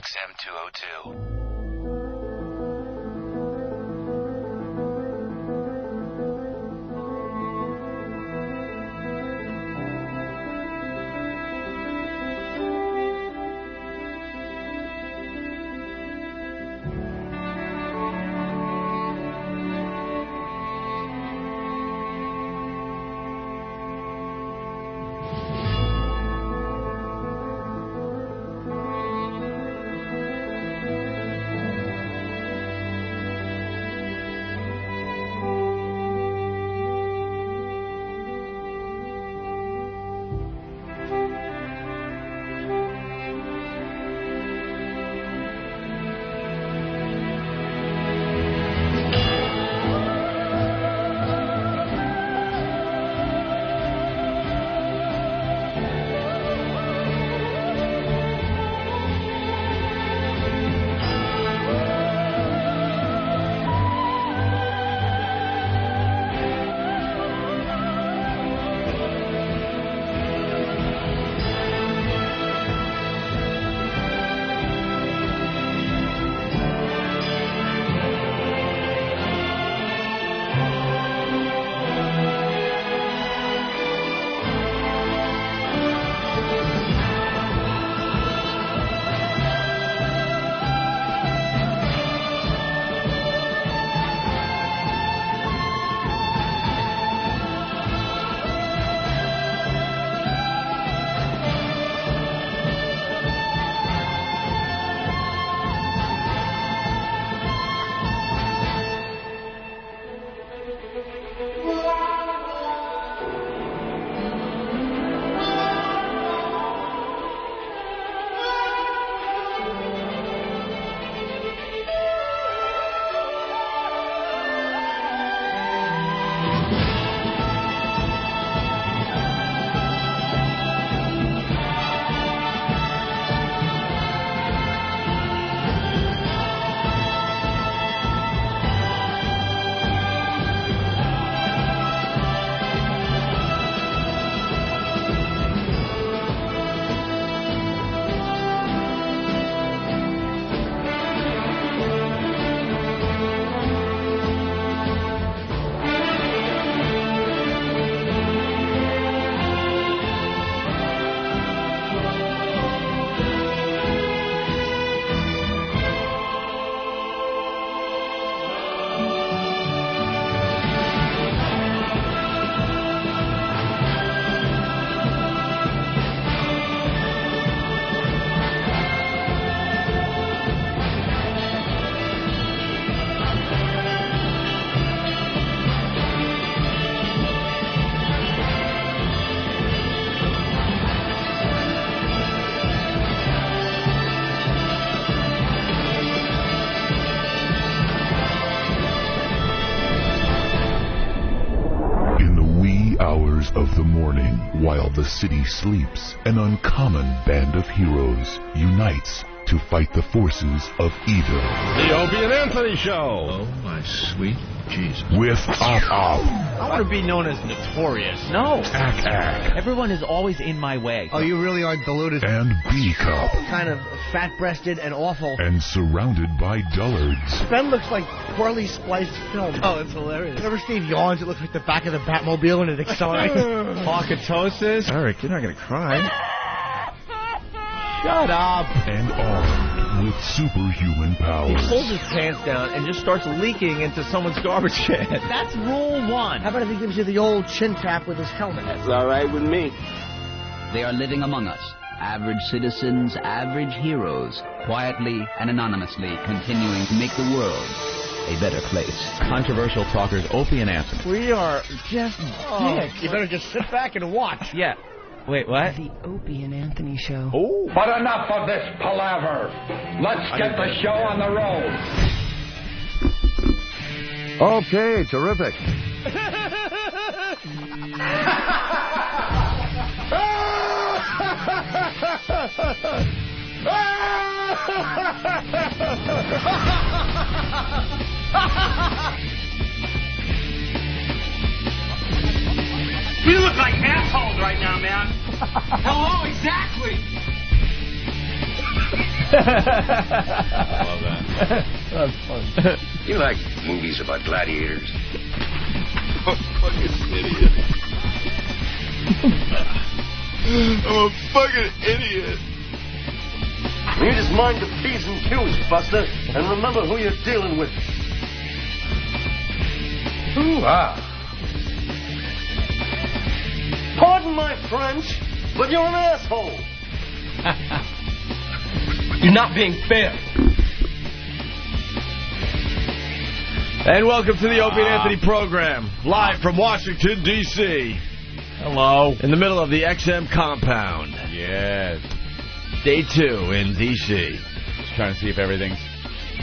XM202. Of the morning, while the city sleeps, an uncommon band of heroes unites to fight the forces of evil. The Opie and Anthony Show. Oh, my sweet Jesus. With Op. I want to be known as notorious. No. Ack. Everyone is always in my way. Oh, you really are deluded. And B-Cup. Kind of fat-breasted and awful. And surrounded by dullards. Ben looks like poorly spliced film. Oh, it's hilarious. Whenever Steve yawns, it looks like the back of the Batmobile and it accelerates. Pocketosis. Eric, you're not going to cry. Shut up. And armed with superhuman powers. He pulls his pants down and just starts leaking into someone's garbage can. That's rule one. How about if he gives you the old chin tap with his helmet? That's all right with me. They are living among us. Average citizens, average heroes, quietly and anonymously continuing to make the world a better place. Controversial talkers Opie and Anthony. We are just dicks. You better just sit back and watch. Yeah. Wait, what? The Opie and Anthony Show. Oh. But enough of this palaver. Let's get the show on the road. Okay, terrific. We look like assholes right now, man. Hello, exactly. Love that. That's fun. You like movies about gladiators? Fucking idiot. I'm a fucking idiot. You just mind the P's and Q's, Buster, and remember who you're dealing with. Hoo-ha. Pardon my French, but you're an asshole. You're not being fair. And welcome to the Opie and Anthony program, live from Washington, D.C. Hello. In the middle of the XM compound. Yes. Day 2 in D.C. Just trying to see if everything's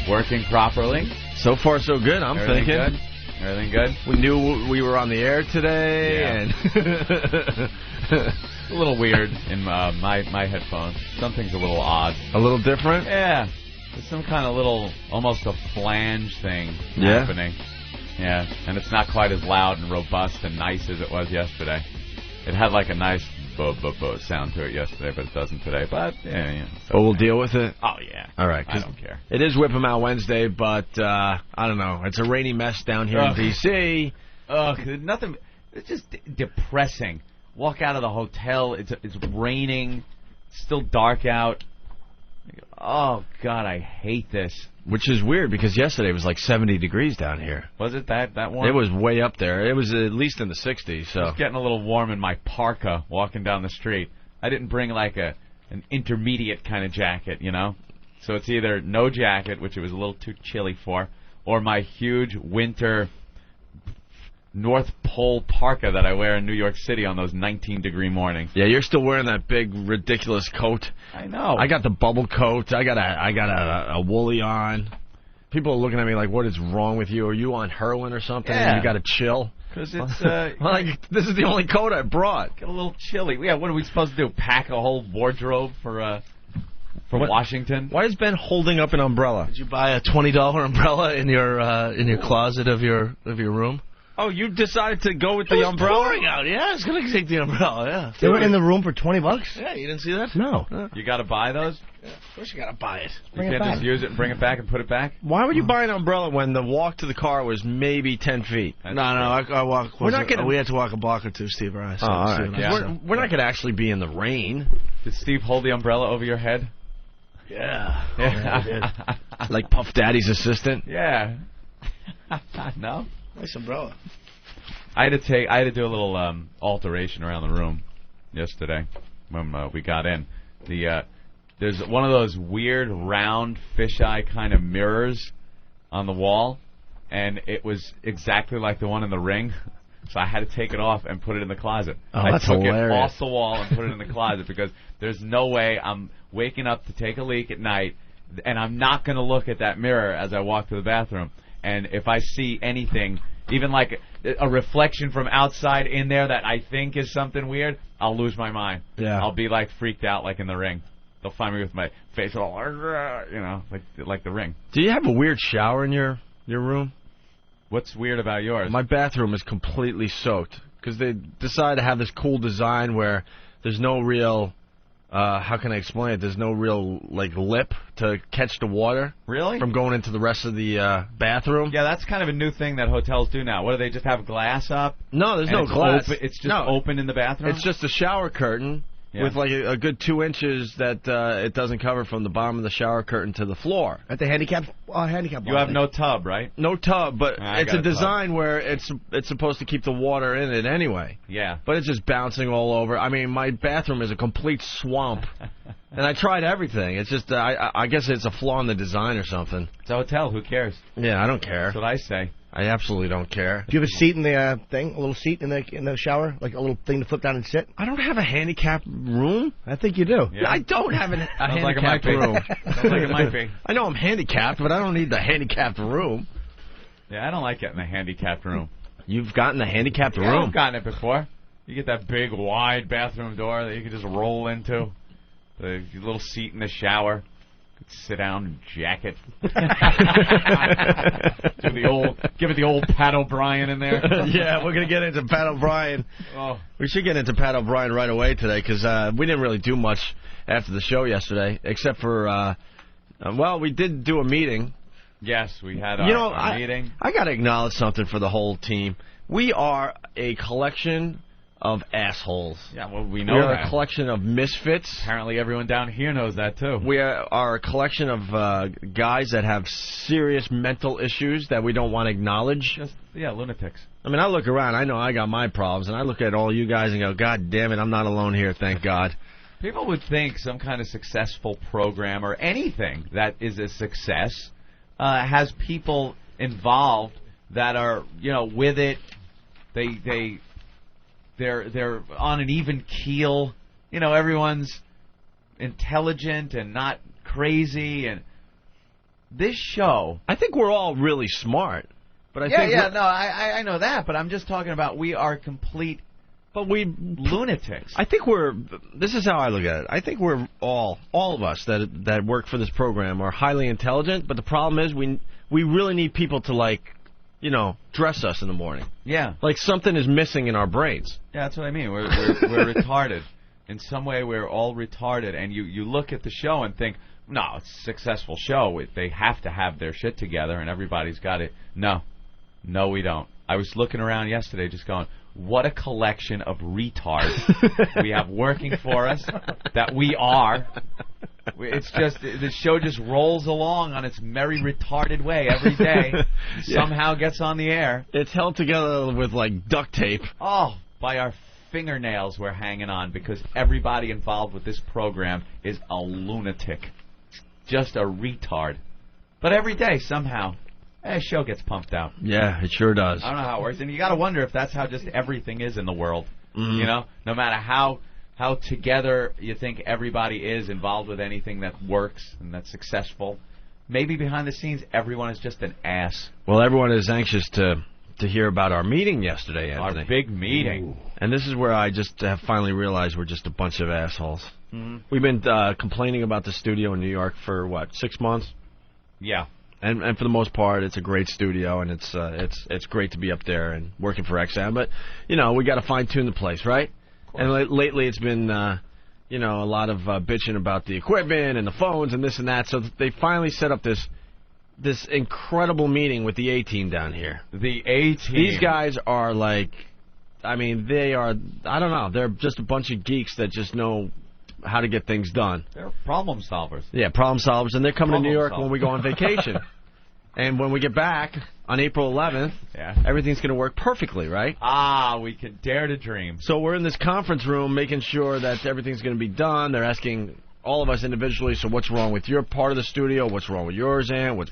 working properly. So far, so good, I'm Everything thinking. good? Everything good? We knew we were on the air today, and a little weird in my headphones. Something's a little odd. a little different. Yeah. There's some kind of little, almost a flange thing happening. Yeah. And it's not quite as loud and robust and nice as it was yesterday. It had like a nice bo sound to it yesterday, but it doesn't today. But, yeah. So we'll deal with it. Oh, yeah. All right. I don't care. It is Whip 'em Out Wednesday, but I don't know. It's a rainy mess down here in D.C. Nothing. It's just depressing. Walk out of the hotel. It's raining. It's still dark out. Oh, God, I hate this. Which is weird because yesterday it was like 70 degrees down here. Was it that warm? It was way up there. It was at least in the 60s. So It's getting a little warm in my parka walking down the street. I didn't bring like an intermediate kind of jacket, you know? So it's either no jacket, which it was a little too chilly for, or my huge winter North Pole parka that I wear in New York City on those 19-degree mornings. Yeah, you're still wearing that big, ridiculous coat. I know. I got the bubble coat. I got a woolly on. People are looking at me like, what is wrong with you? Are you on heroin or something? Yeah. And you got to chill? Because it's... this is the only coat I brought. Get a little chilly. Yeah, what are we supposed to do? Pack a whole wardrobe for Washington? Why is Ben holding up an umbrella? Did you buy a $20 umbrella in your closet of your room? Oh, you decided to go with the umbrella? Pouring out. Yeah, I was going to take the umbrella, yeah. They were in the room for $20? Yeah, you didn't see that? No. You got to buy those? Yeah, of course you got to buy it. You can't just use it and bring it back and put it back? Why would you buy an umbrella when the walk to the car was maybe 10 feet? I walk. We had to walk a block or two, Steve or I. So all right. Yeah. We're not going to actually be in the rain. Did Steve hold the umbrella over your head? Yeah. Yeah. I did. Like Puff Daddy's assistant? Yeah. No? Nice umbrella. I had to do a little alteration around the room yesterday when we got in. There's one of those weird round fisheye kind of mirrors on the wall, and it was exactly like the one in the Ring. So I had to take it off and put it in the closet. Oh, I that's took hilarious. it off the wall and put it in the closet because there's no way I'm waking up to take a leak at night, and I'm not going to look at that mirror as I walk to the bathroom. And if I see anything, even like a reflection from outside in there that I think is something weird, I'll lose my mind. Yeah. I'll be like freaked out like in the Ring. They'll find me with my face all, like the Ring. Do you have a weird shower in your room? What's weird about yours? My bathroom is completely soaked because they decided to have this cool design where there's no real, how can I explain it? There's no real like lip to catch the water. Really? From going into the rest of the bathroom. Yeah, that's kind of a new thing that hotels do now. What do they just have glass up? No, there's no it's glass. It's just open in the bathroom? It's just a shower curtain. Yeah. With like a good 2 inches that it doesn't cover from the bottom of the shower curtain to the floor. At the handicap You have no tub, right? No tub, but it's a design tub. where it's supposed to keep the water in it anyway. Yeah. But it's just bouncing all over. I mean, my bathroom is a complete swamp. And I tried everything. It's just, I guess it's a flaw in the design or something. It's a hotel. Who cares? Yeah, I don't care. That's what I say. I absolutely don't care. Do you have a seat in the thing? A little seat in the shower? Like a little thing to flip down and sit? I don't have a handicapped room. I think you do. Yeah. I don't have a Sounds like it might handicapped be. room. Sounds like it might be. I know I'm handicapped, but I don't need the handicapped room. Yeah, I don't like getting a handicapped room. You've gotten a handicapped Yeah, room? I've gotten it before. You get that big, wide bathroom door that you can just roll into. The little seat in the shower. Sit down and jack it. Give it the old Pat O'Brien in there. Yeah, we're going to get into Pat O'Brien. Oh. We should get into Pat O'Brien right away today because we didn't really do much after the show yesterday, except for Well, we did do a meeting. Yes, we had our meeting. I got to acknowledge something for the whole team. We are a collection of assholes. Yeah, well, we know We're that. a collection of misfits. Apparently everyone down here knows that, too. We are a collection of guys that have serious mental issues that we don't want to acknowledge. Lunatics. I mean, I look around. I know I got my problems, and I look at all you guys and go, God damn it, I'm not alone here, thank God. People would think some kind of successful program or anything that is a success has people involved that are, with it. They're on an even keel. Everyone's intelligent and not crazy. And this show, I think we're all really smart. But I know that. But I'm just talking about we are complete. But we lunatics. I think this is how I look at it. I think we're all of us that work for this program are highly intelligent. But the problem is we really need people to dress us in the morning. Yeah. Like something is missing in our brains. Yeah, that's what I mean. We're retarded. In some way, we're all retarded. And you look at the show and think, no, it's a successful show. They have to have their shit together and everybody's got it. No, we don't. I was looking around yesterday just going, what a collection of retards we have working for us that we are. It's just, the show just rolls along on its merry retarded way every day. Somehow gets on the air. It's held together with, duct tape. Oh, by our fingernails we're hanging on because everybody involved with this program is a lunatic. Just a retard. But every day, somehow, a show gets pumped out. Yeah, it sure does. I don't know how it works. And you got to wonder if that's how just everything is in the world. Mm-hmm. No matter how together you think everybody is involved with anything that works and that's successful, maybe behind the scenes everyone is just an ass. Well, everyone is anxious to hear about our meeting yesterday, Anthony. Our big meeting. Ooh. And this is where I just have finally realized we're just a bunch of assholes. Mm-hmm. We've been complaining about the studio in New York for, 6 months? Yeah. And for the most part, it's a great studio, and it's great to be up there and working for XM. But, we got to fine-tune the place, right? And lately it's been, a lot of bitching about the equipment and the phones and this and that. So they finally set up this incredible meeting with the A-Team down here. The A-Team. These guys are they are, I don't know, they're just a bunch of geeks that just know how to get things done. They're problem solvers. Yeah, problem solvers, and they're coming to New York when we go on vacation. And when we get back on April 11th, everything's going to work perfectly, right? We can dare to dream. So we're in this conference room making sure that everything's going to be done. They're asking all of us individually, so what's wrong with your part of the studio? What's wrong with yours, Ann? What's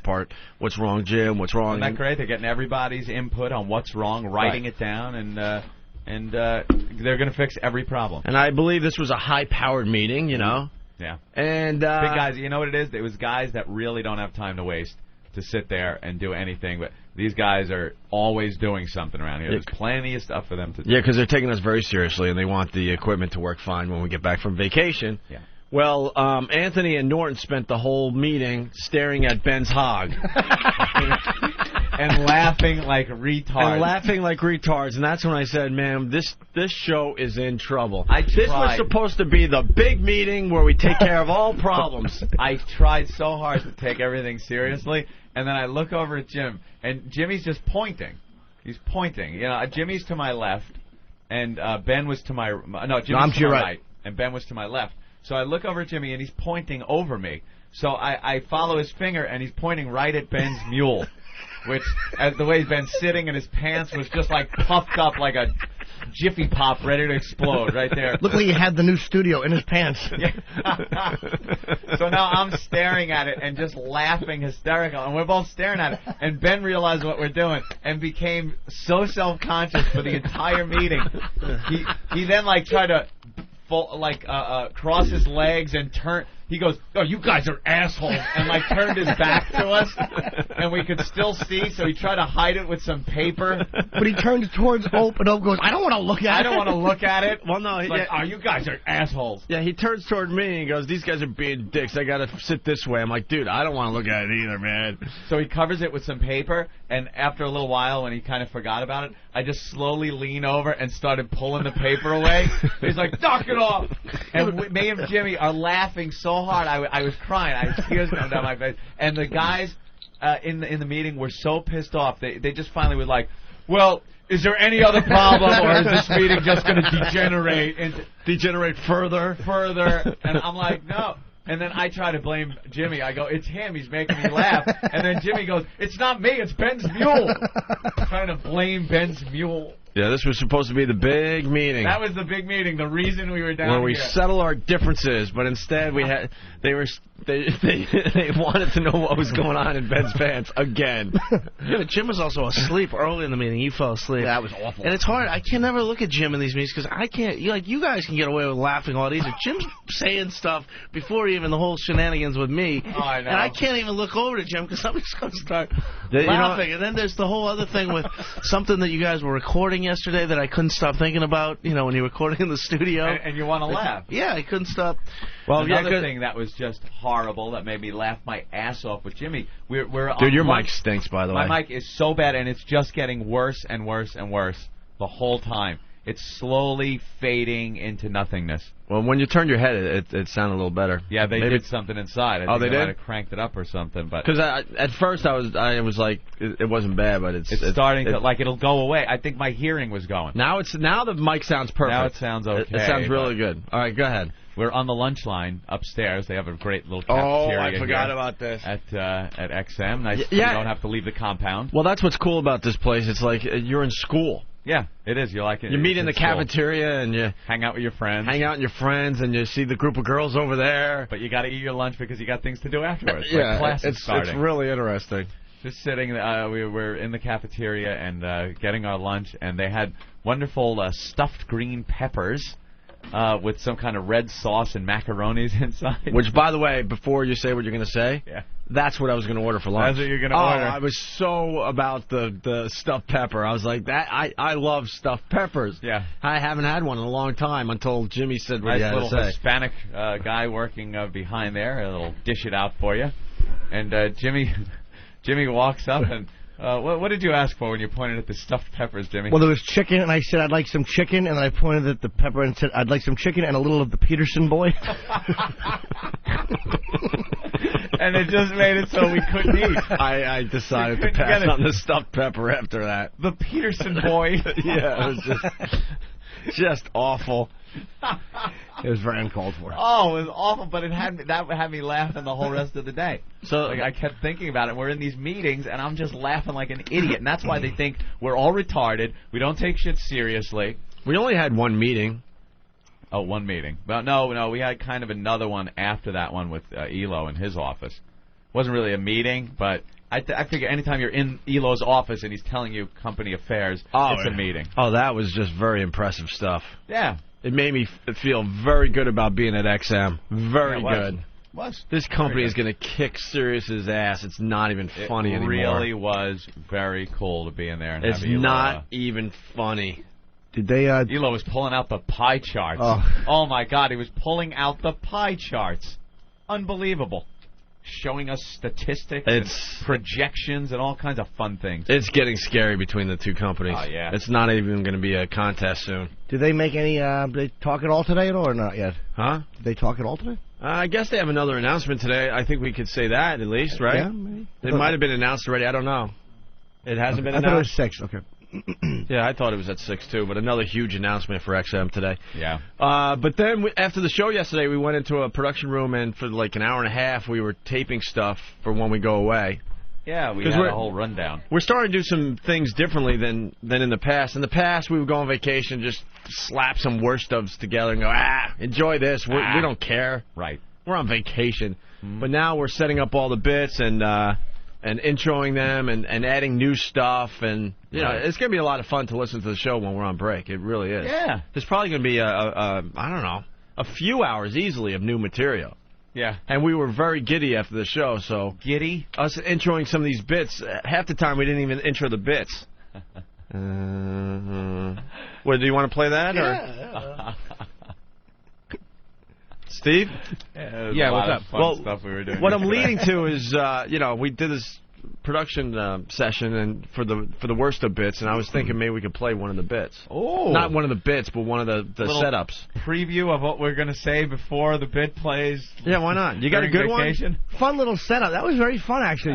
wrong, Jim? What's wrong? Isn't that great? They're getting everybody's input on what's wrong, writing it down, and they're going to fix every problem. And I believe this was a high-powered meeting, Yeah. And big guys, you know what it is? It was guys that really don't have time to waste to sit there and do anything. But these guys are always doing something around here. There's plenty of stuff for them to do. Yeah, because they're taking us very seriously, and they want the equipment to work fine when we get back from vacation. Yeah. Well, Anthony and Norton spent the whole meeting staring at Ben's hog. And laughing like retards. And that's when I said, man, this show is in trouble. This was supposed to be the big meeting where we take care of all problems. I tried so hard to take everything seriously, and then I look over at Jim, and Jimmy's just pointing. He's pointing. Jimmy's to my left, and Ben was to my... No, Jimmy's to my right, and Ben was to my left. So I look over at Jimmy, and he's pointing over me. So I follow his finger, and he's pointing right at Ben's mule, which, as the way he's been sitting, and his pants was just puffed up like a Jiffy Pop ready to explode right there. Looked like he had the new studio in his pants. So now I'm staring at it and just laughing hysterical, and we're both staring at it. And Ben realized what we're doing and became so self-conscious for the entire meeting. He then tried to cross his legs and turn. He goes, "Oh, you guys are assholes," and turned his back to us, and we could still see. So he tried to hide it with some paper. But he turns towards Ope, and Ope goes, "I don't want to look at it." I don't want to look at it. Well, no, "Oh, you guys are assholes." Yeah, he turns toward me and goes, "These guys are being dicks. I gotta sit this way." I'm like, "Dude, I don't want to look at it either, man." So he covers it with some paper, and after a little while, when he kind of forgot about it, I just slowly lean over and started pulling the paper away. He's like, "Knock it off!" And me and Jimmy are laughing so so hard. I was crying. I had tears coming down my face. And the guys in the meeting were so pissed off. They just finally were like, well, is there any other problem, or is this meeting just going to degenerate further? And I'm like, no. And then I try to blame Jimmy. I go, it's him. He's making me laugh. And then Jimmy goes, it's not me. It's Ben's mule. Trying to blame Ben's mule. Yeah, this was supposed to be the big meeting. That was the big meeting. The reason we were down where here. we settle our differences, but instead they wanted to know what was going on in Ben's pants again. Yeah, Jim was also asleep early in the meeting. He fell asleep. That was awful. And it's hard. I can never look at Jim in these meetings because I can't. You guys can get away with laughing a lot easier. Jim's saying stuff before even the whole shenanigans with me. Oh, I know. And I can't even look over to Jim because somebody's going to start laughing. And then there's the whole other thing with something that you guys were recording yesterday that I couldn't stop thinking about, when you're recording in the studio. And you want to laugh. Yeah, I couldn't stop. Well, another thing that was just horrible that made me laugh my ass off with Jimmy. We're Dude, your mic stinks, by the way. My mic is so bad, and it's just getting worse and worse and worse the whole time. It's slowly fading into nothingness. Well, when you turned your head, it sounded a little better. Yeah, they did something inside. I think they did? might have cranked it up or something. Because at first I was like, it wasn't bad, but it's starting to it'll go away. I think my hearing was going. Now the mic sounds perfect. Now it sounds okay. It sounds really good. All right, go ahead. We're on the lunch line upstairs. They have a great little cafeteria. Oh, I forgot about this. At XM. Nice. Yeah. You don't have to leave the compound. Well, that's what's cool about this place. It's like you're in school. Yeah, it is. You like it. You meet in the cafeteria and you hang out with your friends. And you see the group of girls over there. But you got to eat your lunch because you got things to do afterwards. Yeah, like it's really interesting. Just sitting, we were in the cafeteria and getting our lunch, and they had wonderful stuffed green peppers with some kind of red sauce and macaronis inside. Which, by the way, before you say what you're going to say, that's what I was going to order for lunch. That's what you're going to order. I was so about the stuffed pepper. I was like, that. I love stuffed peppers. Yeah. I haven't had one in a long time until Jimmy said what he had to say. Nice little Hispanic guy working behind there. He'll dish it out for you. And Jimmy walks up and... what did you ask for when you pointed at the stuffed peppers, Jimmy? Well, there was chicken, and I said I'd like some chicken, and then I pointed at the pepper and said I'd like some chicken and a little of the Peterson boy. And it just made it so we couldn't eat. I decided to pass on the stuffed pepper after that. The Peterson boy. Yeah, it was just awful. It was very uncalled for. Oh, it was awful, but that had me laughing the whole rest of the day. So I kept thinking about it. We're in these meetings, and I'm just laughing like an idiot, and that's why they think we're all retarded. We don't take shit seriously. We only had one meeting. Oh, one meeting. Well, no, we had kind of another one after that one with Elo in his office. It wasn't really a meeting, but I figure anytime you're in Elo's office and he's telling you company affairs, it's a meeting. Oh, that was just very impressive stuff. Yeah. It made me feel very good about being at XM. Very good. This company is going to kick Sirius's ass. It's not even funny anymore. It really was very cool to be in there. And it's not even funny. Did they? Elo was pulling out the pie charts. Oh my God, he was pulling out the pie charts. Unbelievable. Showing us statistics and projections and all kinds of fun things. It's getting scary between the two companies. Oh, yeah. It's not even going to be a contest soon. Did they make any, did they talk at all today or not yet? Huh? Did they talk at all today? I guess they have another announcement today. I think we could say that at least, right? Yeah, maybe. It might have been announced already. I don't know. It hasn't been announced? I thought it was 6. Okay. Yeah, I thought it was at 6 too, but another huge announcement for XM today. Yeah. But then after the show yesterday, we went into a production room, and for like an hour and a half, we were taping stuff for when we go away. Yeah, we had a whole rundown. We're starting to do some things differently than in the past. In the past, we would go on vacation, just slap some worst ofs together and go, enjoy this. We don't care. Right. We're on vacation. Mm-hmm. But now we're setting up all the bits and introing them and adding new stuff. And, you know, it's going to be a lot of fun to listen to the show when we're on break. It really is. Yeah. There's probably going to be, I don't know, a few hours easily of new material. Yeah. And we were very giddy after the show, so... Giddy? Us introing some of these bits, half the time we didn't even intro the bits. What, do you want to play that? Yeah. Steve? Yeah, what's up? Well, stuff we were doing what I'm leading to is, you know, we did this production session and for the worst of bits, and I was thinking maybe we could play one of the bits. Oh, not one of the bits, but one of the setups. Preview of what we're gonna say before the bit plays. Yeah, why not? You got a good one? Fun little setup. That was very fun, actually.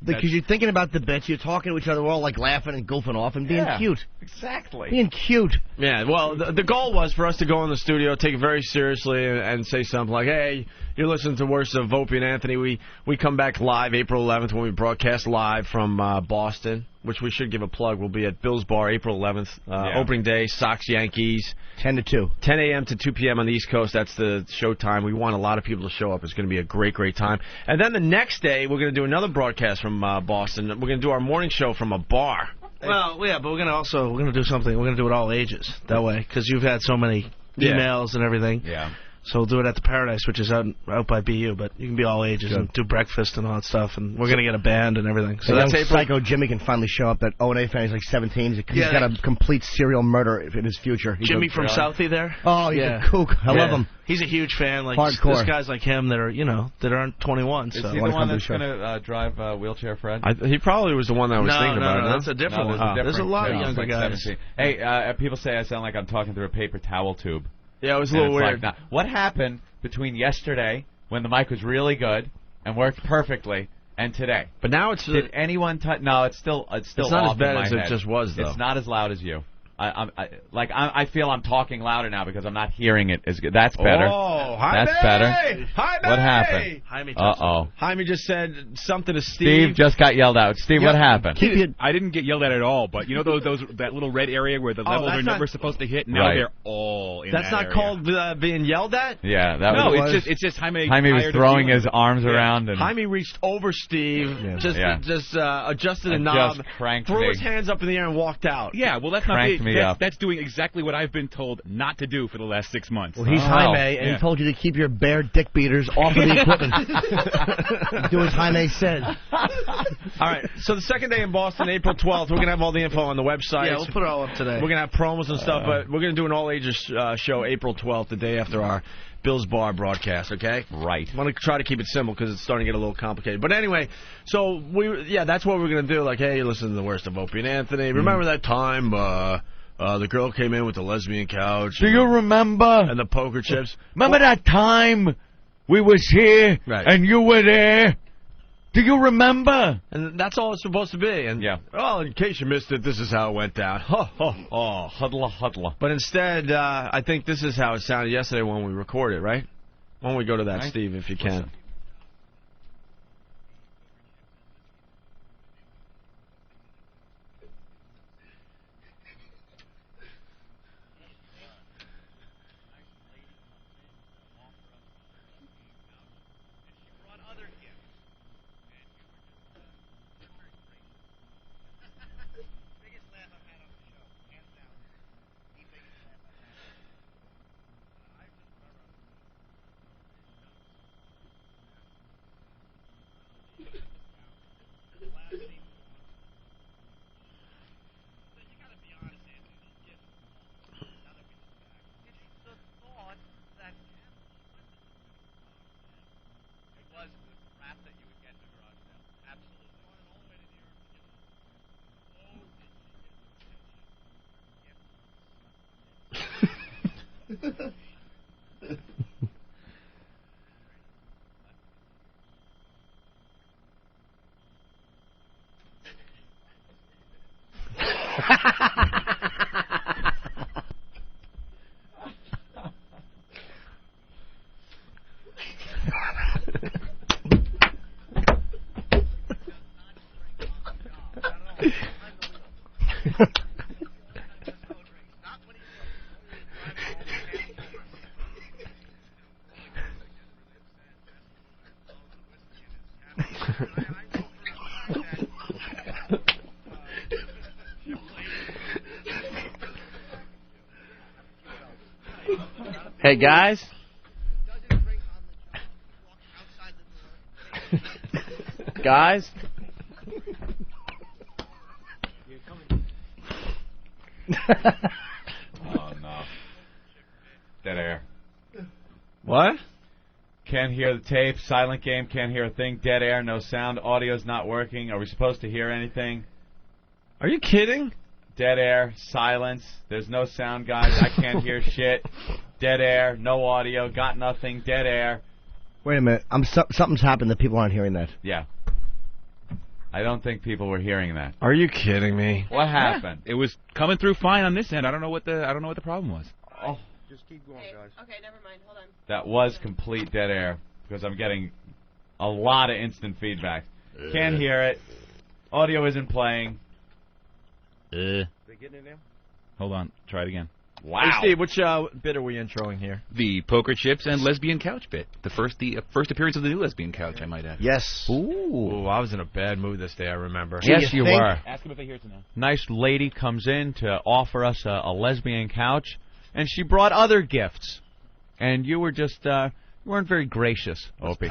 Because you're thinking about the bits, you're talking to each other, we're all like laughing and goofing off and being cute. Exactly. Being cute. Yeah. Well, the goal was for us to go in the studio, take it very seriously, and say something like, "Hey, you're listening to Worst of Opie and Anthony. We come back live April 11th when we broadcast live from Boston, which we should give a plug. We'll be at Bill's Bar April 11th, opening day, Sox Yankees, 10 to 2, 10 a.m. to 2 p.m. on the East Coast. That's the show time. We want a lot of people to show up. It's going to be a great, great time. And then the next day, we're going to do another broadcast from Boston. We're going to do our morning show from a bar. Well, yeah, but we're going to do something. We're going to do it all ages that way because you've had so many emails and everything. Yeah. So we'll do it at the Paradise, which is out by BU, but you can be all ages and do breakfast and all that stuff, and we're going to get a band and everything. So that's April. Psycho Jimmy can finally show up. That O&A fan, he's like 17. He's got a complete serial murder in his future. Jimmy from Southie there? Oh, he's a kook. I love him. He's a huge fan. Like hardcore. There's guys like him that are, that aren't 21. Is so. he the one that's going to drive Wheelchair Fred? He probably was the one that I was thinking about. No, that's a different one. There's a lot of younger guys. 17. Hey, people say I sound like I'm talking through a paper towel tube. Yeah, it was a little weird. Like, what happened between yesterday, when the mic was really good and worked perfectly, and today? But now it's... Did anyone touch... No, it's still it's not off as bad in my as head. it just was, though. It's not as loud as you. I feel I'm talking louder now because I'm not hearing it as good. That's better. Oh, Jaime! That's better. Jaime! What happened? Uh-oh. Jaime just said something to Steve. Steve just got yelled out. Steve, what happened? I didn't get yelled at all, but you know that little red area where the levels are never supposed to hit? Now they're all in That's that not called being yelled at? Yeah, that was... it's just Jaime was throwing his arms around. And Jaime reached over Steve, just adjusted a knob, cranked threw his hands up in the air and walked out. Yeah, well, that's not that's doing exactly what I've been told not to do for the last 6 months. Well, he's Jaime, and he told you to keep your bare dick beaters off of the equipment. Do as Jaime said. All right, so the second day in Boston, April 12th, we're going to have all the info on the website. Yeah, we'll put it all up today. We're going to have promos and stuff, but we're going to do an all-ages show April 12th, the day after our Bill's Bar broadcast, okay? Right. I want to try to keep it simple because it's starting to get a little complicated. But anyway, so that's what we're going to do. Like, hey, listen to the Worst of Opie and Anthony. Remember that time... the girl came in with the lesbian couch. Do you remember? And the poker chips. Remember that time we was here and you were there? Do you remember? And that's all it's supposed to be. And well, in case you missed it, this is how it went down. Huddler. But instead, I think this is how it sounded yesterday when we recorded, right? Why don't we go to that, Steve, if you can? Hey, guys. Guys. Oh, no. Dead air. What? Can't hear the tape. Silent game. Can't hear a thing. Dead air. No sound. Audio's not working. Are we supposed to hear anything? Are you kidding? Dead air. Silence. There's no sound, guys. I can't hear shit. Dead air. No audio. Got nothing. Dead air. Wait a minute. Something's happened that people aren't hearing that. Yeah. I don't think people were hearing that. Are you kidding me? What happened? It was coming through fine on this end. I don't know what the problem was. Oh. Just keep going, guys. Okay, never mind. Hold on. That was complete dead air because I'm getting a lot of instant feedback. Can't hear it. Audio isn't playing. Hold on. Try it again. Wow. Hey, Steve, which bit are we introing here? The poker chips and lesbian couch bit. The first appearance of the new lesbian couch, I might add. Yes. Ooh, I was in a bad mood this day, I remember. Yes, you were. Ask him if they hear it now. Nice lady comes in to offer us a lesbian couch, and she brought other gifts. And you were just, you weren't very gracious, Opie.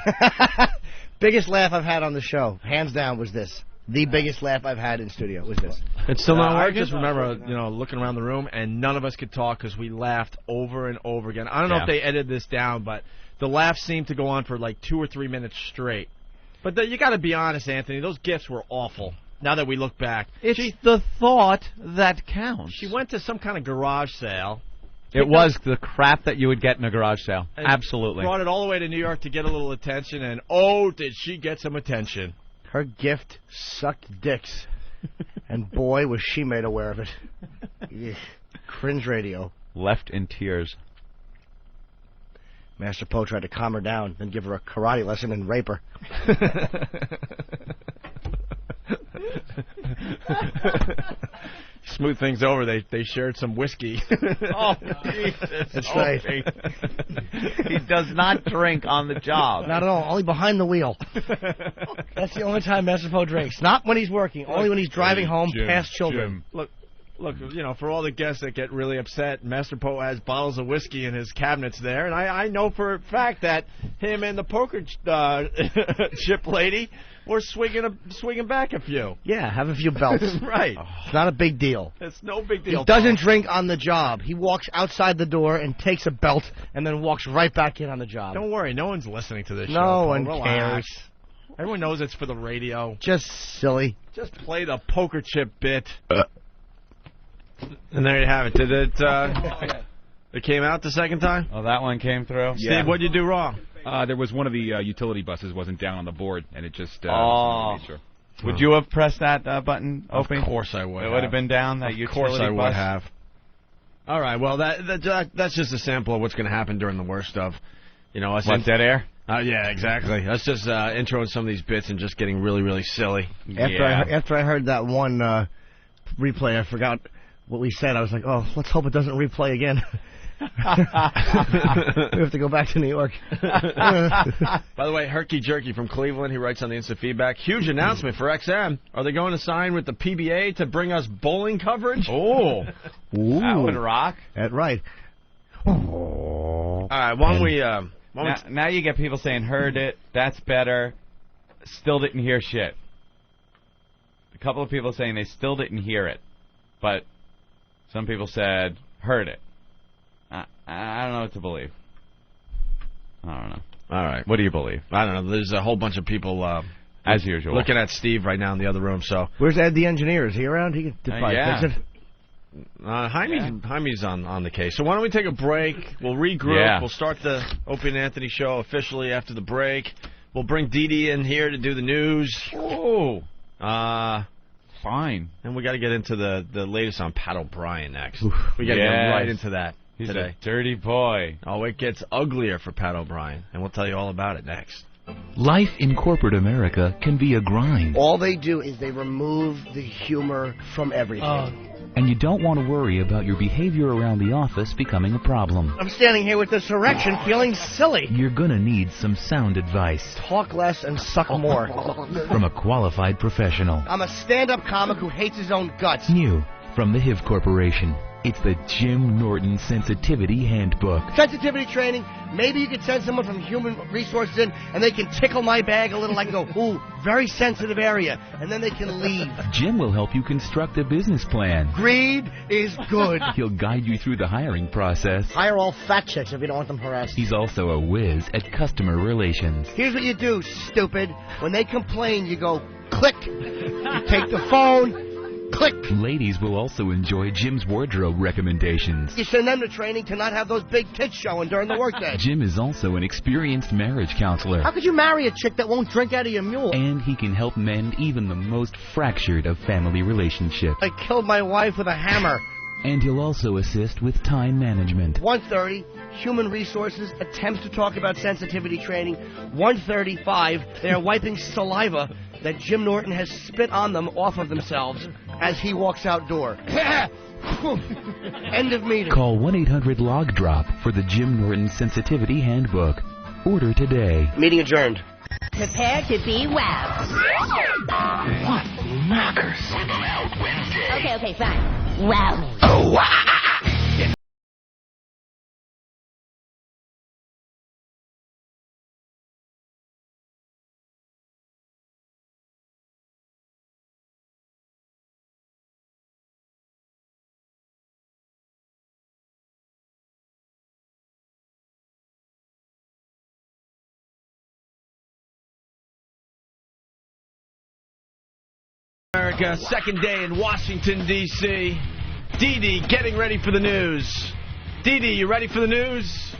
Biggest laugh I've had on the show, hands down, was this. The biggest laugh I've had in studio was this. It's still not working. I just remember, looking around the room, and none of us could talk because we laughed over and over again. I don't know if they edited this down, but the laughs seemed to go on for like 2 or 3 minutes straight. But you got to be honest, Anthony, those gifts were awful. Now that we look back. It's the thought that counts. She went to some kind of garage sale. It was the crap that you would get in a garage sale. Absolutely. Brought it all the way to New York to get a little attention, and oh, did she get some attention. Her gift sucked dicks, and boy, was she made aware of it. Ugh. Cringe radio. Left in tears. Master Poe tried to calm her down, then give her a karate lesson and rape her. Smooth things over, they shared some whiskey. Oh, Jesus. That's right. He does not drink on the job. Not at all. Only behind the wheel. That's the only time Master Poe drinks. Not when he's working. Only when he's driving home past children. Look, for all the guests that get really upset, Master Poe has bottles of whiskey in his cabinets there, and I know for a fact that him and the poker chip lady were swinging back a few. Yeah, have a few belts. Right. It's not a big deal. It's no big deal. He doesn't drink on the job. He walks outside the door and takes a belt and then walks right back in on the job. Don't worry, no one's listening to this show. No one cares. Everyone knows it's for the radio. Just silly. Just play the poker chip bit. And there you have it. Did it? It came out the second time? Oh, that one came through? Steve, what'd you do wrong? There was one of the utility buses wasn't down on the board, and it just... Sure. Would you have pressed that button, Opie? Of course I would. It would have been down, that utility bus? Of course I would have. All right, well, that's just a sample of what's going to happen during the worst of, us. What, dead air? Yeah, exactly. That's just introing some of these bits and just getting really, really silly. After I heard that one replay, I forgot what we said. I was like, oh, let's hope it doesn't replay again. We have to go back to New York. By the way, Herky Jerky from Cleveland, he writes on the Instant Feedback, huge announcement for XM. Are they going to sign with the PBA to bring us bowling coverage? Oh, that would rock. That's right. All right, why don't we... now you get people saying, heard it, that's better, still didn't hear shit. A couple of people saying they still didn't hear it, but some people said, heard it. I don't know what to believe. I don't know. All right. What do you believe? I don't know. There's a whole bunch of people, as usual, looking at Steve right now in the other room. So where's Ed the engineer? Is he around? He could probably fix it. Jaime's on the case. So why don't we take a break? We'll regroup. Yeah. We'll start the Opie and Anthony show officially after the break. We'll bring Dee Dee in here to do the news. Oh. Fine. And we got to get into the latest on Pat O'Brien next. We got to get right into that. He's today. A dirty boy. Oh, it gets uglier for Pat O'Brien, and we'll tell you all about it next. Life in corporate America can be a grind. All they do is they remove the humor from everything. And you don't want to worry about your behavior around the office becoming a problem. I'm standing here with this erection feeling silly. You're going to need some sound advice. Talk less and suck more. From a qualified professional. I'm a stand-up comic who hates his own guts. New from the HIV Corporation. It's the Jim Norton Sensitivity Handbook. Sensitivity training. Maybe you could send someone from Human Resources in, and they can tickle my bag a little. I can go, ooh, very sensitive area, and then they can leave. Jim will help you construct a business plan. Greed is good. He'll guide you through the hiring process. Hire all fat chicks if you don't want them harassed. He's also a whiz at customer relations. Here's what you do, stupid. When they complain, you go, click. You take the phone. Click. Ladies will also enjoy Jim's wardrobe recommendations. You send them to training to not have those big tits showing during the workday. Jim is also an experienced marriage counselor. How could you marry a chick that won't drink out of your mule? And he can help mend even the most fractured of family relationships. I killed my wife with a hammer. And he'll also assist with time management. 1:30, Human Resources attempts to talk about sensitivity training. 1:35, they are wiping saliva that Jim Norton has spit on them off of themselves as he walks outdoor. End of meeting. Call 1-800-LOG-DROP for the Jim Norton Sensitivity Handbook. Order today. Meeting adjourned. Prepare to be wowed. What knockers? Out Wednesday. Okay, fine. Wow me. Oh, wow. America, second day in Washington, D.C. Dee Dee getting ready for the news. Dee Dee, you ready for the news?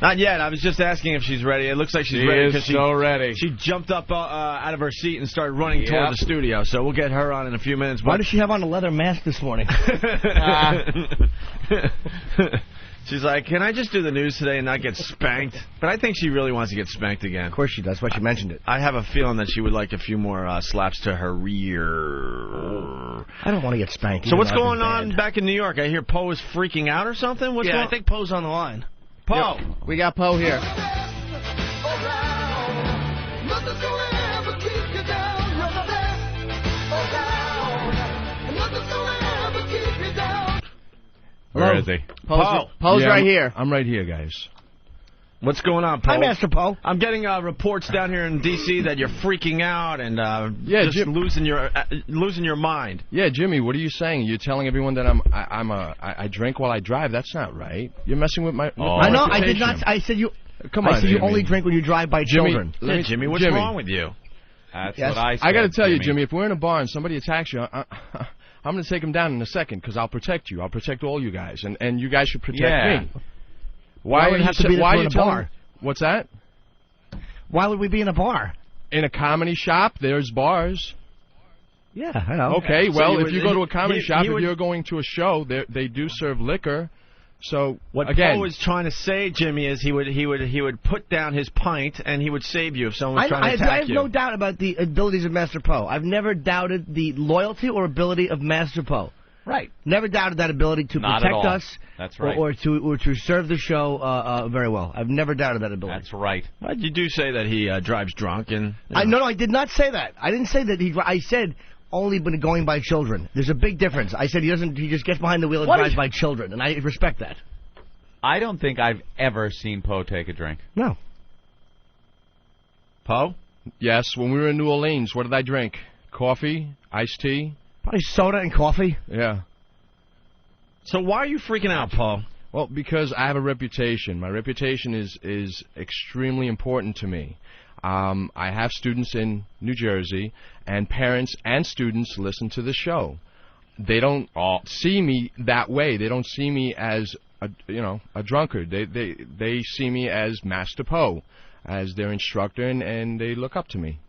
Not yet. I was just asking if she's ready. It looks like she's ready because so ready. She jumped up out of her seat and started running toward the studio. So we'll get her on in a few minutes. Why does she have on a leather mask this morning? She's like, can I just do the news today and not get spanked? But I think she really wants to get spanked again. Of course she does. That's why she mentioned it. I have a feeling that she would like a few more slaps to her rear. I don't want to get spanked. So what's going on back in New York? I hear Poe is freaking out or something? What's going on? I think Poe's on the line. Poe. Yep. We got Poe here. Where is he? Poe's right here. I'm right here, guys. What's going on, Poe? Hi, Master Poe. I'm getting reports down here in D.C. that you're freaking out and just losing your mind. Yeah, Jimmy, what are you saying? You're telling everyone that I drink while I drive. That's not right. You're messing with my. I know. I did not. I said you. Come on. I said you only drink when you drive by children. Jimmy, what's wrong with you? That's what I said. I got to tell you, Jimmy, if we're in a bar and somebody attacks you, I'm going to take him down in a second because I'll protect you. I'll protect all you guys, and you guys should protect me. Why would it have to be in a bar? What's that? Why would we be in a bar? In a comedy shop, there's bars. Yeah, I know. Okay, well, if you go to a comedy shop, if you're going to a show, they do serve liquor. So what again, Poe was trying to say, Jimmy, is he would put down his pint and he would save you if someone was trying to attack you. I have no doubt about the abilities of Master Poe. I've never doubted the loyalty or ability of Master Poe. Right. Never doubted that ability to protect us. That's right. Or to serve the show very well. I've never doubted that ability. That's right. Well, you do say that he drives drunk and. No, I did not say that. I didn't say that he. I said only been going by children. There's a big difference. I said he doesn't. He just gets behind the wheel and drives by children, and I respect that. I don't think I've ever seen Poe take a drink. No. Poe? Yes. When we were in New Orleans, what did I drink? Coffee, iced tea. Probably soda and coffee. Yeah. So why are you freaking out, Paul? Well, because I have a reputation. My reputation is extremely important to me. I have students in New Jersey, and parents and students listen to the show. They don't see me that way. They don't see me as a drunkard. They see me as Master Poe, as their instructor, and they look up to me.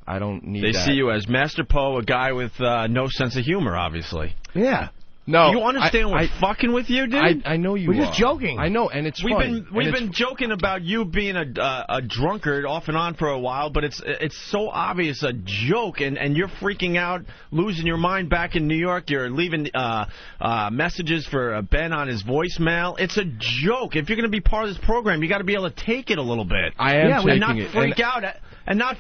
I don't need that. They see you as Master Poe, a guy with no sense of humor, obviously. Yeah. No, you understand we're fucking with you, dude? I know you We're just joking. I know, and it's funny. We've been joking about you being a drunkard off and on for a while, but it's so obvious a joke, and you're freaking out, losing your mind back in New York. You're leaving messages for Ben on his voicemail. It's a joke. If you're going to be part of this program, you got to be able to take it a little bit. I am taking not it.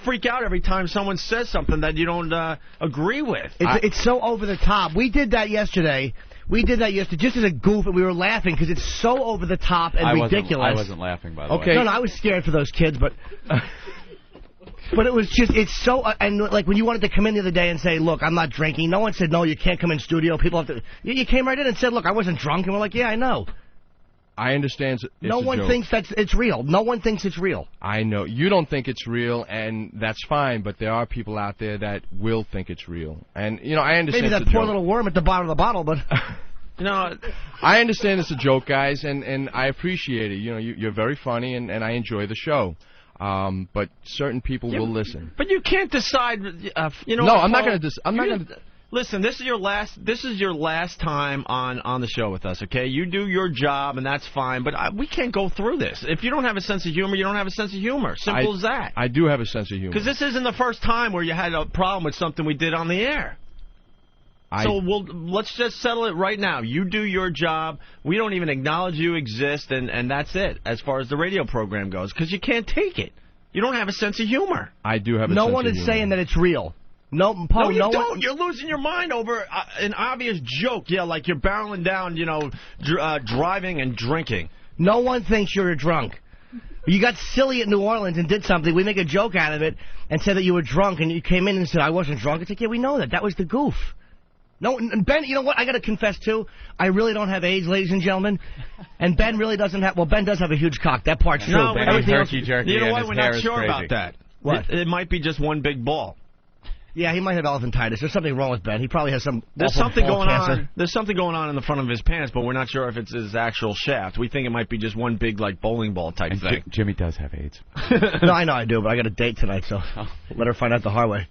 Freak out every time someone says something that you don't agree with. It's so over the top. We did that yesterday We did that yesterday just as a goof, and we were laughing because it's so over the top and ridiculous. I wasn't laughing, by the way. No, I was scared for those kids, but... But it was just, it's so, and like when you wanted to come in the other day and say, look, I'm not drinking, no one said, no, you can't come in studio, people have to, you came right in and said, look, I wasn't drunk, and we're like, yeah, I know. I understand it's no one joke. thinks it's real. No one thinks it's real. I know. You don't think it's real, and that's fine, but there are people out there that will think it's real. And, you know, I understand maybe that poor little worm at the bottom of the bottle, but... You know, I understand it's a joke, guys, and I appreciate it. You know, you're very funny, and I enjoy the show. But certain people will listen. But you can't decide. You know. No, I'm not going to. I'm not going to. Listen, this is your last time on the show with us. Okay, you do your job, and that's fine. But we can't go through this. If you don't have a sense of humor, you don't have a sense of humor. Simple as that. I do have a sense of humor. Because this isn't the first time where you had a problem with something we did on the air. So let's just settle it right now. You do your job. We don't even acknowledge you exist, and that's it as far as the radio program goes, because you can't take it. You don't have a sense of humor. I do have a sense of humor. No one is saying that it's real. No, you don't. You're losing your mind over an obvious joke. Yeah, like you're barreling down, you know, driving and drinking. No one thinks you're a drunk. You got silly at New Orleans and did something. We make a joke out of it and said that you were drunk, and you came in and said, I wasn't drunk. It's like, yeah, we know that. That was the goof. No, and Ben, you know what? I got to confess, too. I really don't have AIDS, ladies and gentlemen. And Ben really doesn't have... Well, Ben does have a huge cock. That part's true. No, herky jerky. You know what? We're not sure about that. What? It might be just one big ball. Yeah, he might have elephantitis. There's something wrong with Ben. He probably has some There's something going on. There's something going on in the front of his pants, but we're not sure if it's his actual shaft. We think it might be just one big, like, bowling ball type thing. Jimmy does have AIDS. No, I know I do, but I got a date tonight, so let her find out the hard way.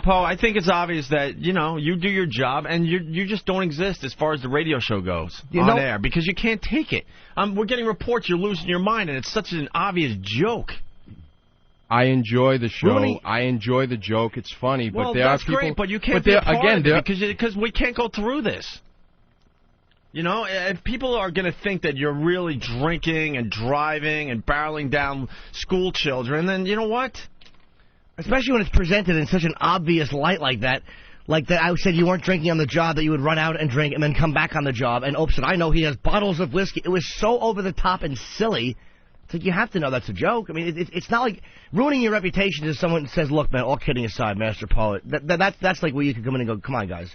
Paul, I think it's obvious that, you know, you do your job, and you just don't exist as far as the radio show goes on air, because you can't take it. We're getting reports you're losing your mind, and it's such an obvious joke. I enjoy the show. I enjoy the joke. It's funny, but there are people. Well, that's great, but you can't be a part of it because we can't go through this. You know, if people are going to think that you're really drinking and driving and barreling down school children, then you know what? Especially when it's presented in such an obvious light like that. Like that, I said you weren't drinking on the job, that you would run out and drink and then come back on the job. And Ope said, I know he has bottles of whiskey. It was so over the top and silly. It's like, you have to know that's a joke. I mean, it's not like ruining your reputation to someone says, look, man, all kidding aside, Master Poet. That's like where you could come in and go, come on, guys.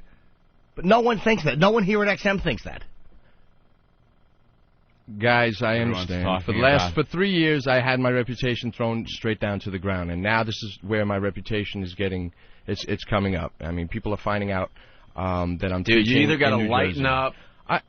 But no one thinks that. No one here at XM thinks that. Guys, I understand. For 3 years, I had my reputation thrown straight down to the ground, and now this is where my reputation is getting, it's coming up. I mean, people are finding out that I'm teaching. Dude, you either got to lighten Jersey. up.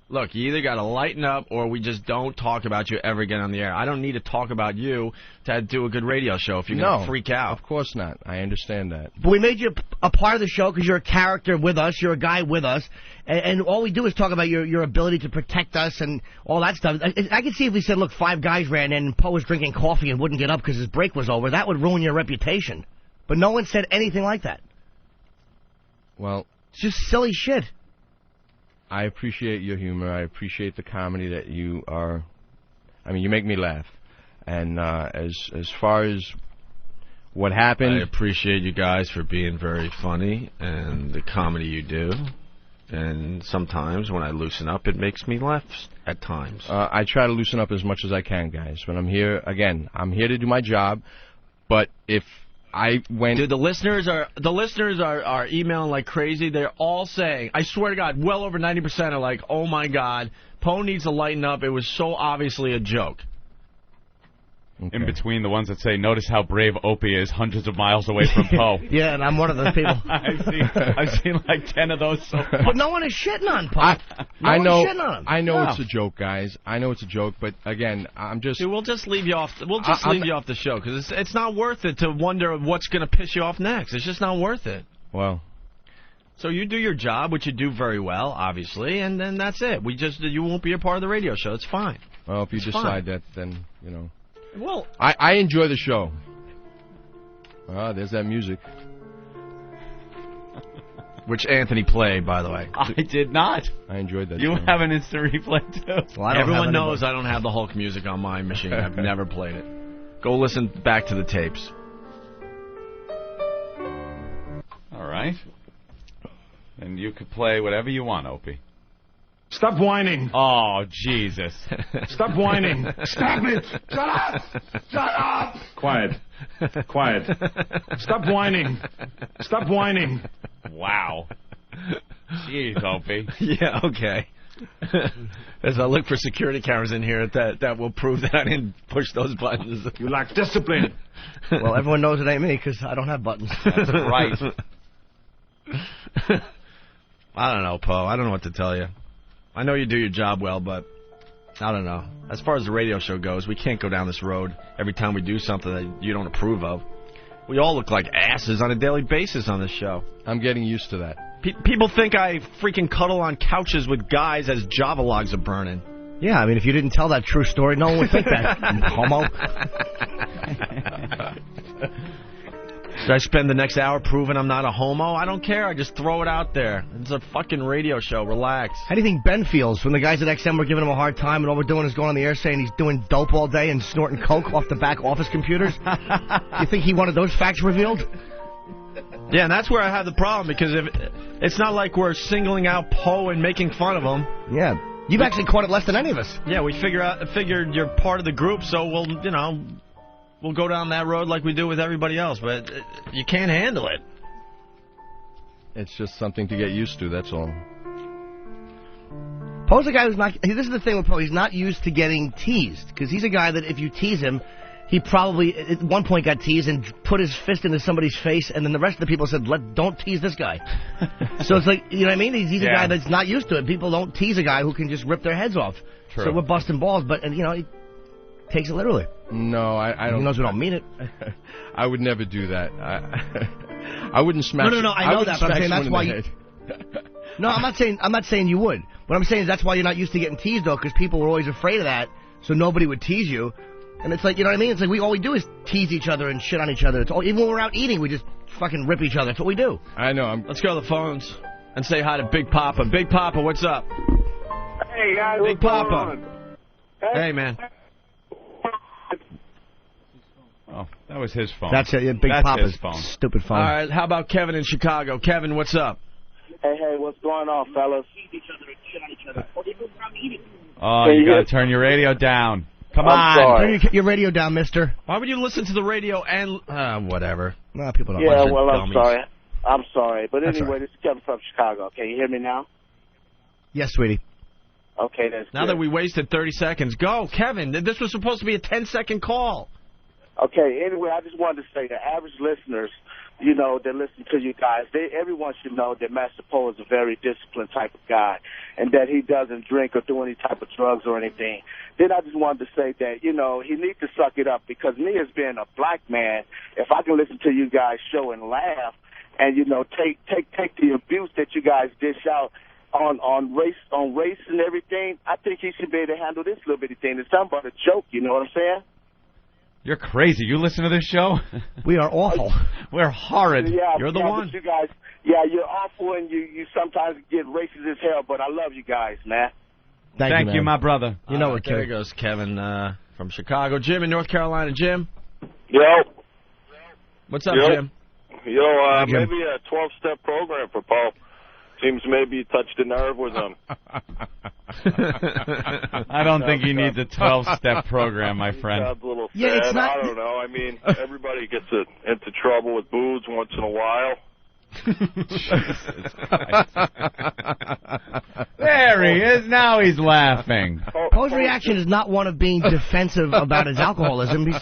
Look, you either got to lighten up or we just don't talk about you ever again on the air. I don't need to talk about you to do a good radio show if you're going to freak out. Of course not. I understand that. But we made you a part of the show because you're a character with us. You're a guy with us. And all we do is talk about your ability to protect us and all that stuff. I could see if we said, look, 5 guys ran in and Poe was drinking coffee and wouldn't get up because his break was over. That would ruin your reputation. But no one said anything like that. Well, it's just silly shit. I appreciate your humor. I appreciate the comedy that you are. I mean, you make me laugh. And as far as what happened, I appreciate you guys for being very funny and the comedy you do. And sometimes when I loosen up, it makes me laugh at times. I try to loosen up as much as I can, guys. But I'm here again. I'm here to do my job. But if I went... Dude, the listeners are emailing like crazy. They're all saying, I swear to God, well over 90% are like, oh my God, Poe needs to lighten up. It was so obviously a joke. Okay. In between the ones that say, notice how brave Opie is hundreds of miles away from Poe. Yeah, and I'm one of those people. I've seen like 10 of those so far. But no one is shitting on Poe. I know No. it's a joke, guys. I know it's a joke, but again, I'm just... Dude, we'll just leave you off. We'll just leave you off the show because it's not worth it to wonder what's going to piss you off next. It's just not worth it. Well, so you do your job, which you do very well, obviously, and then that's it. You won't be a part of the radio show. It's fine. Well, if you decide that, then you know. Well, I enjoy the show. There's that music. Which Anthony played, by the way. I did not. I enjoyed that. You song. have an instant replay, too. Well, everyone knows I don't have the Hulk music on my machine. I've never played it. Go listen back to the tapes. All right. And you could play whatever you want, Opie. Stop whining. Oh, Jesus. Stop whining. Stop it. Shut up. Shut up. Quiet. Quiet. Stop whining. Stop whining. Wow. Jeez, Opie. Yeah, okay. As I look for security cameras in here, that will prove that I didn't push those buttons. You lack discipline. Well, everyone knows it ain't me because I don't have buttons. That's right. I don't know, Poe. I don't know what to tell you. I know you do your job well, but I don't know. As far as the radio show goes, we can't go down this road every time we do something that you don't approve of. We all look like asses on a daily basis on this show. I'm getting used to that. People think I freaking cuddle on couches with guys as Java logs are burning. Yeah, I mean, if you didn't tell that true story, no one would think that. Homo. Should I spend the next hour proving I'm not a homo? I don't care. I just throw it out there. It's a fucking radio show. Relax. How do you think Ben feels when the guys at XM were giving him a hard time and all we're doing is going on the air saying he's doing dope all day and snorting coke off the back office computers? You think he wanted those facts revealed? Yeah, and that's where I have the problem, because it's not like we're singling out Poe and making fun of him. Yeah. You've actually caught it less than any of us. Yeah, we figured you're part of the group, so we'll go down that road like we do with everybody else, but you can't handle it. It's just something to get used to, that's all. Poe's a guy who's not... This is the thing with Poe. He's not used to getting teased, because he's a guy that if you tease him, he probably at one point got teased and put his fist into somebody's face, and then the rest of the people said, don't tease this guy. So it's like, you know what I mean? He's a guy that's not used to it. People don't tease a guy who can just rip their heads off. True. So we're busting balls, but, he takes it literally. No, I don't... He knows we don't mean it. I would never do that. I wouldn't smash... No, I know that, but I'm saying that's why you... No, I'm not saying you would. What I'm saying is that's why you're not used to getting teased, though, because people were always afraid of that, so nobody would tease you. And it's like, you know what I mean? It's like all we do is tease each other and shit on each other. It's all, even when we're out eating, we just fucking rip each other. That's what we do. I know. Let's go to the phones and say hi to Big Papa. Big Papa, what's up? Hey, guys. Big Papa. Hey, man. Oh, that was his phone. That's it. Yeah, Big Papa's phone. Stupid phone. All right, how about Kevin in Chicago? Kevin, what's up? Hey, what's going on, fellas? Oh, you got to turn your radio down. Come on. Turn your radio down, mister. Why would you listen to the radio and... whatever. No, people don't Yeah, listen. well, I'm Dummies. sorry. I'm sorry. But That's anyway, right. this is Kevin from Chicago. Can you hear me now? Yes, sweetie. Okay, that's Now good. that we wasted 30 seconds, go, Kevin. This was supposed to be a 10-second call. Okay, anyway, I just wanted to say the average listeners, that listen to you guys, everyone should know that Master Poe is a very disciplined type of guy and that he doesn't drink or do any type of drugs or anything. Then I just wanted to say that, he needs to suck it up, because me as being a black man, if I can listen to you guys show and laugh and, take the abuse that you guys dish out on race and everything, I think he should be able to handle this little bitty thing. It's something about a joke, you know what I'm saying? You're crazy. You listen to this show? We are awful. We're horrid. Yeah, You're the one. But you guys, you're awful, and you sometimes get racist as hell, but I love you guys, man. Thank you, my brother. You know what, There goes Kevin from Chicago. Jim in North Carolina. Jim? Yo. What's up, Yo. Jim? Yo, Jim. maybe a 12-step program for Paul. Seems maybe you touched a nerve with him. I don't think he needs a 12-step program, my friend. Sounds a little sad. Yeah, it's not- I don't know. I mean, everybody gets into trouble with booze once in a while. There he is. Now he's laughing. Poe's reaction is not one of being defensive about his alcoholism. He's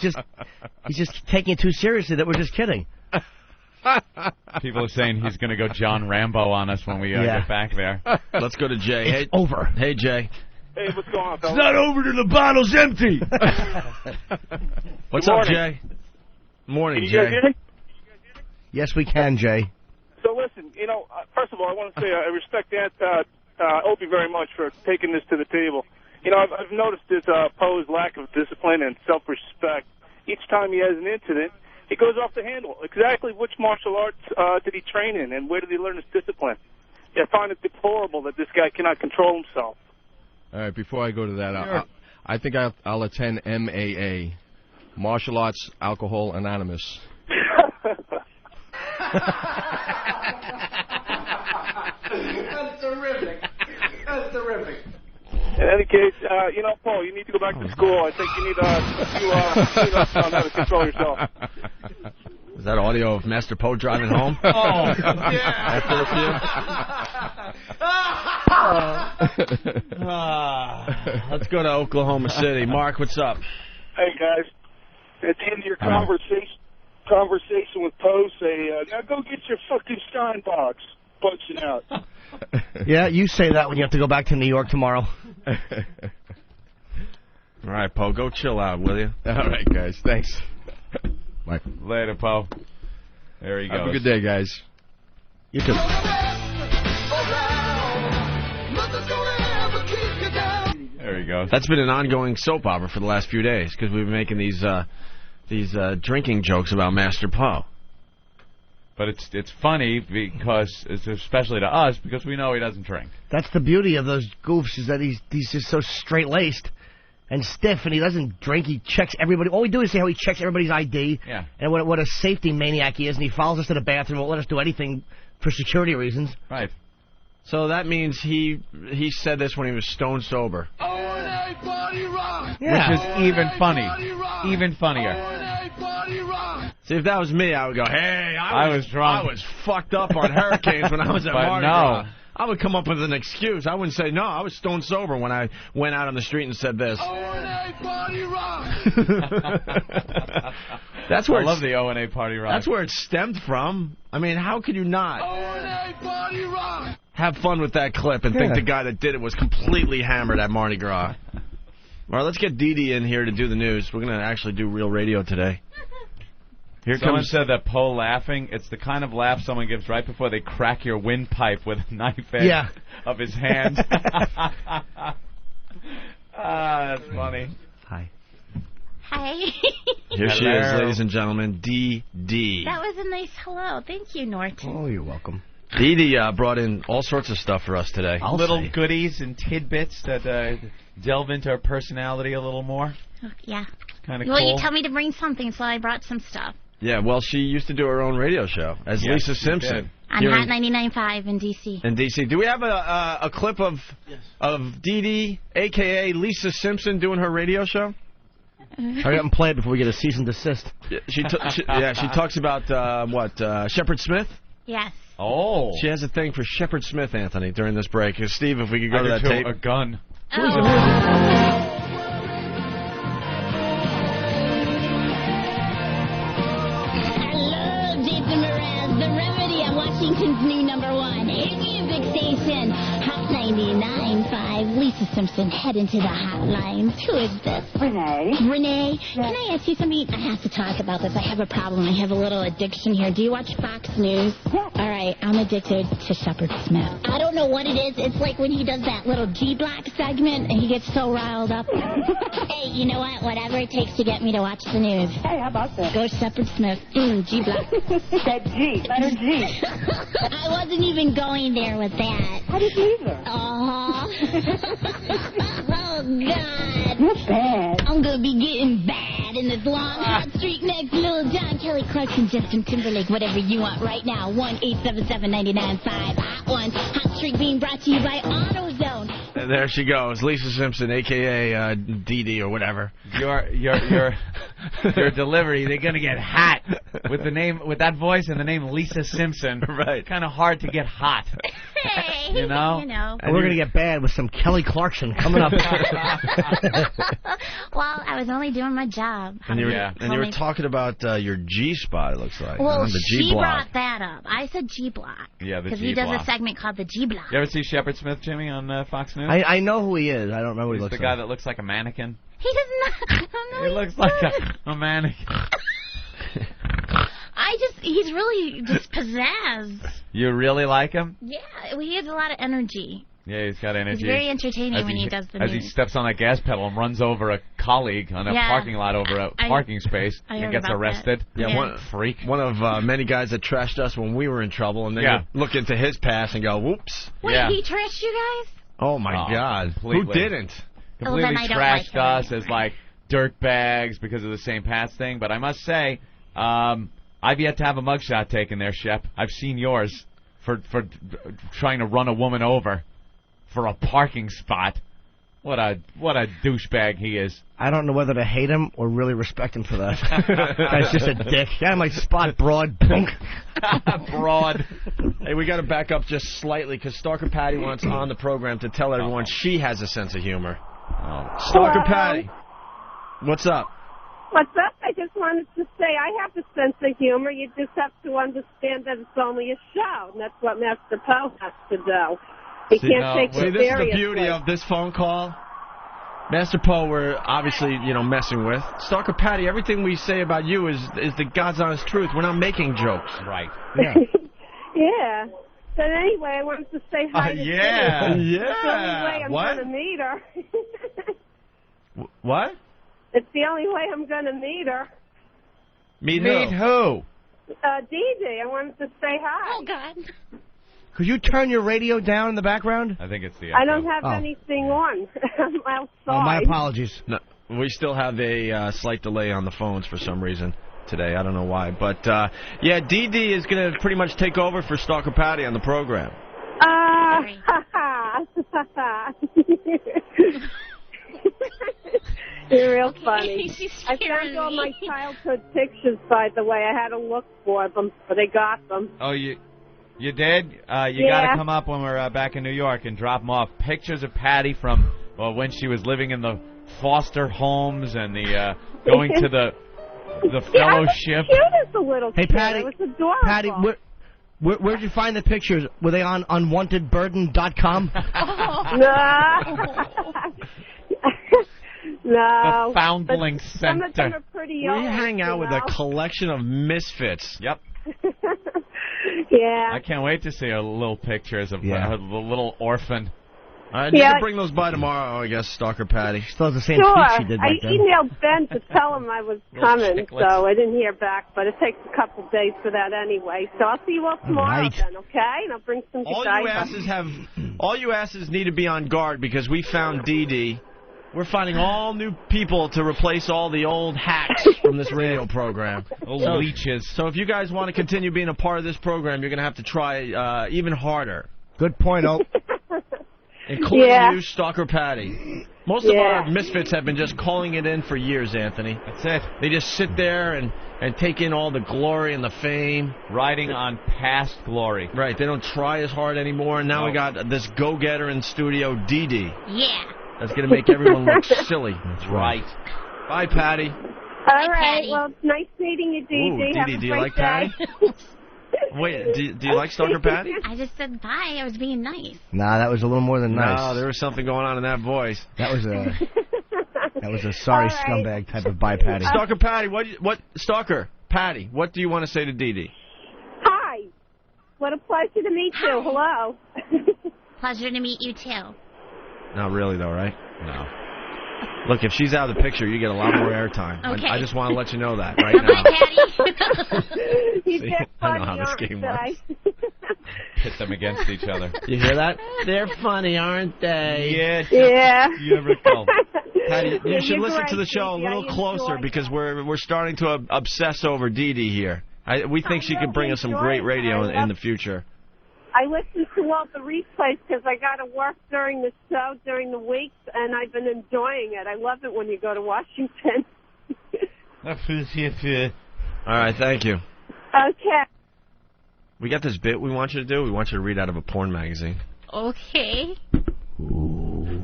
just taking it too seriously that we're just kidding. People are saying he's going to go John Rambo on us when we get back there. Let's go to Jay. It's over. Hey, Jay. Hey, what's going on, fellas? It's not over till the bottle's empty. What's up, Jay? Morning, Can you guys Jay. hear me? Yes, we can, Jay. So listen, first of all, I want to say I respect Opie very much for taking this to the table. I've noticed this Poe's lack of discipline and self-respect. Each time he has an incident, he goes off the handle. Exactly which martial arts did he train in, and where did he learn his discipline? I find it deplorable that this guy cannot control himself. All right, before I go to that, I think I'll attend MAA, Martial Arts Alcohol Anonymous. That's terrific. That's terrific. In any case, Paul, you need to go back to school. I think you need to learn how to control yourself. Is that audio of Master Poe driving home? Oh, yeah. Let's go to Oklahoma City. Mark, what's up? Hey, guys. At the end of your conversation with Poe, say, now go get your fucking Stein box. Punching out. Yeah, you say that when you have to go back to New York tomorrow. All right, Poe, go chill out, will you? All right, guys. Thanks. Bye. Later, Poe. There he goes. Have a good day, guys. You too. There he goes. That's been an ongoing soap opera for the last few days because we've been making these drinking jokes about Master Poe. But it's funny because, especially to us, because we know he doesn't drink. That's the beauty of those goofs, is that he's just so straight-laced and stiff, and he doesn't drink. He checks everybody. All we do is say how he checks everybody's ID, yeah, and what a safety maniac he is, and he follows us to the bathroom, won't let us do anything for security reasons. Right. So that means he said this when he was stone sober. Yeah. Yeah. Which is even funny. Even funnier. See, if that was me, I would go, hey, I was drunk. I was fucked up on hurricanes when I was at Mardi Gras. I would come up with an excuse. I wouldn't say, no, I was stone sober when I went out on the street and said this. That's where I love the O&A Party Rock. That's where it stemmed from. I mean, how could you not have fun with that clip and think the guy that did it was completely hammered at Mardi Gras? All right, let's get Dee Dee in here to do the news. We're going to actually do real radio today. Someone said that Poe laughing, it's the kind of laugh someone gives right before they crack your windpipe with a knife edge of his hand. That's funny. Hi. Hi. Here she is, ladies and gentlemen, Dee Dee. That was a nice hello. Thank you, Norton. Oh, you're welcome. Dee Dee brought in all sorts of stuff for us today. Little goodies and tidbits that delve into her personality a little more. Yeah. Kind of well, cool. you tell me to bring something, so I brought some stuff. Yeah, well, she used to do her own radio show as Lisa Simpson. On Hot 99.5 in D.C. In D.C. Do we have a clip of Dee Dee, a.k.a. Lisa Simpson, doing her radio show? Hurry up and play it before we get a cease and desist. Yeah, she talks about, Shepard Smith? Yes. Oh. She has a thing for Shepard Smith, Anthony, during this break. Steve, if we could go to that tape. A gun. Washington's new #1 hit music station, Hot 99.5. Lisa Simpson, head into the hotlines. Who is this? Renee. Renee, can I ask you something? I have to talk about this. I have a problem. I have a little addiction here. Do you watch Fox News? Yeah. All right, I'm addicted to Shepard Smith. I don't know what it is. It's like when he does that little G-Block segment, and he gets so riled up. Hey, you know what? Whatever it takes to get me to watch the news. Hey, how about that? Go Shepard Smith. G-Block. That G. Letter G. I wasn't even going there with that. How did you either? Oh, God. You're bad. I'm going to be getting bad in this long hot streak next Lil Jon, Kelly Clarkson, Justin Timberlake, whatever you want right now. 1-877-99-5. Hot one. Hot streak being brought to you by AutoZone. And there she goes, Lisa Simpson, a.k.a. Dee Dee or whatever. Your delivery, they're going to get hot with the name, with that voice and the name Lisa Simpson. Right. Kind of hard to get hot. Hey, you know? And we're going to get bad with some Kelly Clarkson coming up. Well, I was only doing my job. And you were talking about your G-spot, it looks like. Well, the she G-block. brought that up. I said G-Block. Yeah, the G-block. Because he does a segment called the G-Block. You ever see Shepard Smith, Jimmy, on Fox News? I know who he is. I don't remember what he looks like. The guy that looks like a mannequin. He does not. I don't know. He looks like a mannequin. He's really just pizzazz. You really like him? Yeah, he has a lot of energy. Yeah, he's got energy. He's very entertaining when he does the news. As he steps on that gas pedal and runs over a colleague on a parking lot over a parking space and gets arrested. Yeah, freak. One of many guys that trashed us when we were in trouble, and then you look into his past and go, whoops. Wait, he trashed you guys? Oh, my God. Completely. Who didn't? Completely trashed us as, like, dirt bags because of the St. Pat's thing. But I must say, I've yet to have a mugshot taken there, Shep. I've seen yours for trying to run a woman over for a parking spot. What a douchebag he is. I don't know whether to hate him or really respect him for that. Guy's just a dick. Got my spot broad. Broad. Hey, we got to back up just slightly because Stalker Patty wants on the program to tell everyone she has a sense of humor. Stalker Patty, what's up? What's up? I just wanted to say I have a sense of humor. You just have to understand that it's only a show, and that's what Master Poe has to do. He can't take it seriously. This is the beauty of this phone call. Master Poe, we're obviously, messing with. Stalker Patty, everything we say about you is the God's honest truth. We're not making jokes. Right. Yeah. Yeah. But anyway, I wanted to say hi to Yeah. It's the only way I'm going to meet her. What? It's the only way I'm going to meet her. Meet who? Dee Dee. I wanted to say hi. Oh, God. Could you turn your radio down in the background? I think it's the I don't have anything on. I'm outside. Oh, my apologies. No, we still have a slight delay on the phones for some reason today. I don't know why. But, yeah, Dee Dee is going to pretty much take over for Stalker Patty on the program. You're real funny. I found all my childhood pictures, by the way. I had to look for them, but I got them. Oh, you did? You got to come up when we're back in New York and drop them off. Pictures of Patty from when she was living in the foster homes and the going to the fellowship. Cute as a little Hey, kid. Patty. It was adorable. Patty, where'd you find the pictures? Were they on unwantedburden.com? No. The Foundling Some of them Center. are pretty We old. hang out with a collection of misfits. Yep. Yeah. I can't wait to see her little pictures of the little orphan. You can bring those by tomorrow, I guess, Stalker Patty. Still has the same Sure. feet she did back I then. emailed Ben to tell him I was coming, chicklets. so I didn't hear back, but it takes a couple days for that anyway. So I'll see you all tomorrow then, okay? And I'll bring some All you asses need to be on guard because we found Dee Dee. We're finding all new people to replace all the old hacks from this radio program. Old leeches. So if you guys want to continue being a part of this program, you're going to have to try even harder. Good point, Ope. Including you, Stalker Patty. Most of our misfits have been just calling it in for years, Anthony. That's it. They just sit there and take in all the glory and the fame. Riding on past glory. Right. They don't try as hard anymore. And now we got this go-getter in studio, Dee Dee. Yeah. That's going to make everyone look silly. That's right. Bye, Patty. All right. Well, it's nice meeting you, Dee Dee. Dee Dee, do you like Patty? Wait, do you like Stalker Patty? I just said bye. I was being nice. Nah, that was a little more than nice. No, there was something going on in that voice. That was a sorry scumbag type of bye, Patty. Stalker Patty, Stalker Patty, what do you want to say to Dee Dee? Hi. What a pleasure to meet you. Hello. Pleasure to meet you, too. Not really, though, right? No. Look, if she's out of the picture, you get a lot more airtime. Okay. I just want to let you know that right now. See, I know how this game works. Pit them against each other. You hear that? They're funny, aren't they? Yeah. You ever call? Patty, you should listen to the great, show a Dee Dee. little I closer enjoy because we're starting to obsess over Dee Dee here. We think she could bring us some great radio in the future. I listen to all the replays because I got to work during the show, during the weeks, and I've been enjoying it. I love it when you go to Washington. All right, thank you. Okay. We got this bit we want you to do. We want you to read out of a porn magazine. Okay.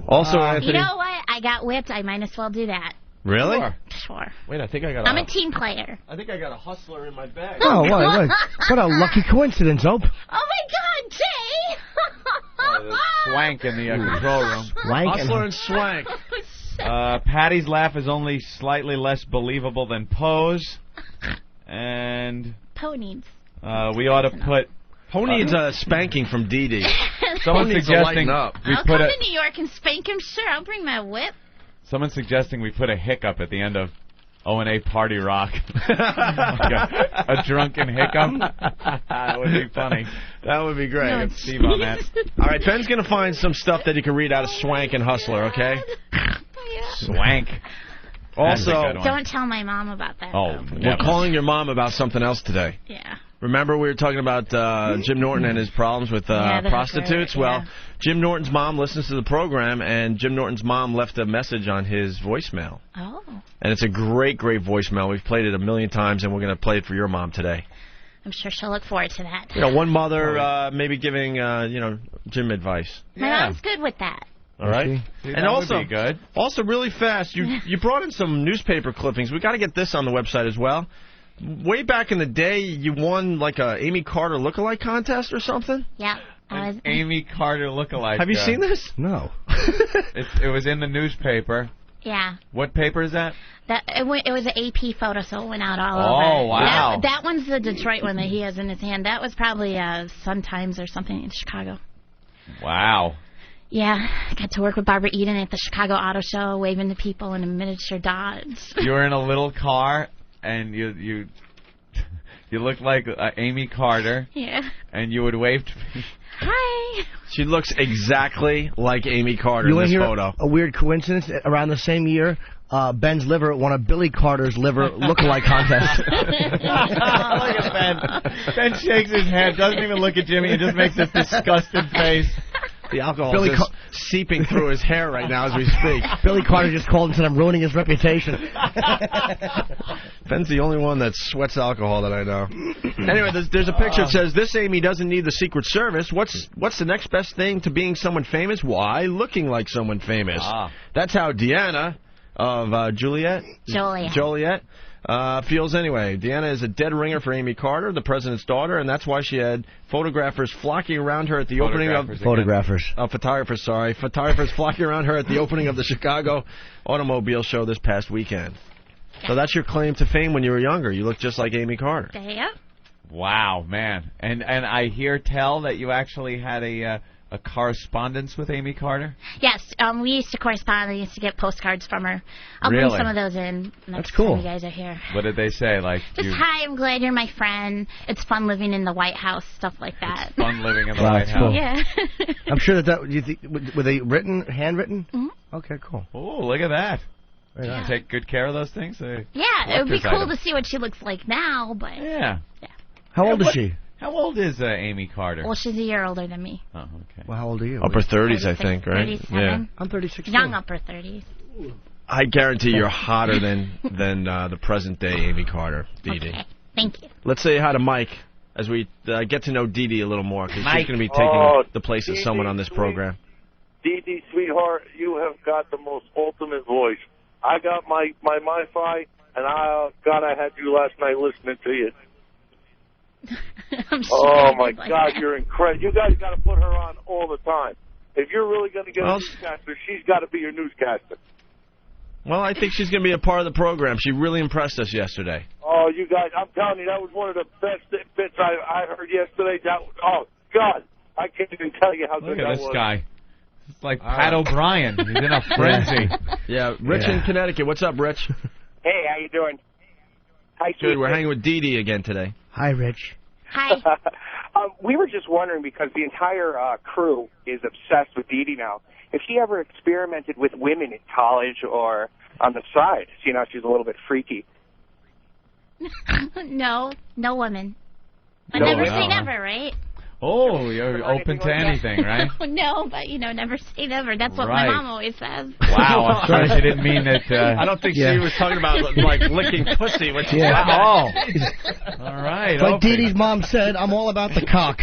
Also, Anthony. You know what? I got whipped. I might as well do that. Really? Sure. Wait, I think I got I'm a team player. I think I got a hustler in my bag. Oh, what a lucky coincidence, Ope. Oh, my God, Jay! Swank in the control room. Hustler and Swank. Patty's laugh is only slightly less believable than Poe's. And Poe needs. we ought to put... Poe needs a spanking from Dee Dee. Someone suggesting I'll come to New York and spank him. Sure, I'll bring my whip. Someone's suggesting we put a hiccup at the end of O&A Party Rock. a drunken hiccup. That would be funny. That would be great. No, Steve on that. All right, Ben's going to find some stuff that he can read out of Swank and Hustler, okay? Swank. Also, don't tell my mom about that. Oh, we're calling your mom about something else today. Yeah. Remember we were talking about Jim Norton and his problems with prostitutes? Great, well, Jim Norton's mom listens to the program, and Jim Norton's mom left a message on his voicemail. Oh. And it's a great, great voicemail. We've played it a million times, and we're going to play it for your mom today. I'm sure she'll look forward to that. You know, one mother maybe giving, Jim advice. My mom's good with that. All right. See, and that also, would be good. Also, really fast, you brought in some newspaper clippings. We got to get this on the website as well. Way back in the day, you won like a Amy Carter lookalike contest or something. Yeah. Amy Carter lookalike. Have you seen this? No. It was in the newspaper. Yeah. What paper is that? It was an AP photo, so it went out all over. Oh, wow. That one's the Detroit one that he has in his hand. That was probably Sun-Times or something in Chicago. Wow. Yeah, I got to work with Barbara Eden at the Chicago Auto Show, waving to people in a miniature Dodge. You were in a little car, and you looked like Amy Carter. Yeah. And you would wave to me. Hi. She looks exactly like Amy Carter You in this hear photo. A weird coincidence? Around the same year, Ben's liver won a Billy Carter's liver lookalike contest. Look at Ben. Ben shakes his head, doesn't even look at Jimmy, and just makes this disgusted face. The alcohol is just seeping through his hair right now as we speak. Billy Carter just called and said, I'm ruining his reputation. Ben's the only one that sweats alcohol that I know. Anyway, there's a picture that says, this Amy doesn't need the Secret Service. What's the next best thing to being someone famous? Why? Looking like someone famous. That's how Deanna of Joliet feels anyway. Deanna is a dead ringer for Amy Carter, the president's daughter, and that's why she had photographers flocking around her at the opening of... Photographers flocking around her at the opening of the Chicago Automobile Show this past weekend. So that's your claim to fame when you were younger. You look just like Amy Carter. Yeah. Wow, man. And I hear tell that you actually had a correspondence with Amy Carter? Yes, we used to correspond. We used to get postcards from her. I'll Really? bring some of those in next That's cool. time you guys are here. What did they say? Like, Just, hi, I'm glad you're my friend. It's fun living in the White House, stuff like that. fun living in the Wow, White that's House. cool. Yeah. I'm sure that you think, were they handwritten? Mm-hmm. Okay, cool. Oh, look at that. Very nice. Take good care of those things? Yeah, it would be cool to see what she looks like now, but... Yeah. How old is she? How old is Amy Carter? Well, she's a year older than me. Oh, okay. Well, how old are you? Upper 30s, I 36, think, right? 37. Yeah. I'm 36. Young upper 30s. I guarantee you're hotter than the present-day Amy Carter, Dee Dee. Okay, thank you. Let's say hi to Mike as we get to know Dee Dee a little more, because she's Mike. going to be taking Oh, the place of Dee someone Dee, on this sweet. program. Dee Dee, sweetheart, you have got the most ultimate voice. I got my MiFi, and I had you last night listening to you. I'm Oh, my God, you're incredible. You guys got to put her on all the time. If you're really going to get a newscaster, she's got to be your newscaster. Well, I think she's going to be a part of the program. She really impressed us yesterday. Oh, you guys, I'm telling you, that was one of the best bits I heard yesterday. Oh, God, I can't even tell you how Look good at that this was. guy. It's like Pat O'Brien. He's in a frenzy. Yeah, Rich in Connecticut. What's up, Rich? Hey, how you doing? Hi, Good. Steve. We're hanging with Dee Dee again today. Hi, Rich. Hi. We were just wondering, because the entire crew is obsessed with Dee Dee now, if she ever experimented with women in college or on the side, seeing how she's a little bit freaky. No women. I No never women. say never, right? Oh, you're open to anything, right? No, but, never say never. That's what Right. my mom always says. Wow, I'm sorry she didn't mean that. I don't think she was talking about, like, licking pussy. Which Yeah. All right. Like Opie. Dee Dee's mom said, I'm all about the cock.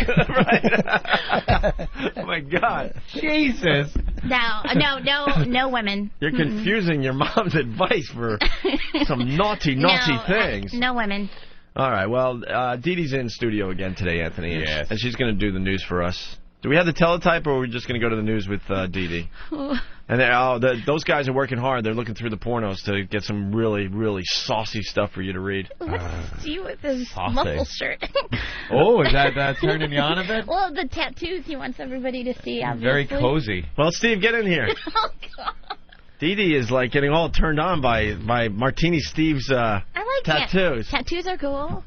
Oh, my God. Jesus. No women. You're confusing your mom's advice for some naughty things. No women. All right, well, Dee Dee's in studio again today, Anthony. Yes. And she's going to do the news for us. Do we have the teletype, or are we just going to go to the news with Dee Dee? And those guys are working hard. They're looking through the pornos to get some really, really saucy stuff for you to read. See with this saucy. muffle shirt. Oh, is that turning you on a bit? Well, the tattoos he wants everybody to see, obviously. Very cozy. Well, Steve, get in here. Oh, God. Dee Dee is like getting all turned on by Martini Steve's I like tattoos. Tattoos are cool.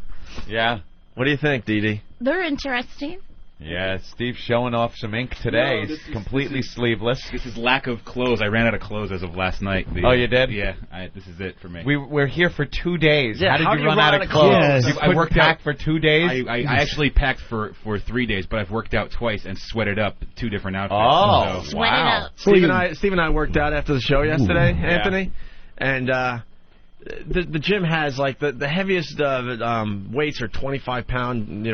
Yeah. What do you think, Dee Dee? They're interesting. Yeah, Steve's showing off some ink today. No, He's completely sleeveless. This is lack of clothes. I ran out of clothes as of last night. Oh, you did? Yeah, this is it for me. We're here for 2 days. Yeah, how did you run out of clothes? Yes. I worked out for 2 days? I actually packed for 3 days, but I've worked out twice and sweated up 2 different outfits. Oh, so. wow. Steve and I worked out after the show yesterday, Anthony, and the gym has like the heaviest weights are 25-pound,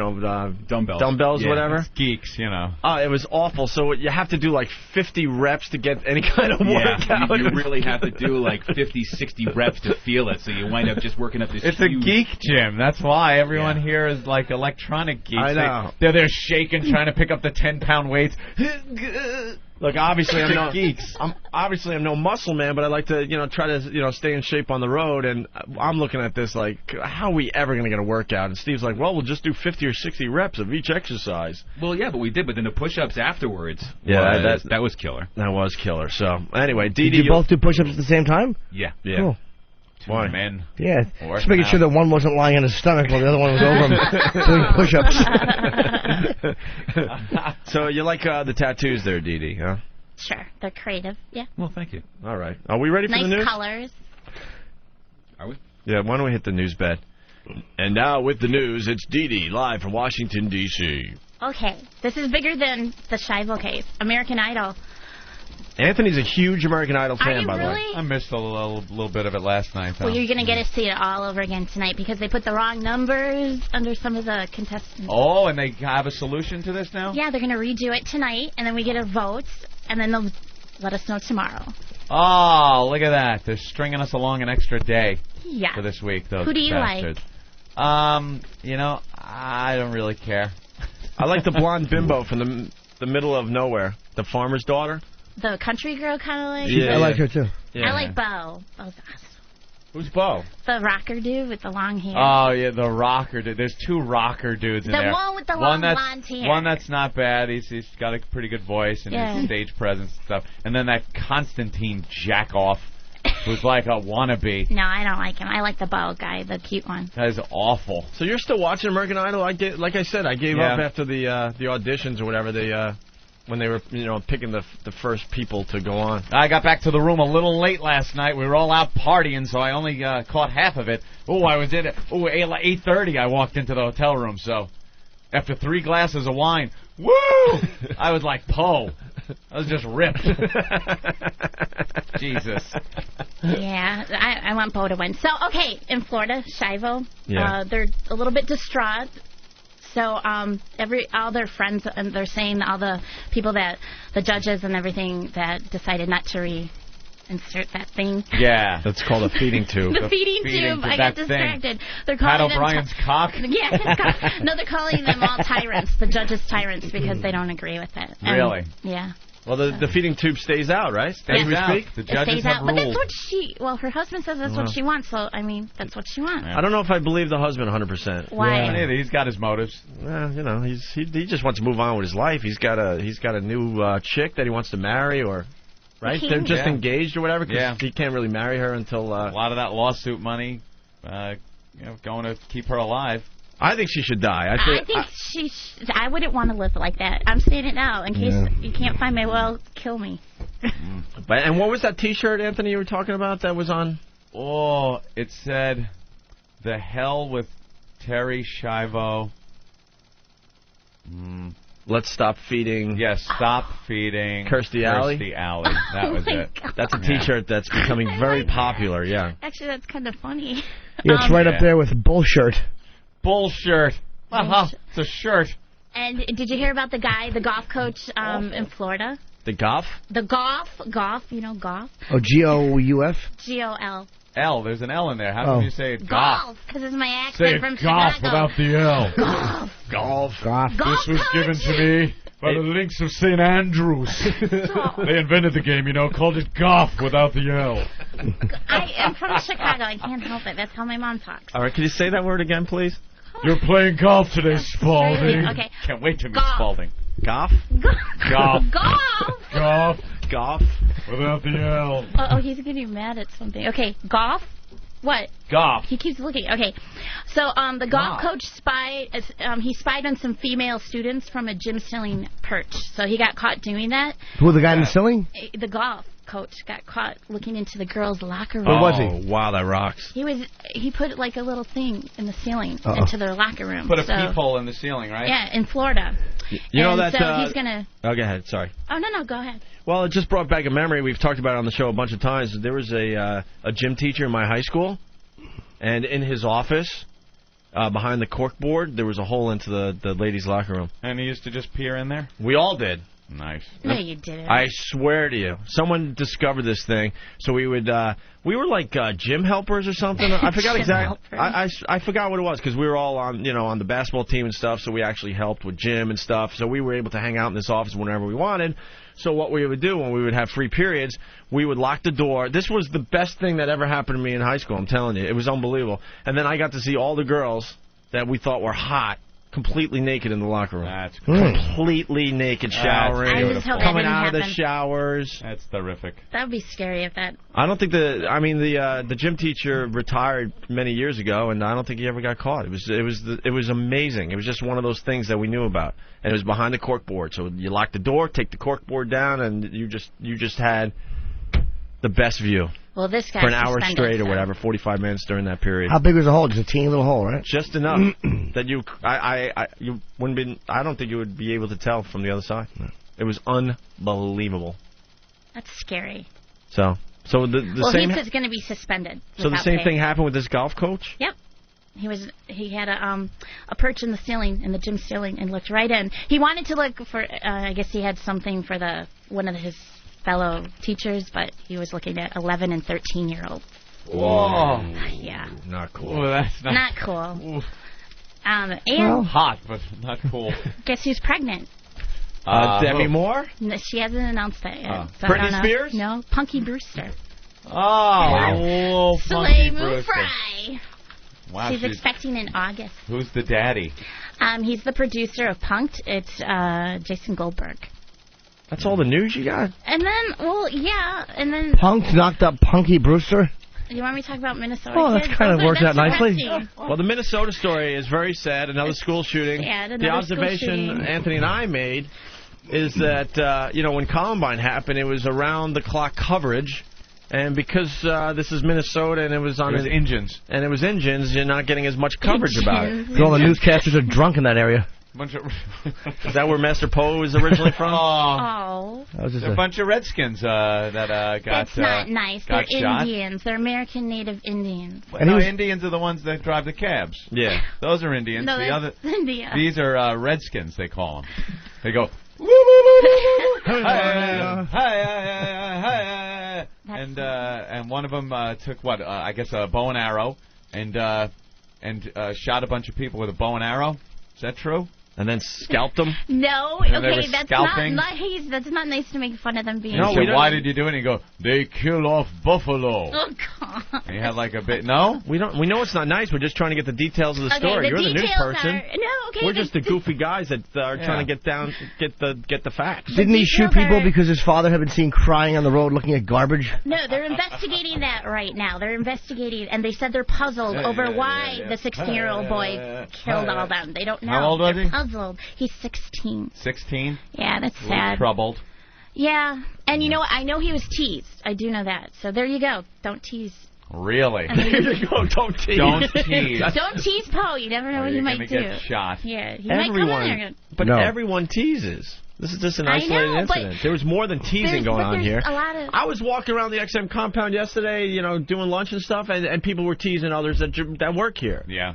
dumbbells, whatever. It's geeks, Oh, it was awful. So you have to do like 50 reps to get any kind of workout. You really have to do like 50, 60 reps to feel it. So you wind up just working up this. It's huge... a geek gym. That's why everyone here is like electronic geeks. I know. They're there shaking, trying to pick up the 10-pound weights. Look, obviously I'm no muscle man, but I like to, try to, stay in shape on the road. And I'm looking at this like, how are we ever going to get a workout? And Steve's like, well, we'll just do 50 or 60 reps of each exercise. Well, yeah, but we did. But then the push-ups afterwards. Yeah, that was killer. That was killer. So anyway, Dee Did you both do push-ups at the same time? Yeah. Cool. Why? Men. Yeah, just making sure that one wasn't lying on his stomach while the other one was over him doing push-ups. So you like the tattoos there, Dee Dee, huh? Sure, they're creative. Yeah. Well, thank you. All right. Are we ready for the news? Nice colors. Are we? Yeah, why don't we hit the news bed? And now with the news, it's Dee Dee live from Washington, D.C. Okay, this is bigger than the Shivo case. American Idol. Anthony's a huge American Idol fan, Are you by the way. really? I missed a little bit of it last night, though. Well, you're going to get to see it all over again tonight because they put the wrong numbers under some of the contestants. Oh, and they have a solution to this now? Yeah, they're going to redo it tonight, and then we get a vote, and then they'll let us know tomorrow. Oh, look at that. They're stringing us along an extra day Yeah. for this week, those Who do you bastards. like? I don't really care. I like the blonde bimbo from the middle of nowhere, the farmer's daughter. The country girl kind of like? Yeah, I like her, too. Yeah. I like Bo. Bo's awesome. Who's Bo? The rocker dude with the long hair. Oh, yeah, the rocker dude. There's 2 rocker dudes in The there. one with the long blonde hair. One that's not bad. He's got a pretty good voice and his stage presence and stuff. And then that Constantine jackoff who's like a wannabe. No, I don't like him. I like the Bo guy, the cute one. That is awful. So you're still watching American Idol? Like I said, I gave up after the auditions or whatever. When they were, picking the first people to go on. I got back to the room a little late last night. We were all out partying, so I only caught half of it. I was in it. 8:30 I walked into the hotel room, so after 3 glasses of wine, woo! I was like Poe. I was just ripped. Jesus. Yeah, I want Bo to win. So, okay, in Florida, Shivo, they're a little bit distraught. So all their friends, and they're saying all the people that, the judges and everything that decided not to reinsert that thing. Yeah. That's called a feeding tube. The feeding tube. I got distracted. They're calling Pat O'Brien's cock? Yeah, his cock. No, they're calling them all tyrants, the judges tyrants, because they don't agree with it. And, really? Yeah. Well, the feeding tube stays out, right? Stays out. The judges have But ruled. that's what her husband says that's what she wants, so, that's what she wants. I don't know if I believe the husband 100%. Why? Yeah. He's got his motives. He just wants to move on with his life. He's got a new chick that he wants to marry, or right? They're just engaged or whatever. Cause he can't really marry her until a lot of that lawsuit money, going to keep her alive. I think she should die. I think I wouldn't want to live like that. I'm saying it now in case you can't find me. Well, kill me. And what was that T-shirt, Anthony, you were talking about that was on? Oh, it said, "The hell with Terry Shivo." Let's stop feeding. Yes, stop feeding. Kirstie Alley. Kirstie Alley. That was it. God. That's a T-shirt that's becoming very popular. Yeah. Actually, that's kind of funny. Yeah, it's right up there with bullshirt. Bullshirt. It's a shirt. And did you hear about the guy, the golf coach in Florida? The golf? The golf, golf. Oh, G-O-U-F? G-O-L. L. There's an L in there. How can you say it? Golf. Because it's my accent say it from golf Chicago. without the L. Golf. Golf. This was given to me by the links of St. Andrews. They invented the game, called it golf without the L. I am from Chicago. I can't help it. That's how my mom talks. All right, can you say that word again, please? You're playing golf today, Spalding. Okay. Can't wait to meet Golf. Spalding. Golf? Golf. Golf. Golf without the L. Oh, he's getting mad at something. Okay, golf. What? Golf. He keeps looking. Okay. So the golf coach spied on some female students from a gym ceiling perch. So he got caught doing that. Who, the guy in the ceiling? The golf coach got caught looking into the girls' locker room. Where was he? Wow, that rocks. He put like a little thing in the ceiling into their locker room. Put a peephole in the ceiling, right? Yeah, in Florida. You know that. So he's gonna. Oh, go ahead. Sorry. Oh no, go ahead. Well, it just brought back a memory. We've talked about it on the show a bunch of times. There was a gym teacher in my high school, and in his office, behind the corkboard, there was a hole into the ladies' locker room. And he used to just peer in there? We all did. Nice. No, you didn't. I swear to you. Someone discovered this thing, so we would we were like gym helpers or something. I forgot exactly. I forgot what it was because we were all on on the basketball team and stuff. So we actually helped with gym and stuff. So we were able to hang out in this office whenever we wanted. So what we would do when we would have free periods, we would lock the door. This was the best thing that ever happened to me in high school. I'm telling you, it was unbelievable. And then I got to see all the girls that we thought were hot completely naked in the locker room. That's great. Completely naked, showering, coming out of the showers. That's terrific. That would be scary if that. I don't think the gym teacher retired many years ago, and I don't think he ever got caught. It was amazing. It was just one of those things that we knew about, and it was behind the corkboard. So you lock the door, take the corkboard down, and you just had the best view. Well, this guy for an hour straight or whatever, 45 minutes during that period. How big was the hole? Just a teeny little hole, right? Just enough that you wouldn't be. I don't think you would be able to tell from the other side. No. It was unbelievable. That's scary. So the same. He's going to be suspended. So the same thing happened with this golf coach. Yep. He had a perch in the ceiling, in the gym ceiling, and looked right in. He wanted to look for. I guess he had something for one of his fellow teachers, but he was looking at 11 and 13-year-olds. Whoa. Yeah. Not cool. Well, that's not cool. And hot, but not cool. Guess who's pregnant? Demi Moore? No, she hasn't announced that yet. So Britney Spears? No, Punky Brewster. Oh, Soleil Moon Frye. Wow, she's expecting in August. Who's the daddy? He's the producer of Punk'd. It's Jason Goldberg. That's all the news you got? And then... Punk'd knocked up Punky Brewster? You want me to talk about Minnesota? Oh, that kind of worked out nicely. Well, the Minnesota story is very sad. Another school shooting. The observation Anthony and I made is that, when Columbine happened, it was around-the-clock coverage. And because this is Minnesota and it was Indians. And it was Indians, you're not getting as much coverage about it. All the newscasters are drunk in that area. Is that where Master Poe was originally from? Oh. A bunch of Redskins that got That's not nice. They're shot. Indians. They're American Native Indians. No, Indians are the ones that drive the cabs. Yeah. Those are Indians. No, that's India. These are Redskins, they call them. They go... And one of them took I guess a bow and arrow and shot a bunch of people with a bow and arrow. Is that true? And then scalped them? No, okay, that's not nice to make fun of them being. No, why did you do it? And you go, they kill off buffalo. Oh God! And you had like a bit. No, we don't. We know it's not nice. We're just trying to get the details of the story. You're the news person. We're just the goofy guys that are trying to get the facts. Didn't he shoot people because his father had been seen crying on the road looking at garbage? No, they're investigating that right now. They're investigating, and they said they're puzzled over why the 16-year-old boy killed all them. They don't know. How old was he? Puzzled. He's 16. 16? Yeah, that's sad. Troubled. Yeah, and you know what? I know he was teased. I do know that. So there you go. Don't tease. Really? There you go. Don't tease. Don't tease. Don't tease Poe. You never know what he might do. Get shot. Yeah, he might come in there. But everyone teases. This is just an isolated incident. There was more than teasing going on here. I was walking around the XM compound yesterday, doing lunch and stuff, and people were teasing others that work here. Yeah.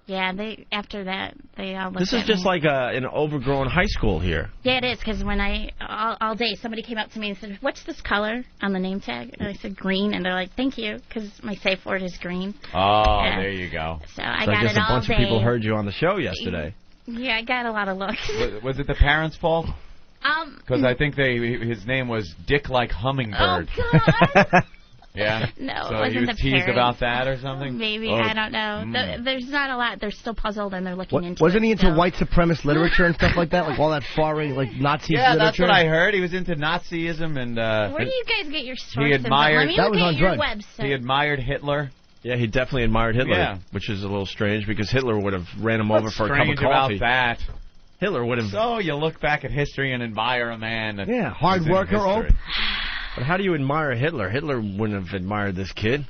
Yeah, after that, they all looked This is just like an overgrown high school here. Yeah, it is, because when all day, somebody came up to me and said, what's this color on the name tag? And I said, green, and they're like, thank you, because my safe word is green. Oh, there you go. So I got it all day. I guess a bunch of people heard you on the show yesterday. Yeah, I got a lot of looks. Was it the parents' fault? Because I think his name was Dick Like Hummingbird. Oh, God. Yeah? No, so it wasn't he was the teased parents. about that or something? Maybe, I don't know. There's not a lot. They're still puzzled and they're looking into it. Wasn't he into white supremacist literature and stuff like that? Like all that far-right, like Nazi literature? Yeah, that's what I heard. He was into Nazism and... Where do you guys get your sources? He admired... Let me look at your website. He admired Hitler. Yeah, he definitely admired Hitler, Yeah. which is a little strange because Hitler would have ran him over for a cup of coffee. About that? Hitler would have. So you look back at history and admire a man. That Yeah, hard is in worker, history. But how do you admire Hitler? Hitler wouldn't have admired this kid.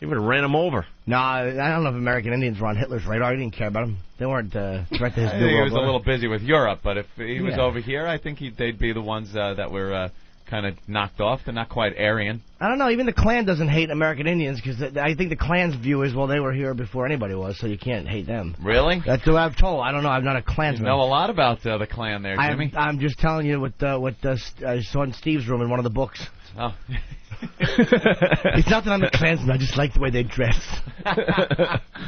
He would have ran him over. No, I don't know if American Indians were on Hitler's radar. He didn't care about him. They weren't threat to his I New think he World was a Order. little busy with Europe, but if he was Yeah. over here, I think they'd be the ones that were kind of knocked off. They're not quite Aryan. I don't know. Even the Klan doesn't hate American Indians because I think the Klan's view is, well, they were here before anybody was, so you can't hate them. Really? That's what I've told. I don't know. I'm not a Klansman. You know a lot about the Klan there, Jimmy. I'm just telling you what I saw in Steve's room in one of the books. Oh. It's not that I'm a Klansman. I just like the way they dress. Oh,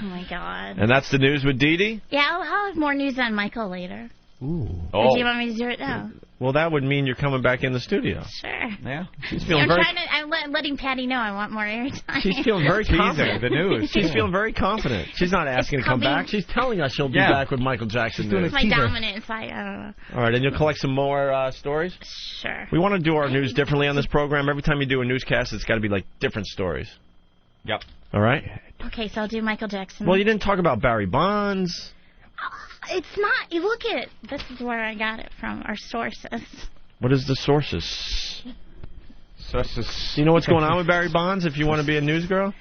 my God. And that's the news with Dee Dee? Yeah, I'll have more news on Michael later. Ooh. Or do you want me to do it now? Well, that would mean you're coming back in the studio. Sure. Yeah. She's feeling very. I'm letting Patty know I want more airtime. She's feeling very confident. The news. She's feeling very confident. She's not asking to come back. She's telling us she'll be back with Michael Jackson. It's my dominant side. I don't know. All right, and you'll collect some more stories? Sure. We want to do our news differently on this program. Every time you do a newscast, it's got to be like different stories. Yep. All right? Okay, so I'll do Michael Jackson. Well, you didn't talk about Barry Bonds. It's not. You look at. This is where I got it from. Our sources. What is the sources? Sources. You know what's going on with Barry Bonds if you want to be a news girl?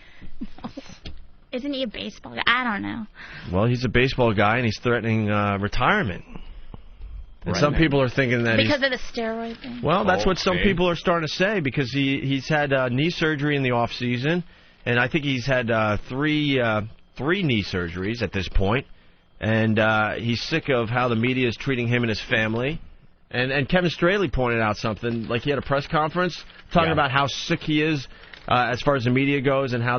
Isn't he a baseball guy? I don't know. Well, he's a baseball guy, and he's threatening retirement. And some people are thinking that because of the steroid thing. Well, that's what some people are starting to say because he's had knee surgery in the off season, and I think he's had three knee surgeries at this point, and he's sick of how the media is treating him and his family. And Kevin Straley pointed out something, like he had a press conference talking about how sick he is as far as the media goes and how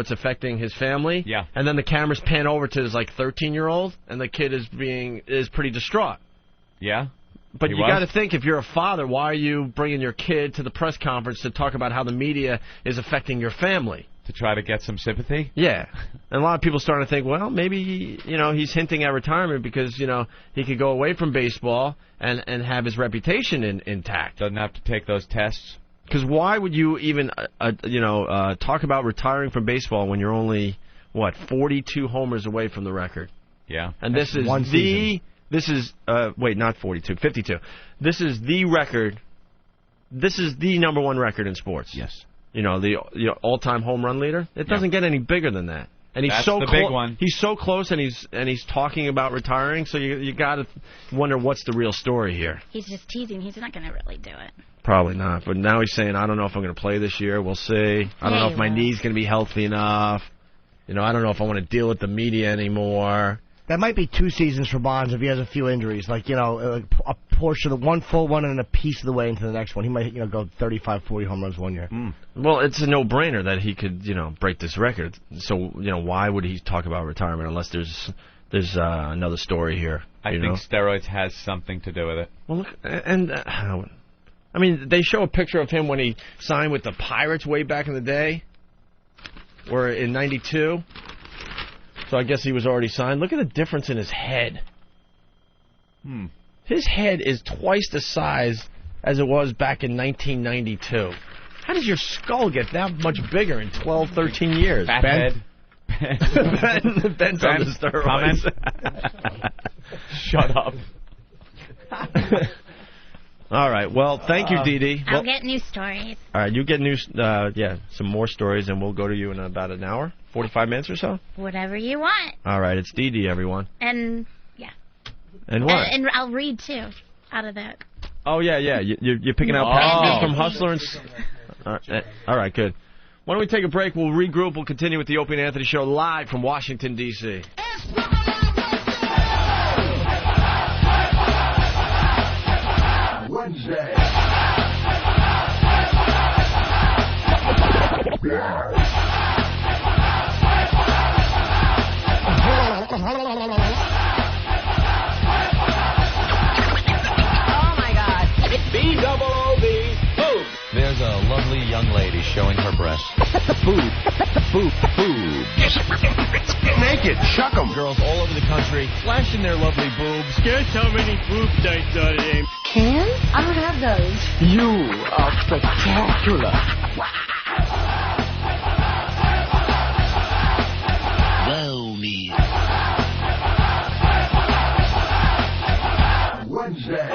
it's affecting his family. Yeah. And then the cameras pan over to his 13-year-old, and the kid is pretty distraught. Yeah. But you got to think, if you're a father, why are you bringing your kid to the press conference to talk about how the media is affecting your family? To try to get some sympathy? Yeah. And a lot of people starting to think, well, maybe he's hinting at retirement because, he could go away from baseball and have his reputation intact. Doesn't have to take those tests. Because why would you even, talk about retiring from baseball when you're only, 42 homers away from the record? Yeah. And this is one season. This is, not 42, 52. This is the record. This is the number one record in sports. Yes. The all-time home run leader. It doesn't get any bigger than that. And he's That's so the big one. He's so close, and he's talking about retiring. So you got to wonder what's the real story here. He's just teasing. He's not going to really do it. Probably not. But now he's saying, I don't know if I'm going to play this year. We'll see. I don't know if my knee's going to be healthy enough. I don't know if I want to deal with the media anymore. That might be 2 seasons for Bonds if he has a few injuries, a portion of one full one and a piece of the way into the next one. He might, go 35, 40 home runs one year. Well, it's a no-brainer that he could, break this record. So, why would he talk about retirement unless there's another story here? I think steroids has something to do with it. Well, look, and they show a picture of him when he signed with the Pirates way back in the day, or in '92. So I guess he was already signed. Look at the difference in his head. His head is twice the size as it was back in 1992. How does your skull get that much bigger in 12, 13 years? Fat head. Ben's on the steroids. Shut up. All right. Well, thank you, Dee Dee. I'll get new stories. All right. You get some more stories, and we'll go to you in about an hour, 45 minutes or so. Whatever you want. All right. It's Dee Dee, everyone. And, yeah. And what? And I'll read, too, out of that. Oh, yeah. You're picking out passages from Hustler and... All right, good. Why don't we take a break? We'll regroup. We'll continue with the Opie and Anthony Show live from Washington, D.C. Wednesday. Oh my God. B-double-O-B. Boom. There's a lovely young lady showing her breasts. Food. Food. Get naked. Chuck 'em. Girls all over the country flashing their lovely boobs. Guess how many boob nights are there? Can? I don't have those. You are spectacular. Wednesday.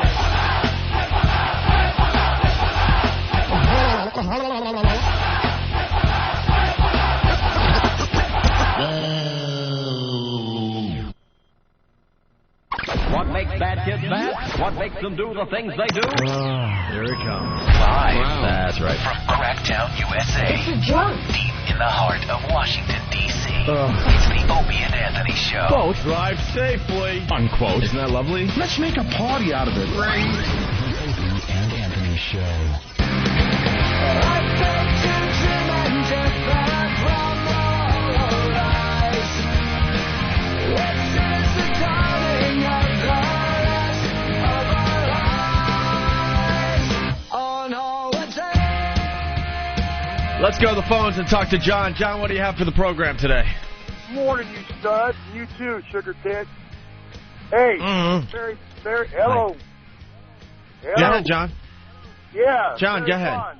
What makes bad kids bad? What makes them do the things they do? Here it comes. Live. Wow. That's right. From Cracktown, USA. It's a joke. Deep in the heart of Washington, D.C. It's the Opie and Anthony Show. Quote, drive safely. Unquote. Isn't that lovely? Let's make a party out of it. Opie and Anthony Show. Let's go to the phones and talk to John. John, what do you have for the program today? Morning, you stud. You too, sugar tit. Hey, very, hello. Hello. Go ahead, John. Yeah. John, go ahead. Fun.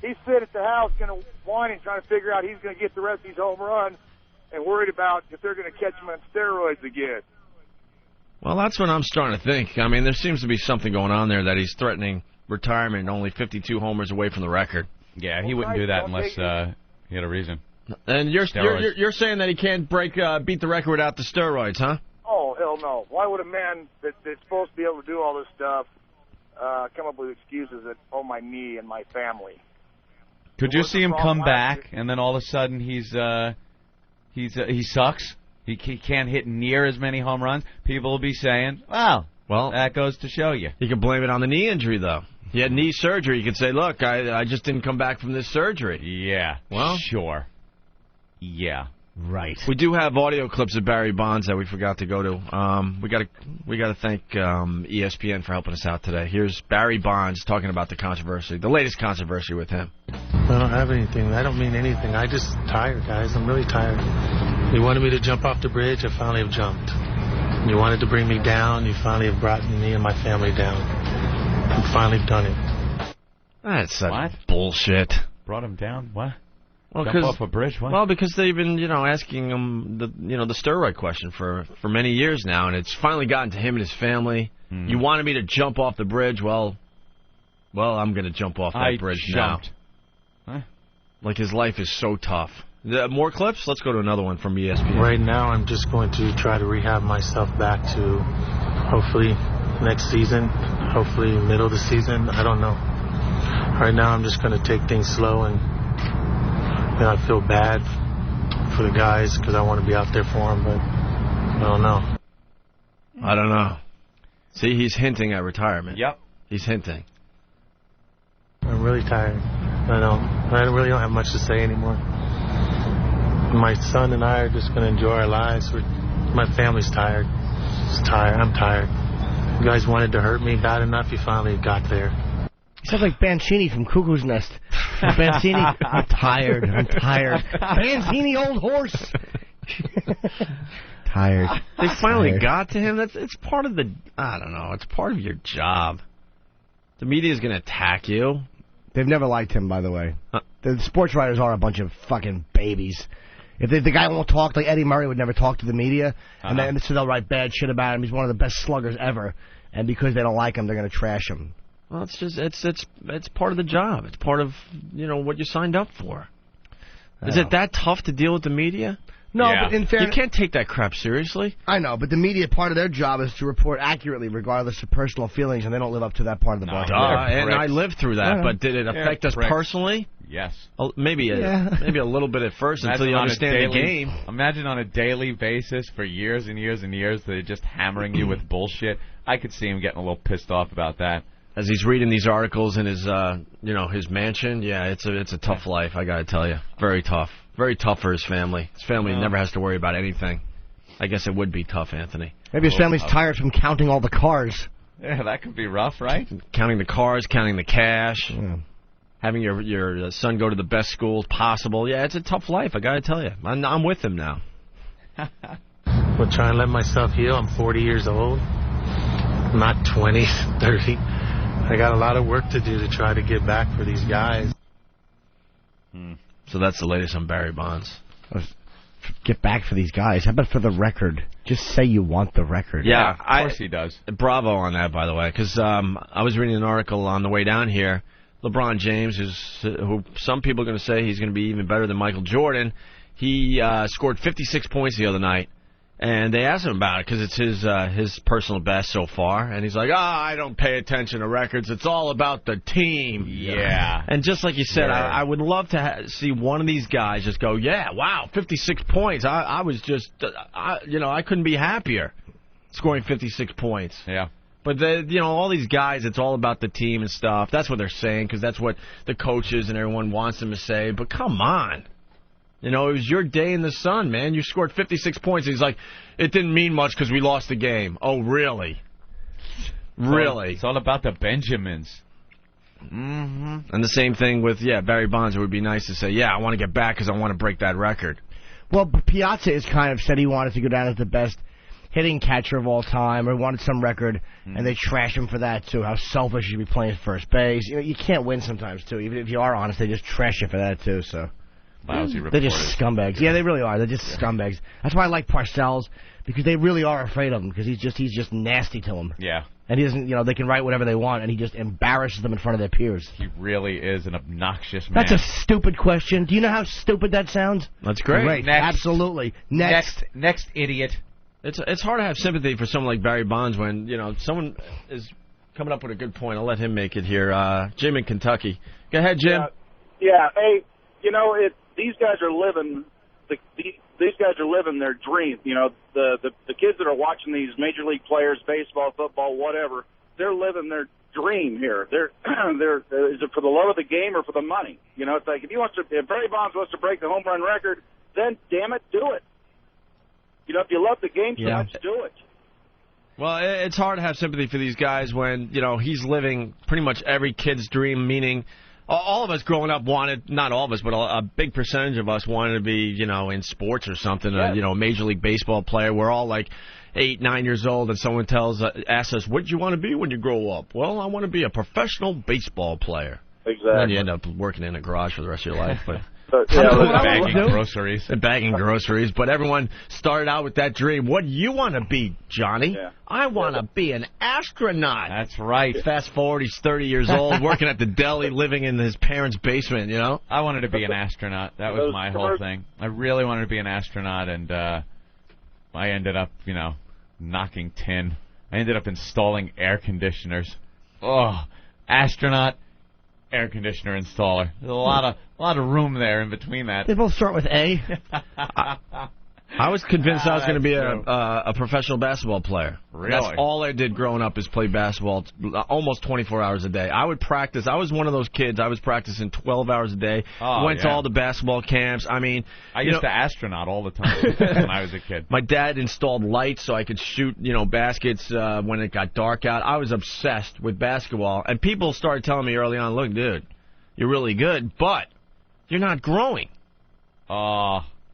He's sitting at the house going to whine and trying to figure out he's going to get the rest of these home runs and worried about if they're going to catch him on steroids again. Well, that's what I'm starting to think. I mean, there seems to be something going on there that he's threatening retirement, only 52 homers away from the record. Yeah, he wouldn't do that unless he had a reason. And you're saying that he can't beat the record without the steroids, huh? Oh, hell no. Why would a man that's supposed to be able to do all this stuff come up with excuses that, oh, my knee and my family? Could you see him come back and then all of a sudden he sucks? He can't hit near as many home runs. People will be saying, wow, well, that goes to show you. You can blame it on the knee injury, though. He had knee surgery. You could say, look, I just didn't come back from this surgery. Yeah. Well, sure. Yeah. Right. We do have audio clips of Barry Bonds that we forgot to go to. We got to thank ESPN for helping us out today. Here's Barry Bonds talking about the controversy, the latest controversy with him. I don't have anything. I don't mean anything. I just tired, guys. I'm really tired. You wanted me to jump off the bridge. I finally have jumped. You wanted to bring me down. You finally have brought me and my family down. You've finally done it. That's such bullshit. Brought him down? What? Well, jump off a bridge? What? Well, because they've been, asking him the steroid question for many years now, and it's finally gotten to him and his family. You wanted me to jump off the bridge? Well, I'm going to jump off that bridge jumped. now. Huh? Like his life is so tough. More clips? Let's go to another one from ESPN. Right now, I'm just going to try to rehab myself back to hopefully next season, hopefully middle of the season. I don't know. Right now, I'm just going to take things slow, and I feel bad for the guys because I want to be out there for them, but I don't know. I don't know. See, he's hinting at retirement. Yep. He's hinting. I'm really tired. I really don't have much to say anymore. My son and I are just going to enjoy our lives. My family's tired. Just tired. I'm tired. You guys wanted to hurt me bad enough. You finally got there. He sounds like Bancini from Cuckoo's Nest. Bancini, I'm tired. Bancini, old horse. Tired. They finally got to him. It's part of the. I don't know. It's part of your job. The media's going to attack you. They've never liked him, by the way. The sports writers are a bunch of fucking babies. If the guy won't talk, like Eddie Murray would never talk to the media, and then so they'll write bad shit about him. He's one of the best sluggers ever, and because they don't like him, they're going to trash him. Well, it's just it's part of the job. It's part of what you signed up for. Is it that tough to deal with the media? No, but in fairness, you can't take that crap seriously. I know, but the media, part of their job is to report accurately, regardless of personal feelings, and they don't live up to that part of the bar. And I lived through that, but did it affect us personally? Yes. Maybe a little bit at first until you understand the game. Imagine on a daily basis for years and years and years they're just hammering you with bullshit. I could see him getting a little pissed off about that. As he's reading these articles in his his mansion, it's a tough life, I gotta tell you. Very tough. Very tough for his family. His family never has to worry about anything. I guess it would be tough, Anthony. Maybe his family's tired from counting all the cars. Yeah, that could be rough, right? Counting the cars, counting the cash, having your son go to the best schools possible. Yeah, it's a tough life, I gotta tell you. I'm with him now. We'll try and let myself heal. I'm 40 years old. I'm not 20, 30. I got a lot of work to do to try to get back for these guys. So that's the latest on Barry Bonds. get back for these guys. How about for the record? Just say you want the record. Yeah, of course he does. Bravo on that, by the way, because I was reading an article on the way down here. LeBron James, who some people are going to say he's going to be even better than Michael Jordan. He scored 56 points the other night, and they asked him about it because it's his personal best so far. And he's like, I don't pay attention to records. It's all about the team. Yeah. And just like you said, I would love to see one of these guys just go, yeah, wow, 56 points. I was just, I couldn't be happier scoring 56 points. Yeah. But, all these guys, it's all about the team and stuff. That's what they're saying because that's what the coaches and everyone wants them to say. But come on. It was your day in the sun, man. You scored 56 points. He's like, it didn't mean much because we lost the game. Oh, really? Really? It's all about the Benjamins. Mm-hmm. And the same thing with, Barry Bonds. It would be nice to say, I want to get back because I want to break that record. Well, Piazza has kind of said he wanted to go down as the best hitting catcher of all time, or wanted some record, and they trash him for that, too. How selfish you should be playing first base. You can't win sometimes, too. Even if you are honest, they just trash you for that, too, so. Lousy They're reporters. just scumbags. Yeah, they really are. They're just scumbags. That's why I like Parcells, because they really are afraid of him, because he's just nasty to them. Yeah. And he doesn't, they can write whatever they want, and he just embarrasses them in front of their peers. He really is an obnoxious man. That's a stupid question. Do you know how stupid that sounds? That's great. Next. Absolutely. Next, idiot. It's hard to have sympathy for someone like Barry Bonds when, someone is coming up with a good point. I'll let him make it here. Jim in Kentucky. Go ahead, Jim. Yeah. Hey, these guys are living these guys are living their dream. The kids that are watching these major league players, baseball, football, whatever, they're living their dream here. They're is it for the love of the game or for the money? It's like if Barry Bonds wants to break the home run record, then damn it, do it. If you love the game so much, do it. Well, it's hard to have sympathy for these guys when, he's living pretty much every kid's dream, meaning all of us growing up wanted, not all of us, but a big percentage of us wanted to be, in sports or something, yes. a Major League Baseball player. We're all like 8, 9 years old, and someone asks us, what do you want to be when you grow up? Well, I want to be a professional baseball player. Exactly. And then you end up working in a garage for the rest of your life, but... bagging groceries. But everyone started out with that dream. What do you want to be, Johnny? Yeah. I want to be an astronaut. That's right. Fast forward, he's 30 years old, working at the deli, living in his parents' basement, I wanted to be an astronaut. That was my whole thing. I really wanted to be an astronaut, and I ended up, knocking tin. I ended up installing air conditioners. Oh, astronaut, air conditioner installer. There's a lot of room there in between that. They both start with A. I was convinced I was going to be a professional basketball player. Really? That's all I did growing up is play basketball almost 24 hours a day. I would practice. I was one of those kids. I was practicing 12 hours a day. Went to all the basketball camps. I used to astronaut all the time when I was a kid. My dad installed lights so I could shoot, baskets when it got dark out. I was obsessed with basketball. And people started telling me early on, look, dude, you're really good, but you're not growing.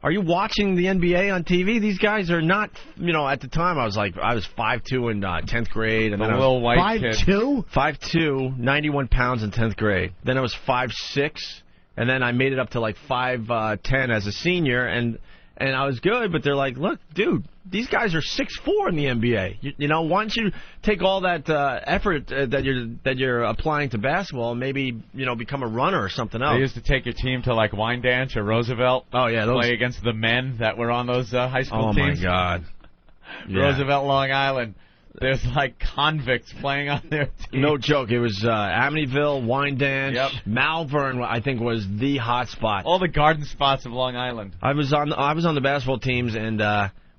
Are you watching the NBA on TV? These guys are not, at the time I was 5'2" in 10th grade. And then I was white 5'2"? 5'2", 91 pounds in 10th grade. Then I was 5'6", and then I made it up to 5'10" as a senior, and I was good, but they're like, look, dude, these guys are 6'4" in the NBA. Why don't you take all that effort that you're applying to basketball and maybe, become a runner or something else. They used to take your team to Wine Dance or Roosevelt. Oh, yeah. Play against the men that were on those high school teams. Oh, my God. Yeah. Roosevelt, Long Island. There's convicts playing on their team. No joke. It was Amityville, Wine Dance, Malvern, I think, was the hot spot. All the garden spots of Long Island. I was on the basketball teams, and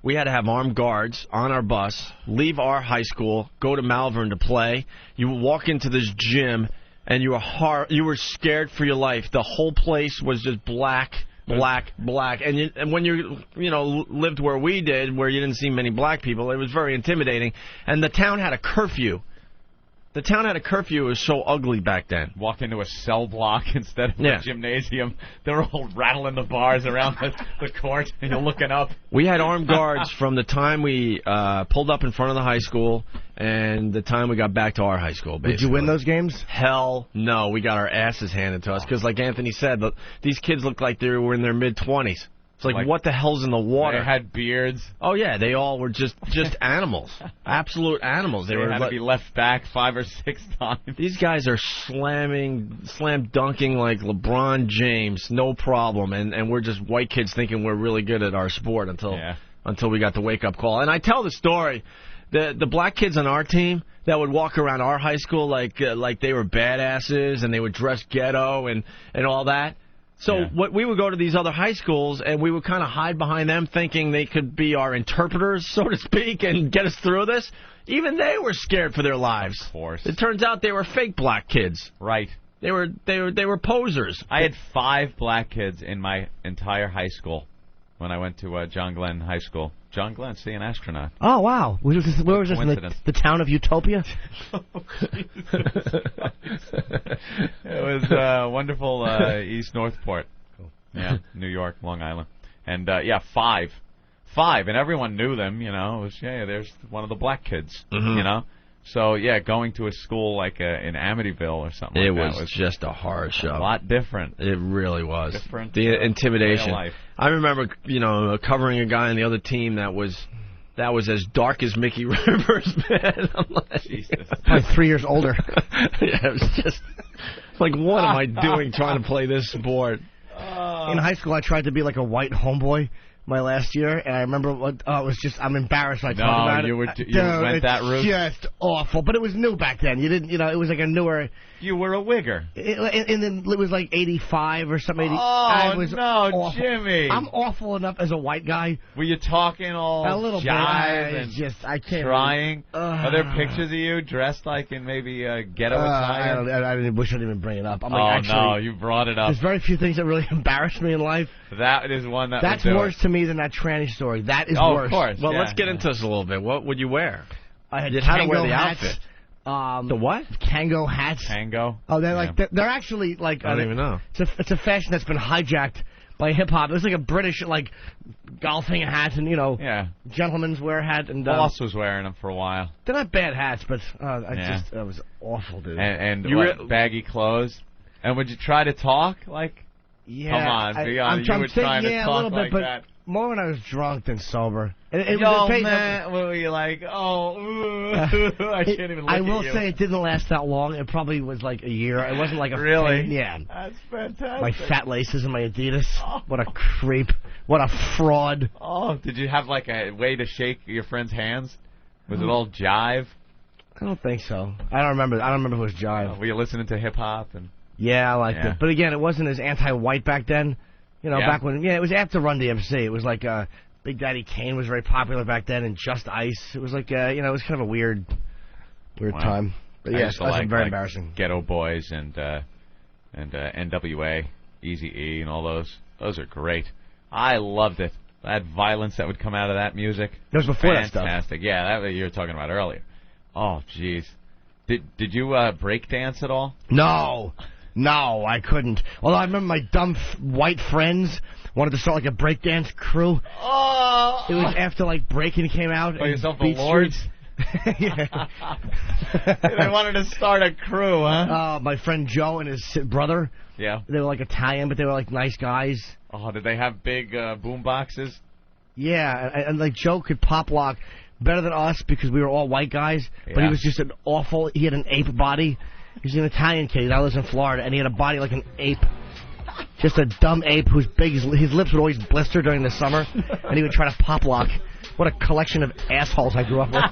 we had to have armed guards on our bus, leave our high school, go to Malvern to play. You would walk into this gym, and you were scared for your life. The whole place was just black. And when you lived where we did, where you didn't see many black people, it was very intimidating. And the town had a curfew. The town had a curfew. It was so ugly back then. Walk into a cell block instead of a gymnasium. They were all rattling the bars around the court, and you're looking up. We had armed guards from the time we pulled up in front of the high school and the time we got back to our high school, basically. Did you win those games? Hell no. We got our asses handed to us because, like Anthony said, these kids looked like they were in their mid-20s. It's like what the hell's in the water? They had beards. Oh yeah, they all were just animals, absolute animals. They had to be left back 5 or 6 times. These guys are slam dunking like LeBron James, no problem, and we're just white kids thinking we're really good at our sport until we got the wake up call. And I tell the story, the black kids on our team that would walk around our high school like they were badasses and they would dress ghetto and all that. So what we would go to these other high schools, and we would kind of hide behind them, thinking they could be our interpreters, so to speak, and get us through this. Even they were scared for their lives. Of course. It turns out they were fake black kids. Right. They were posers. I had 5 black kids in my entire high school when I went to John Glenn High School. John Glenn, see, an astronaut. Oh, wow. Where was this? In the town of Utopia? It was wonderful East Northport. Cool. Yeah, New York, Long Island. And, 5. 5, and everyone knew them, you know. It was, there's one of the black kids, you know. So, going to a school like in Amityville or something like that. It was just a horror show. A lot different. It really was. Different. The intimidation. Life. I remember, covering a guy on the other team that was as dark as Mickey Rivers, man. I'm like, Jesus. Probably 3 years older. It was just like, what am I doing trying to play this sport? In high school, I tried to be like a white homeboy my last year, and I remember it was just, I'm embarrassed I talked about it. You went that route? Just awful, but it was new back then. You didn't, it was like a newer. You were a wigger. And then it was like 85 or something. Oh, Jimmy. I'm awful enough as a white guy. Were you talking all a little jive bit? And I can't. Trying? Are there pictures of you dressed like in maybe a ghetto attire? I wish I didn't even bring it up. No, you brought it up. There's very few things that really embarrass me in life. That is one that's worse to me than that tranny story. That is worse. Of course. Well, let's get into this a little bit. What would you wear? I had how to wear the hats. outfit. The what? Kango hats. Kango? Oh, they're they're actually like. I don't even know. It's a fashion that's been hijacked by hip hop. It was like a British golfing hat and gentlemen's wear hat and. Boss was wearing them for a while. They're not bad hats, but that was awful, dude. And baggy clothes. And would you try to talk Yeah, come on, be honest. You were trying to talk a little bit, but that. More when I was drunk than sober. Man, were you like, I can't even look I at will you. say it didn't last that long. It probably was like a year. It wasn't like a really? Yeah. That's fantastic. My fat laces and my Adidas. Oh. What a creep. What a fraud. Oh, did you have like a way to shake your friend's hands? Was it all jive? I don't think so. I don't remember if it was jive. Were you listening to hip hop and? Yeah, I liked it. But again, it wasn't as anti-white back then. Back when, it was after Run DMC. It was like Big Daddy Kane was very popular back then, and Just Ice. It was like, it was kind of a weird time. But yeah, it was very embarrassing. Ghetto Boys and NWA, Eazy-E, and all those. Those are great. I loved it. That violence that would come out of that music. That was before fantastic. that stuff. Fantastic. Yeah, that you were talking about earlier. Oh, jeez. Did you break dance at all? No, I couldn't. Although I remember my dumb white friends wanted to start like a breakdance crew. Oh! It was after breaking came out. Oh, yourself the Lords? Yeah. They wanted to start a crew, huh? My friend Joe and his brother. Yeah. They were Italian, but they were nice guys. Oh, did they have big boom boxes? Yeah, and Joe could pop lock better than us because we were all white guys. Yeah. But he was just he had an ape body. He's an Italian kid. He now lives in Florida, and he had a body like an ape. Just a dumb ape whose his lips would always blister during the summer, and he would try to pop lock. What a collection of assholes I grew up with.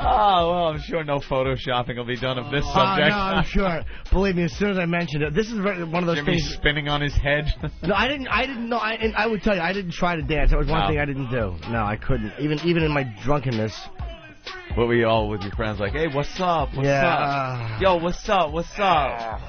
Oh, well, I'm sure no photoshopping will be done of this subject. No, I'm sure. Believe me, as soon as I mentioned it, this is one of those Jimmy's things. Spinning on his head. No, I didn't know. I would tell you, I didn't try to dance. That was one thing I didn't do. No, I couldn't. Even in my drunkenness. What were you all with your friends like? Hey, what's up? What's up? Yo, what's up? What's up?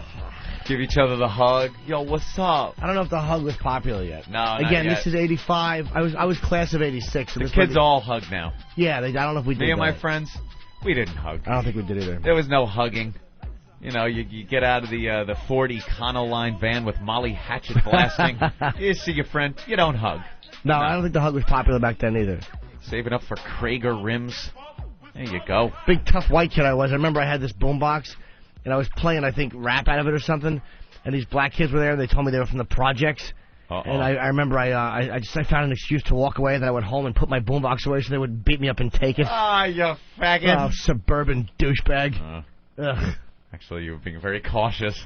Give each other the hug. Yo, what's up? I don't know if the hug was popular yet. No, again, this is '85. I was class of '86. So the kids all hug now. Yeah, I don't know if we did. Me and my friends, we didn't hug. I don't think we did either. There was no hugging. You get out of the 40 Econoline van with Molly Hatchet blasting. You see your friend, you don't hug. No, I don't think the hug was popular back then either. Save it up for Krager rims. There you go. Big tough white kid I was. I remember I had this boombox, and I was playing, I think, rap out of it or something. And these black kids were there, and they told me they were from the projects. And I remember I found an excuse to walk away. Then I went home and put my boombox away so they would beat me up and take it. Ah, you faggot. Oh, suburban douchebag. Ugh. Actually, you were being very cautious.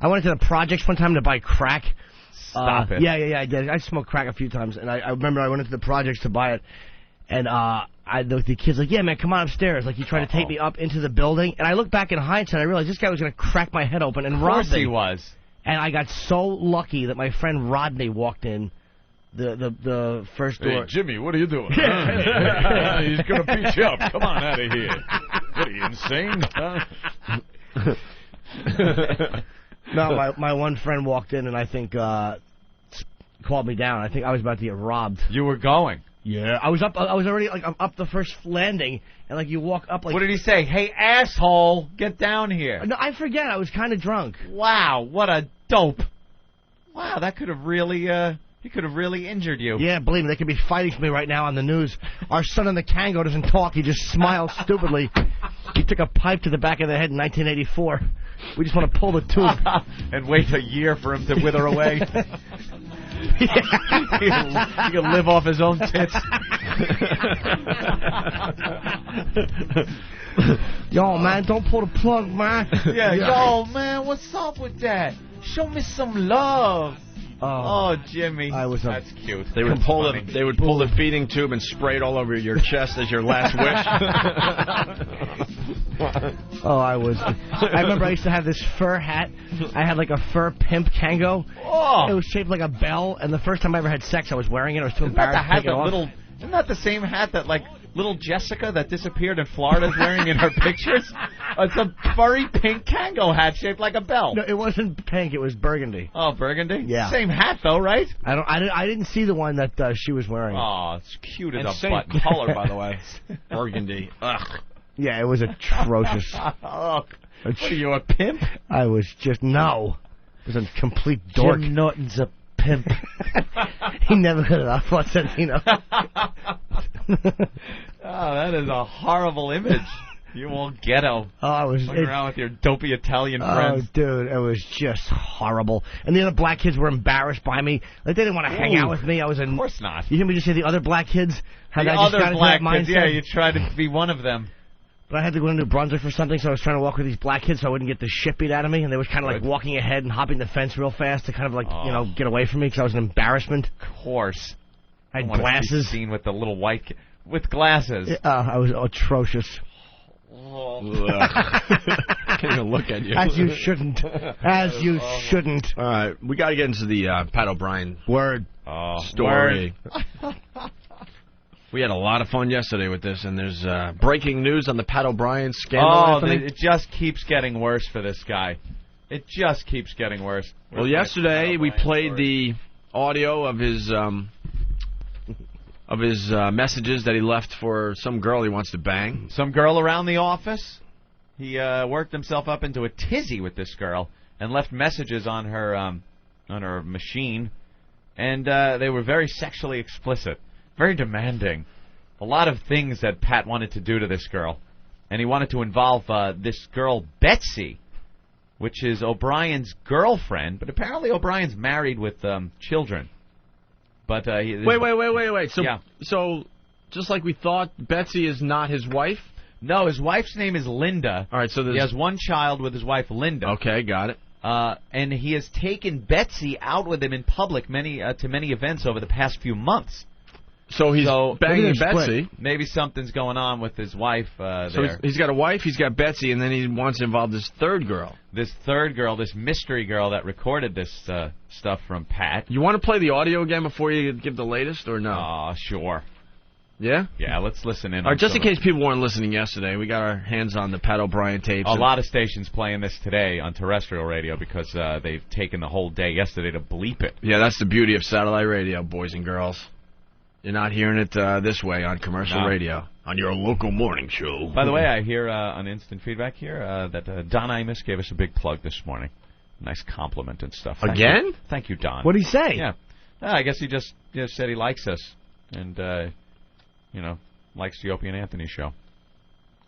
I went to the projects one time to buy crack. Stop it. Yeah, I did. I smoked crack a few times, and I remember I went into the projects to buy it, and the kid's like, yeah, man, come on upstairs. Like, he tried to take me up into the building, and I look back in hindsight, and I realized this guy was going to crack my head open and rob me. Of course he was. And I got so lucky that my friend Rodney walked in the first door. Hey, Jimmy, what are you doing? He's going to beat you up. Come on out of here. What are you, insane? No, my one friend walked in and I think called me down. I think I was about to get robbed. You were going? Yeah, I was up. I was already up the first landing, and you walk up like. What did he say? Hey, asshole, get down here. No, I forget. I was kind of drunk. Wow, what a dope. Wow, that could have really. He could have really injured you. Yeah, believe me, they could be fighting for me right now on the news. Our son in the Kango doesn't talk. He just smiles stupidly. He took a pipe to the back of the head in 1984. We just want to pull the tooth. And wait a year for him to wither away. He can live off his own tits. Yo, man, don't pull the plug, man. Yeah, yo, man, what's up with that? Show me some love. Oh, Jimmy, that's cute. They would pull the feeding tube and spray it all over your chest as your last wish. I remember I used to have this fur hat. I had like a fur pimp Kango. Oh. It was shaped like a bell, and the first time I ever had sex, I was wearing it. I was too embarrassed to take it off. Isn't that the same hat that little Jessica that disappeared in Florida is wearing in her pictures? It's a furry pink Kango hat shaped like a bell. No, it wasn't pink. It was burgundy. Oh, burgundy? Yeah. Same hat though, right? I didn't see the one that she was wearing. Oh, it's cute as a same button. color, by the way. Burgundy. Ugh. Yeah, it was atrocious. What are you, a pimp? I was just no. I was a complete dork. Jim Norton's a pimp. He never got it off Santino. Oh, that is a horrible image. You old ghetto. Oh, I was walking around with your dopey Italian friends. Oh, dude, it was just horrible. And the other black kids were embarrassed by me. Like, they didn't want to hang out with me. I was Of course not. You hear me just say the other black kids? How The I just other got into black that kids, mindset? yeah, you tried to be one of them. But I had to go to New Brunswick for something, so I was trying to walk with these black kids so I wouldn't get the shit beat out of me. And they was kind of like walking ahead and hopping the fence real fast to kind of like, get away from me because I was an embarrassment. Of course. I had glasses. Seen with the little white with glasses. I was atrocious. Can't even look at you. As you shouldn't. As you shouldn't. All right, we got to get into the Pat O'Brien story. We had a lot of fun yesterday with this, and there's breaking news on the Pat O'Brien scandal. It just keeps getting worse for this guy. It just keeps getting worse. Well, yesterday we played the audio of his messages that he left for some girl he wants to bang. Some girl around the office. He worked himself up into a tizzy with this girl and left messages on her machine, and they were very sexually explicit, very demanding. A lot of things that Pat wanted to do to this girl, and he wanted to involve this girl Betsy, which is O'Brien's girlfriend, but apparently O'Brien's married with children. But wait. So just like we thought, Betsy is not his wife? No, his wife's name is Linda. All right, so he has one child with his wife, Linda. Okay, got it. And he has taken Betsy out with him in public to many events over the past few months. So he's banging Betsy. Maybe something's going on with his wife there. So he's got a wife, he's got Betsy, and then he wants to involve this third girl. This mystery girl that recorded this stuff from Pat. You want to play the audio again before you give the latest, or no? Oh, sure. Yeah? Yeah, let's listen in. All right, just in case people weren't listening yesterday, we got our hands on the Pat O'Brien tapes. A lot of stations playing this today on terrestrial radio because they've taken the whole day yesterday to bleep it. Yeah, that's the beauty of satellite radio, boys and girls. You're not hearing it this way on commercial radio, on your local morning show. By the way, I hear on instant feedback here that Don Imus gave us a big plug this morning. Nice compliment and stuff. Again? Thank you, Don. What did he say? Yeah. I guess he just said he likes us and, likes the Opie and Anthony show.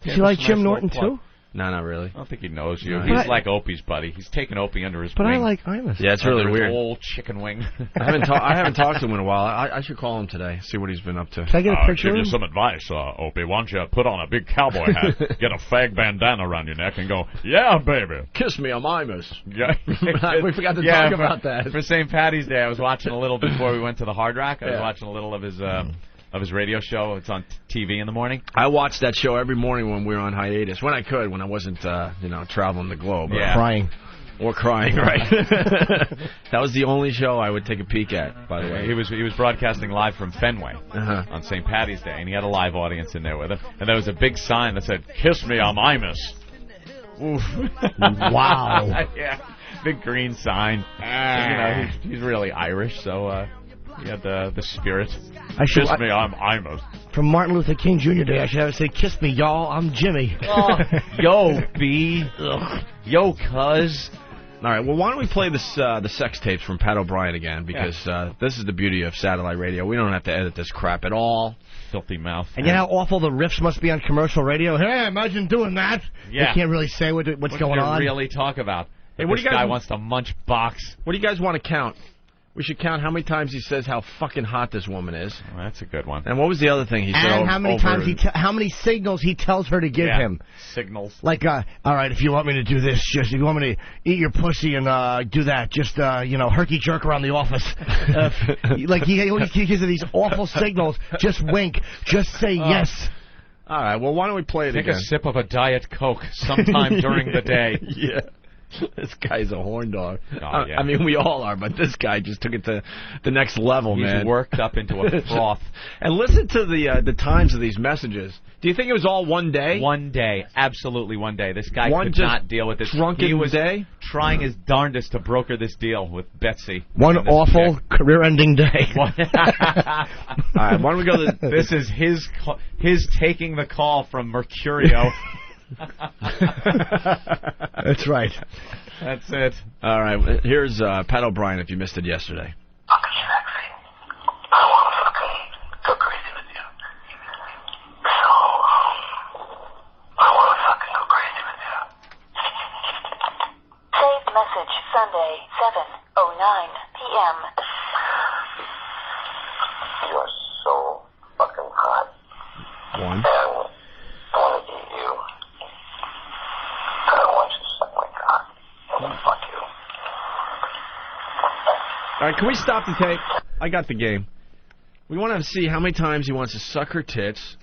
Does he like Jim Norton, too? No, not really. I don't think he knows you. No. He's like Opie's buddy. He's taken Opie under his wing. But I like Imus. Yeah, it's really Under his weird. old chicken wing. I haven't talked to him in a while. I should call him today, see what he's been up to. Can I get a picture give of you him? some advice, Opie. Why don't you put on a big cowboy hat, get a fag bandana around your neck, and go, yeah, baby. Kiss me, I'm Imus. Yeah. We forgot to talk about that. For St. Patty's Day, I was watching a little before we went to the Hard Rock. I was watching a little of his radio show. It's on TV in the morning. I watched that show every morning when we were on hiatus, when I could, when I wasn't, traveling the globe. Yeah. Crying. Or crying, right. That was the only show I would take a peek at, by the way. He was broadcasting live from Fenway on St. Patty's Day, and he had a live audience in there with him. And there was a big sign that said, "Kiss me, I'm Imus." Oof. Wow. Yeah, big green sign. He's really Irish, so he had the spirit. Kiss me, I'm Imus. From Martin Luther King Jr. Day, I should have it say, "Kiss me, y'all, I'm Jimmy." Oh, yo, B. Yo, cuz. All right, well, why don't we play the sex tapes from Pat O'Brien again, because this is the beauty of satellite radio. We don't have to edit this crap at all. Filthy mouth. And you know how awful the riffs must be on commercial radio? Hey, imagine doing that. Yeah. You can't really say what's going on. What do you really talk about? Hey, what this do you guys guy wants to munch box. What do you guys want to count? We should count how many times he says how fucking hot this woman is. Well, that's a good one. And what was the other thing he said? And how many times how many signals he tells her to give him. Signals. Like, all right, if you want me to do this, if you want me to eat your pussy and do that, just, herky jerk around the office. Like, he always gives her these awful signals. Just wink. Just say yes. All right, well, why don't we play it again? Take a sip of a Diet Coke sometime during the day. Yeah. This guy's a horn dog. Oh, yeah. I mean, we all are, but this guy just took it to the next level, man. He's worked up into a froth. And listen to the times of these messages. Do you think it was all one day? One day. Absolutely one day. This guy could not deal with this. He was trying his darndest to broker this deal with Betsy. One awful career-ending day. All right, why don't we go to... This is his taking the call from Mercurio. That's right. That's it. All right, here's Pat O'Brien if you missed it yesterday. Fucking sexy. I want to fucking go crazy with you. So, I want to fucking go crazy with you. Saved message Sunday, 7:09 p.m. You are so fucking hot. One. And I want to eat you. I don't want you to suck my cock. I want to fuck you. All right, can we stop the tape? I got the game. We want to see how many times he wants to suck her tits,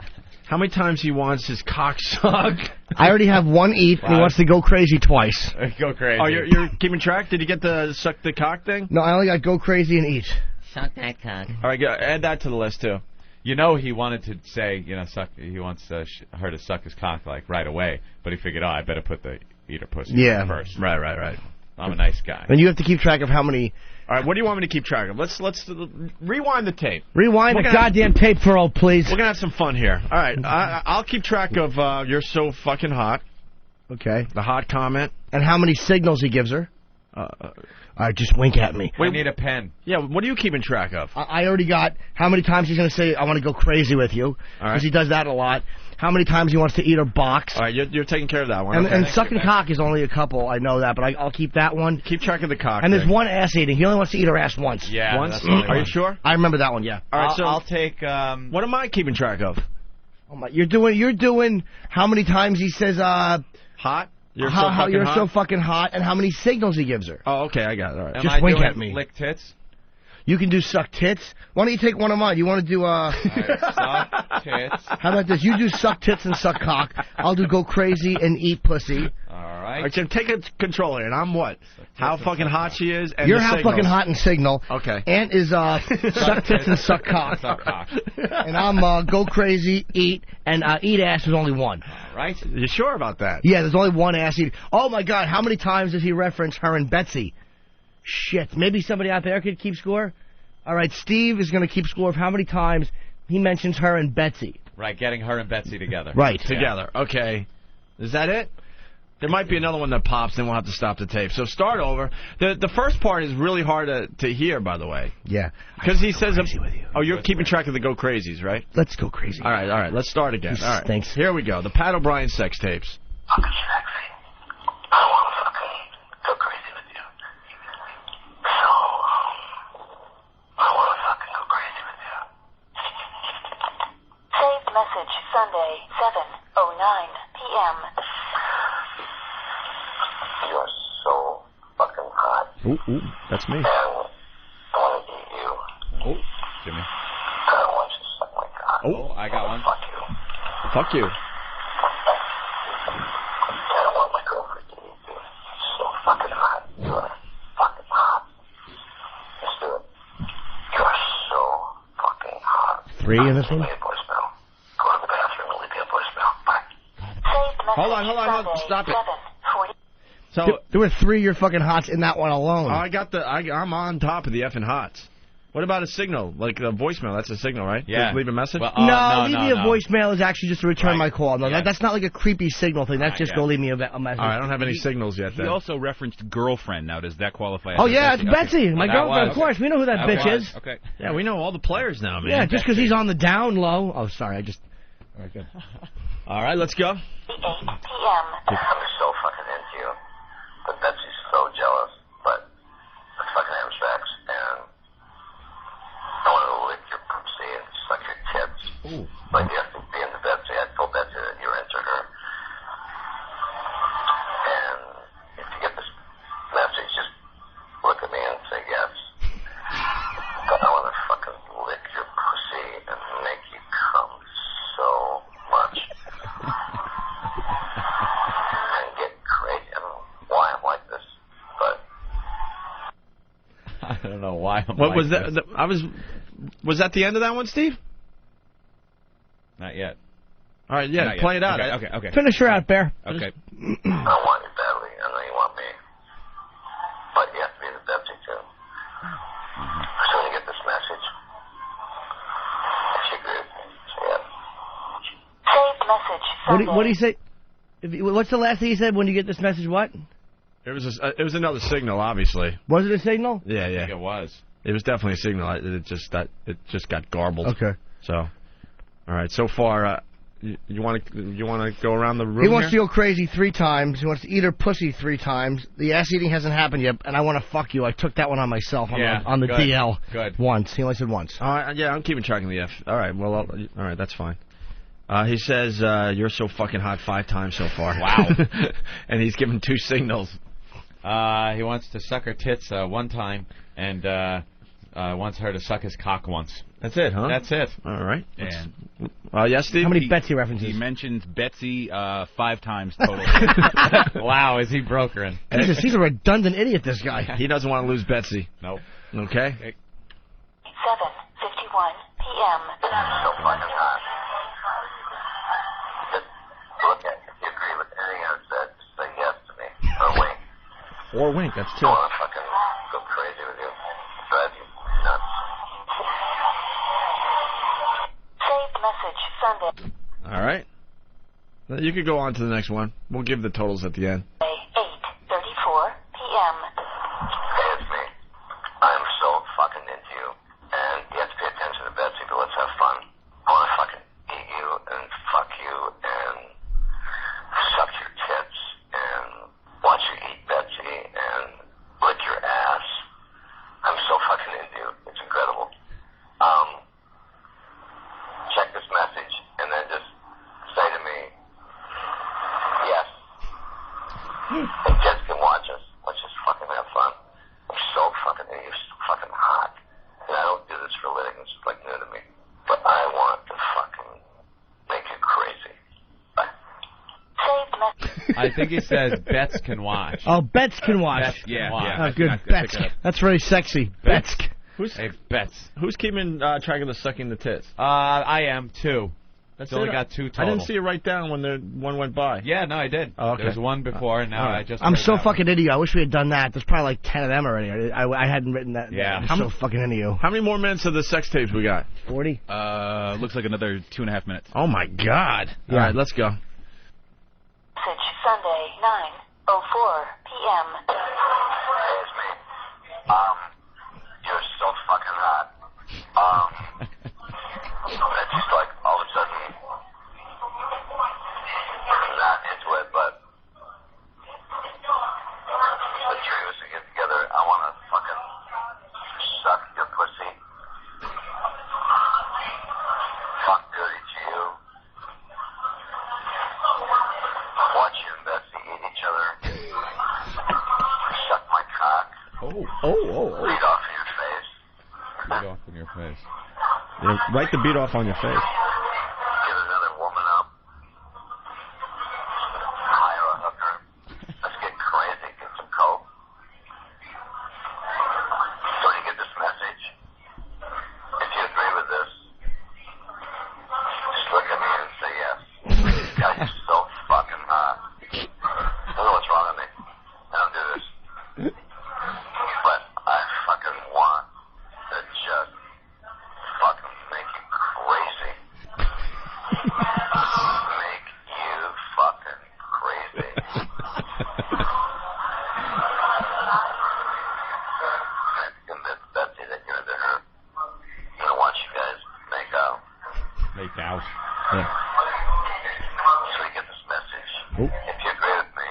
how many times he wants his cock sucked. I already have one eat, and he wants to go crazy twice. Go crazy. Oh, you're keeping track? Did you get the suck the cock thing? No, I only got go crazy and eat. Suck that cock. All right, add that to the list, too. You know, he wanted to say, suck. He wants her to suck his cock like right away, but he figured, I better put the eater pussy first. Right. I'm a nice guy. And you have to keep track of how many. All right, what do you want me to keep track of? Let's rewind the tape. Rewind the goddamn tape for all, please. We're gonna have some fun here. All right, I'll keep track of you're so fucking hot. Okay. The hot comment. And how many signals he gives her. All right, just wink at me. I need a pen. Yeah, what are you keeping track of? I already got how many times he's going to say, I want to go crazy with you. Because he does that a lot. How many times he wants to eat her box. All right, you're taking care of that one. And sucking cock is only a couple, I know that, but I'll keep that one. Keep track of the cock. And there's one ass eating. He only wants to eat her ass once. Yeah. Once? Are you sure? I remember that one, yeah. All right, I'll take... what am I keeping track of? Oh my! You're doing how many times he says, hot? You're so fucking hot, and how many signals he gives her. Oh, okay, I got it. All right. Just wink at me. Lick tits? You can do suck tits. Why don't you take one of mine? You want to do suck tits. How about this? You do suck tits and suck cock. I'll do go crazy and eat pussy. All right. All right, Jim, take a controller, and I'm what? How fucking hot she is, and you're how fucking hot and signal. Okay. Ant is suck tits and suck cock. Suck cock. And I'm go crazy, eat, and eat ass is only one. All right. You sure about that? Yeah, there's only one ass eat. Oh my God, how many times does he reference her and Betsy? Shit, maybe somebody out there could keep score? All right, Steve is going to keep score of how many times he mentions her and Betsy. Right, getting her and Betsy together. Right. Together, okay. Is that it? There might be another one that pops, then we'll have to stop the tape. So start over. The first part is really hard to hear, by the way. Yeah. Because he says... Oh, you're keeping track of the go crazies, right? Let's go crazy. All right, let's start again. All right. Thanks. Here we go. The Pat O'Brien sex tapes. Fucking p.m. You're so fucking hot. Ooh, that's me. And I want to eat you. Oh, Jimmy. I want you to suck my cock. Oh, I got one. Fuck you. Fuck you. I don't want my girlfriend to eat you. You're so fucking hot. You're fucking hot. Let's do it. You're so fucking hot. 3 in this one? Leave me a voicemail. Go to the bathroom and leave me a voicemail. Bye. Hold on. Stop it. So There were 3 of your fucking hots in that one alone. I'm on top of the effing hots. What about a signal? Like a voicemail, that's a signal, right? Yeah. Just leave a message? Well, leave me a voicemail is actually just to return my call. No, that's not like a creepy signal thing. That's just go leave me a message. All right, I don't have any signals yet. He Then. also referenced girlfriend. Now, does that qualify? Oh, as yeah, Betsy? it's Betsy. My girlfriend, was. of course. We know who that bitch is. Okay. Yeah, we know all the players now, man. Yeah, just because he's on the down low. Oh, sorry, I just... All right, good. All right, let's go. 8 p.m. I'm so fucking into you. But Betsy's so jealous. But let's fucking have sex. And I want to lick your pussy and suck your tits. Ooh. But you have to be into Betsy. I told Betsy that you're into her. And if you get this message, just look at me and say yes. But I want to fucking lick your pussy and make you come so much. And get crazy. I don't know why I'm like this, but I don't know why I'm What like was that? this. Was that the end of that one, Steve? Not yet. All right, yeah, Not yet. play it out. Okay. Finish her out, Bear. Okay. I want you badly. I know you want me. But you have to be the Betsy, too. So when you get this message, if you agree with me, say yes. Saved message. What do you say? What's the last thing he said when you get this message? What? It was another signal, obviously. Was it a signal? Yeah. I think it was. It was definitely a signal. It just got garbled. Okay. So, all right. So far, you want to go around the room? He wants here? to go crazy 3 times. He wants to eat her pussy 3 times. The ass eating hasn't happened yet, and I want to fuck you. I took that one on myself on the good, DL. Good. Once. He only said once. Yeah, I'm keeping track of the F. All right. Well, all right. That's fine. He says you're so fucking hot 5 times so far. Wow. And he's given 2 signals. He wants to suck her tits 1 time and wants her to suck his cock once. That's it, huh? That's it. All right. And yes, Steve? How many Betsy references? He mentions Betsy 5 times total. Wow, is he brokering? He's a redundant idiot, this guy. He doesn't want to lose Betsy. Nope. Okay. 7:51 p.m. So fucking hot. Just look at if you agree with anything I've said, just say yes to me. Or wink. Or wink, that's I 2. want to fucking go crazy with you. Drive you nuts. Saved message Sunday. All right. You could go on to the next one. We'll give the totals at the end. 8:34 p.m. Hey, it's me. I'm so fucking into you. And you have to pay attention to Betsy, but let's have fun. I want to fucking eat you and fuck you and suck your tits and watch you eat Betsy and lick your ass. I'm so fucking into you. It's incredible. Check this message and then just say to me, yes. And kids can watch us. Let's just fucking have fun. I'm so fucking into you. You're so fucking hot. And I don't do this for a living. It's like new to me. But I want to fucking make you crazy. Bye. Saved message. I think he says Bets can watch. Oh, Bets can watch. Bets can watch. Oh, good. Bets. That's very sexy. Bets. Hey, Bets. Who's keeping track of the sucking the tits? I am, too. That's only it? got 2 total. I didn't see it write down when the one went by. Yeah, no, I did. Oh, okay. There was 1 before, and now I just... I'm heard so that fucking into you. I wish we had done that. There's probably like 10 of them already. I hadn't written that. Yeah. I'm so fucking into you. How many more minutes of the sex tapes we got? 40? Looks like another 2.5 minutes. Oh, my God. Yeah. All right, let's go. Message Sunday, 9:04 p.m. Hey, it's me. You're so fucking hot. It's just like all of a sudden, I'm not into it, but the three of us to get together, I want to fucking suck your pussy. Fuck dirty to you. Oh. Beat off in your face. Beat off in your face. Yeah, write the beat off on your face. Get another woman up. Hire a hooker. Let's get crazy. Get some coke. So you get this message. If you agree with this, just look at me and say yes. God, you're so fucking hot. I don't know what's wrong with me. I don't do this. But I fucking want to just fucking make you crazy. Make you fucking crazy. I convinced Betsy that you're into her. I'm gonna watch you guys make out. Make out. Yeah. So you get this message. Oh. If you agree with me.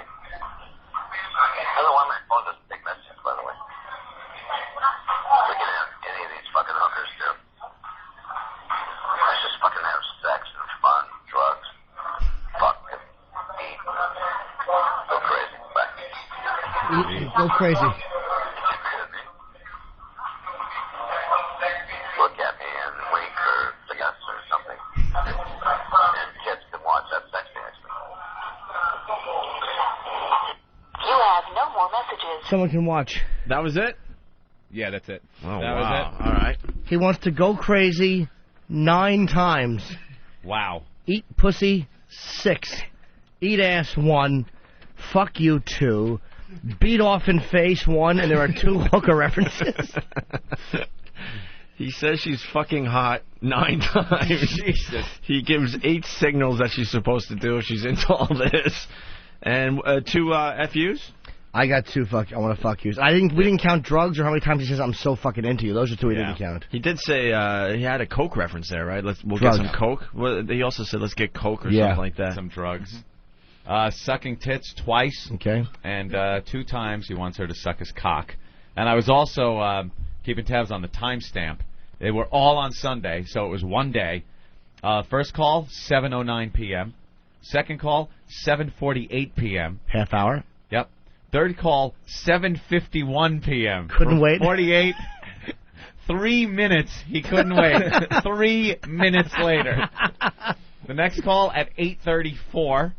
I don't know why my phone doesn't take messages, by the way. We can have any of these fucking hookers do. Let's just fucking have sex and fun, drugs, fucking eat. Go crazy. Bye. Go crazy. Look at me and wink or yes or something. And kids can watch that sex dance. You have no more messages. Someone can watch. That was it? Yeah, that's it. Oh, That wow. was it? All right. He wants to go crazy 9 times. Wow. Eat pussy 6. Eat ass 1. Fuck you 2. Beat off in face 1, and there are 2 hooker references. He says she's fucking hot 9 times. Jesus. He gives 8 signals that she's supposed to do if she's into all this. And 2 FUs? I got 2 I want to fuck yous. We didn't count drugs or how many times he says I'm so fucking into you. Those are 2 we didn't count. He did say he had a Coke reference there, right? We'll Drugs. get some Coke. Well, he also said let's get Coke or Yeah. something like that. Some drugs. Sucking tits twice. Okay. And 2 times he wants her to suck his cock. And I was also keeping tabs on the timestamp. They were all on Sunday, so it was one day. First call, 7:09 p.m. Second call, 7:48 p.m. Half hour. Yep. Third call, 7:51 p.m. Couldn't wait. 48. 3 minutes. He couldn't wait. 3 minutes later. The next call at 8:34.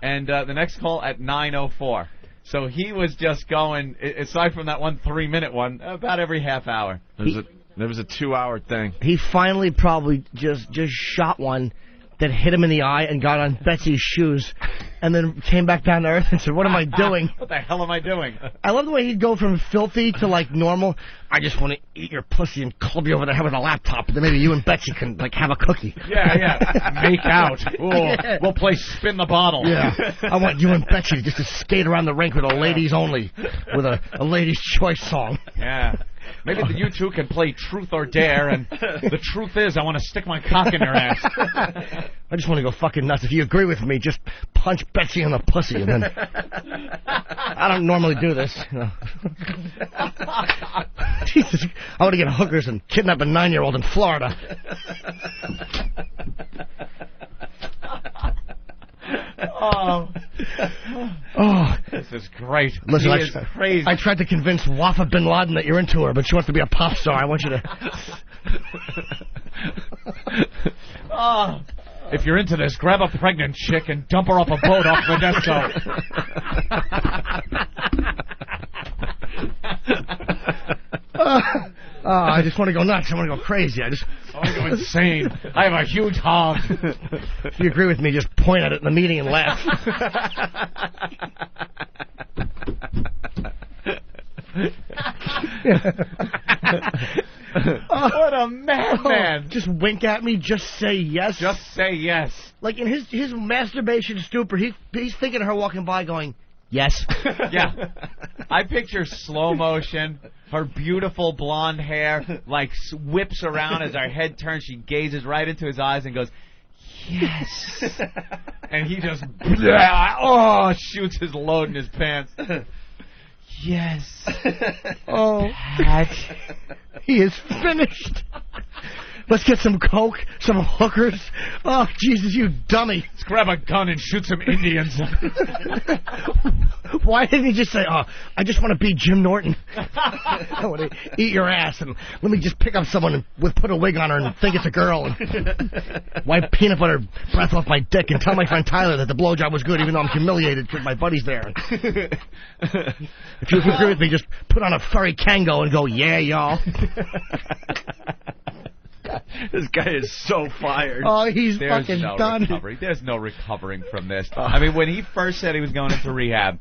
And the next call at 9:04. So he was just going, aside from that 1 3-minute one, about every half hour. There was a 2-hour thing. He finally probably just shot one that hit him in the eye and got on Betsy's shoes, and then came back down to earth and said, "What am I doing? What the hell am I doing?" I love the way he'd go from filthy to like normal. I just want to eat your pussy and club you over the head with a laptop, and then maybe you and Betsy can like have a cookie. Yeah. Make out. Ooh, Yeah. We'll play spin the bottle. Yeah. I want you and Betsy just to skate around the rink with a ladies only, with a ladies' choice song. Yeah. Maybe you two can play Truth or Dare, and the truth is I want to stick my cock in your ass. I just want to go fucking nuts. If you agree with me, just punch Betsy in the pussy, and then... I don't normally do this. You know. Jesus, I want to get hookers and kidnap a 9-year-old in Florida. Oh, this is great. Listen, He is crazy. I tried to convince Wafa bin Laden that you're into her, but she wants to be a pop star. I want you to... Oh. If you're into this, grab a pregnant chick and dump her off a boat off Modesto. I just want to go nuts. I want to go crazy. I want to go insane. I have a huge hog. If you agree with me, just point at it in the meeting and laugh. What a madman. Just wink at me. Just say yes. Just say yes. Like in his masturbation stupor, he's thinking of her walking by going, yes. Yeah. I picture slow motion, her beautiful blonde hair, like whips around as her head turns. She gazes right into his eyes and goes, yes. And he just, shoots his load in his pants. Yes. Oh, Pat. He is finished. Let's get some coke, some hookers. Oh, Jesus, you dummy. Let's grab a gun and shoot some Indians. Why didn't he just say, oh, I just want to be Jim Norton. I want to eat your ass and let me just pick up someone and put a wig on her and think it's a girl and wipe peanut butter breath off my dick and tell my friend Tyler that the blowjob was good even though I'm humiliated because my buddy's there. If you agree with me, just put on a furry Kango and go, yeah, y'all. This guy is so fired. Oh, he's There's fucking no done. Recovery. There's no recovering from this. I mean, when he first said he was going into rehab,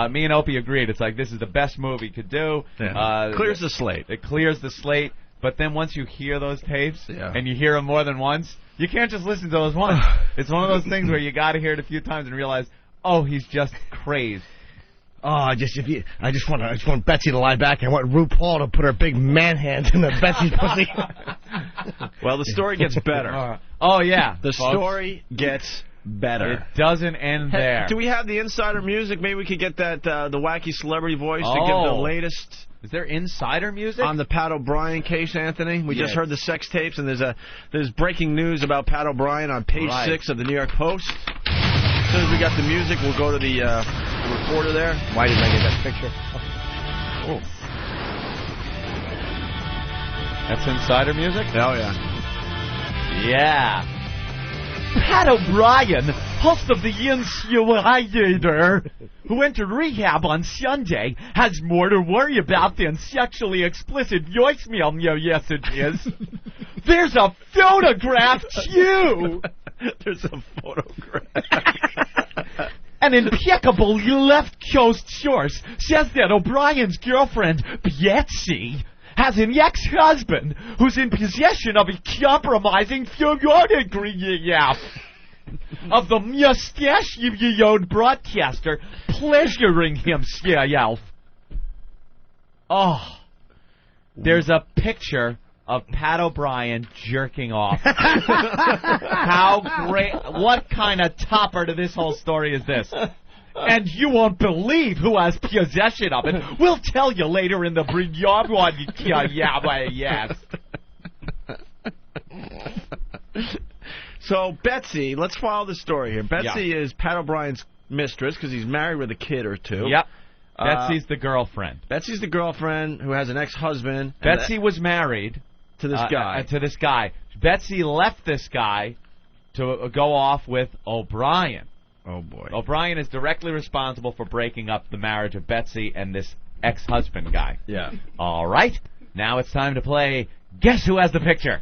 me and Opie agreed. It's like, this is the best move he could do. Yeah. Clears the slate. It clears the slate. But then once you hear those tapes, and you hear them more than once, you can't just listen to those once. It's one of those things where you got to hear it a few times and realize, oh, he's just crazed. Oh, I just want Betsy to lie back, and I want RuPaul to put her big man hand in the Betsy's pussy. Well, the story gets better. Oh yeah, the folks. story gets better. It doesn't end there. Do we have the insider music? Maybe we could get that the wacky celebrity voice to give the latest. Is there insider music on the Pat O'Brien case, Anthony? We just heard the sex tapes, and there's breaking news about Pat O'Brien on page 6 of the New York Post. As soon as we got the music, we'll go to the reporter there. Why didn't I get that picture? Oh. That's insider music? Oh, yeah. Yeah. Pat O'Brien, host of the Insider, who entered rehab on Sunday, has more to worry about than sexually explicit voicemail messages. There's a photograph, too! There's a photograph. An impeccable left coast source says that O'Brien's girlfriend, Betsy, has an ex-husband who's in possession of a compromising photograph of the mustachioed broadcaster pleasuring himself. Oh, there's a picture of Pat O'Brien jerking off. How great! What kind of topper to this whole story is this? And you won't believe who has possession of it. We'll tell you later in the yes. So Betsy, let's follow the story here. Betsy is Pat O'Brien's mistress because he's married with a kid or two. Yep. Betsy's the girlfriend. Betsy's the girlfriend who has an ex-husband. Betsy was married to this guy. Betsy left this guy to go off with O'Brien. Oh, boy. O'Brien is directly responsible for breaking up the marriage of Betsy and this ex-husband guy. Yeah. All right. Now it's time to play Guess Who Has the Picture?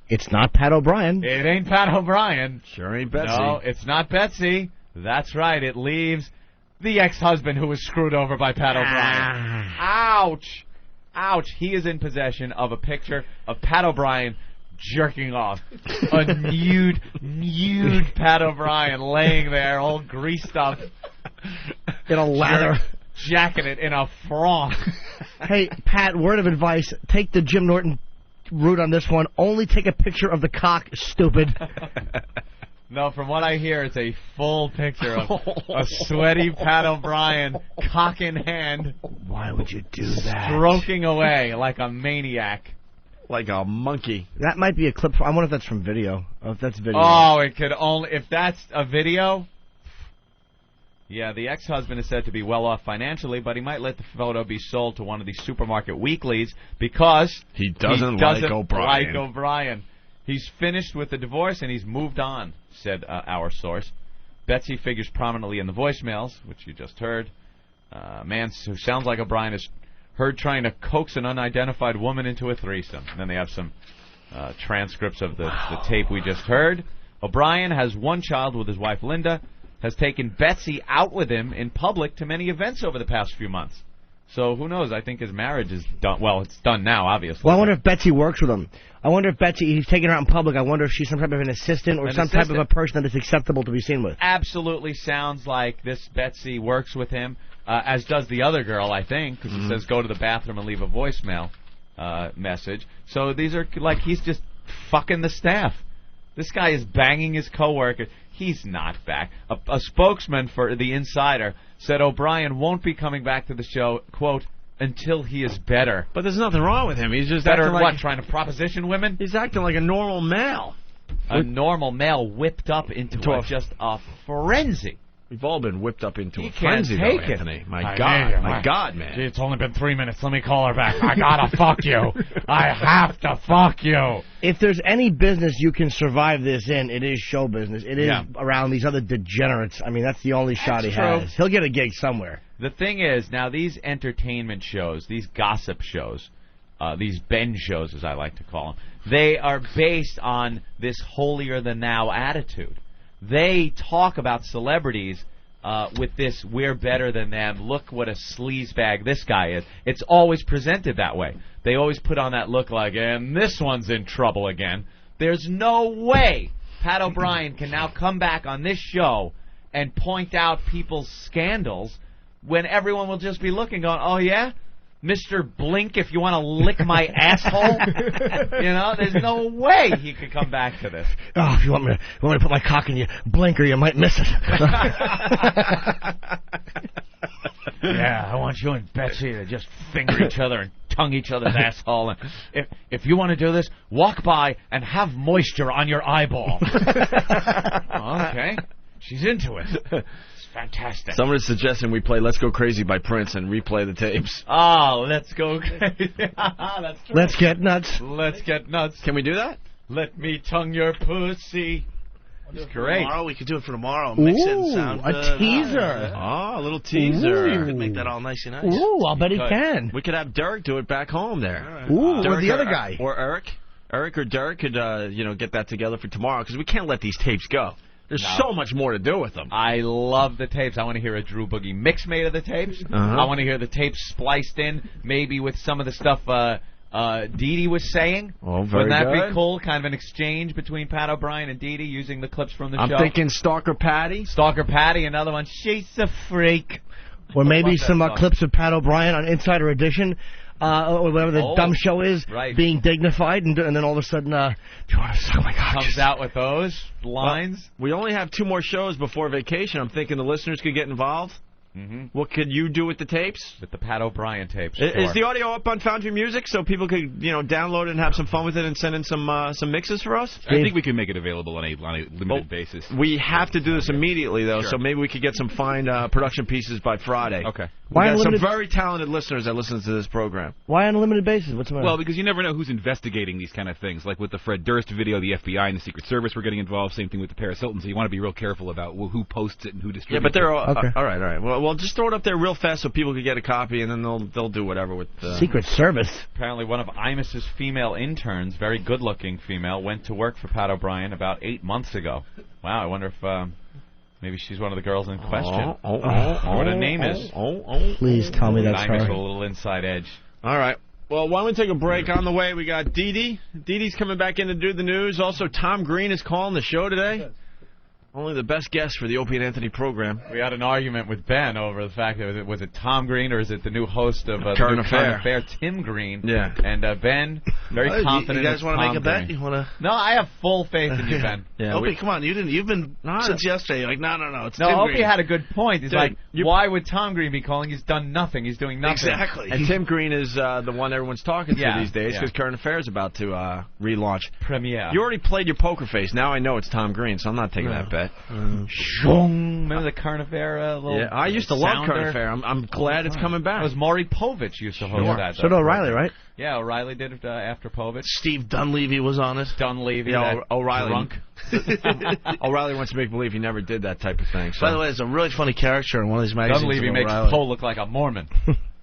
It's not Pat O'Brien. It ain't Pat O'Brien. Sure ain't Betsy. No, it's not Betsy. That's right. It leaves the ex-husband who was screwed over by Pat O'Brien. Ouch. Ouch. He is in possession of a picture of Pat O'Brien jerking off. A nude Pat O'Brien laying there all greased up. In a lather. Jacking it in a froth. Hey, Pat, word of advice. Take the Jim Norton route on this one. Only take a picture of the cock, stupid. No, from what I hear, it's a full picture of a sweaty Pat O'Brien, cock in hand. Why would you do that? Stroking away like a maniac. Like a monkey. That might be a clip. I wonder if that's from video. If that's video. Oh, it could only... If that's a video... Yeah, the ex-husband is said to be well off financially, but he might let the photo be sold to one of these supermarket weeklies because he doesn't like O'Brien. He's finished with the divorce and he's moved on, said our source. Betsy figures prominently in the voicemails, which you just heard. A man who sounds like O'Brien is heard trying to coax an unidentified woman into a threesome. And then they have some transcripts of the tape we just heard. O'Brien has one child with his wife Linda, has taken Betsy out with him in public to many events over the past few months. So who knows? I think his marriage is done. Well, it's done now, obviously. Well, I wonder if Betsy works with him. I wonder if Betsy, he's taking her out in public. I wonder if she's some type of an assistant or type of a person that is acceptable to be seen with. Absolutely sounds like this Betsy works with him, as does the other girl, I think, because it says go to the bathroom and leave a voicemail message. So these are like he's just fucking the staff. This guy is banging his coworker. He's not back. A spokesman for the Insider said O'Brien won't be coming back to the show, quote, until he is better. But there's nothing wrong with him. He's just Better acting at like what? Trying to proposition women? He's acting like a normal male. A normal male whipped up into just a frenzy. We've all been whipped up into a can't frenzy, though, take it. Anthony. My God, man. Gee, it's only been 3 minutes. Let me call her back. I gotta fuck you. I have to fuck you. If there's any business you can survive this in, it is show business. It is around these other degenerates. I mean, that's the only shot he has. He'll get a gig somewhere. The thing is, now these entertainment shows, these gossip shows, these Ben shows, as I like to call them, they are based on this holier-than-thou attitude. They talk about celebrities with this, we're better than them, look what a sleazebag this guy is. It's always presented that way. They always put on that look like, and this one's in trouble again. There's no way Pat O'Brien can now come back on this show and point out people's scandals when everyone will just be looking going, oh yeah? Mr. Blink, if you want to lick my asshole, there's no way he could come back to this. Oh, if you want me to put my cock in your blinker, you might miss it. Yeah, I want you and Betsy to just finger each other and tongue each other's asshole. And if you want to do this, walk by and have moisture on your eyeball. Okay. She's into it. Fantastic. Somebody's suggesting we play Let's Go Crazy by Prince and replay the tapes. Oh, let's go crazy. Let's get nuts. Let's get nuts. Can we do that? Let me tongue your pussy. It's great. Tomorrow, we could do it for tomorrow. Mix it and sound a good. teaser. Oh, a little teaser. We could make that all nice and nice. Ooh, I'll bet he can. We could have Derek do it back home there. Right. Ooh, Derek or the other guy. Or Eric. Eric or Derek could, get that together for tomorrow, because we can't let these tapes go. There's so much more to do with them. I love the tapes. I want to hear a Drew Boogie mix made of the tapes. I want to hear the tapes spliced in, maybe with some of the stuff Dee Dee was saying. Oh, very Wouldn't that good. be cool? Kind of an exchange between Pat O'Brien and Dee Dee using the clips from the show. I'm thinking Stalker Patty. Stalker Patty, another one. She's a freak. Or maybe some clips of Pat O'Brien on Insider Edition. Or whatever the dumb show is, being dignified, and then all of a sudden, do you want to suck my cock? Comes out with those lines. We only have 2 more shows before vacation. I'm thinking the listeners could get involved. What could you do with the tapes? With the Pat O'Brien tapes. Is the audio up on Foundry Music so people could, download it and have some fun with it and send in some mixes for us? I think we can make it available on a limited basis. We have to do this immediately, though, so maybe we could get some fine production pieces by Friday. Okay. We got some very talented listeners that listen to this program. Why on a limited basis? What's the matter? Well, because you never know who's investigating these kind of things. Like with the Fred Durst video, the FBI and the Secret Service were getting involved. Same thing with the Paris Hilton. So you want to be real careful about who posts it and who distributes it. Yeah, but they're all, all right. Well, just throw it up there real fast so people can get a copy, and then they'll do whatever with Secret Service. Apparently, one of Imus's female interns, very good-looking female, went to work for Pat O'Brien about 8 months ago. Wow, I wonder if maybe she's one of the girls in question. What her name is. Please tell me that's Imus her. with a little inside edge. All right. Well, why don't we take a break? On the way, we got Dee Dee. Dee Dee's coming back in to do the news. Also, Tom Green is calling the show today. Only the best guest for the Opie and Anthony program. We had an argument with Ben over the fact that was it Tom Green or is it the new host of the Current new Affair. Current Affair, Tim Green? Yeah. And Ben, very confident. You guys want to make a bet? You want to? No, I have full faith in you, Ben. Opie, come on. You've been since yesterday. You're like, no. It's no, Tim Opie Green. had a good point. He's like, why would Tom Green be calling? He's done nothing. He's doing nothing. Exactly. And Tim Green is the one everyone's talking to these days because Current Affair is about to relaunch. Premiere. You already played your poker face. Now I know it's Tom Green, so I'm not taking that bet. Remember the Current Affair little Yeah, I used to love Current Affair. I'm glad it's coming back. It was Maury Povich used to host that. So did O'Reilly, right? Yeah, O'Reilly did it after Povich. Steve Dunleavy was on it. Dunleavy, yeah, O'Reilly. Drunk. O'Reilly wants to make believe he never did that type of thing. So. By the way, it's a really funny character in one of these magazines. Dunleavy makes Poe look like a Mormon.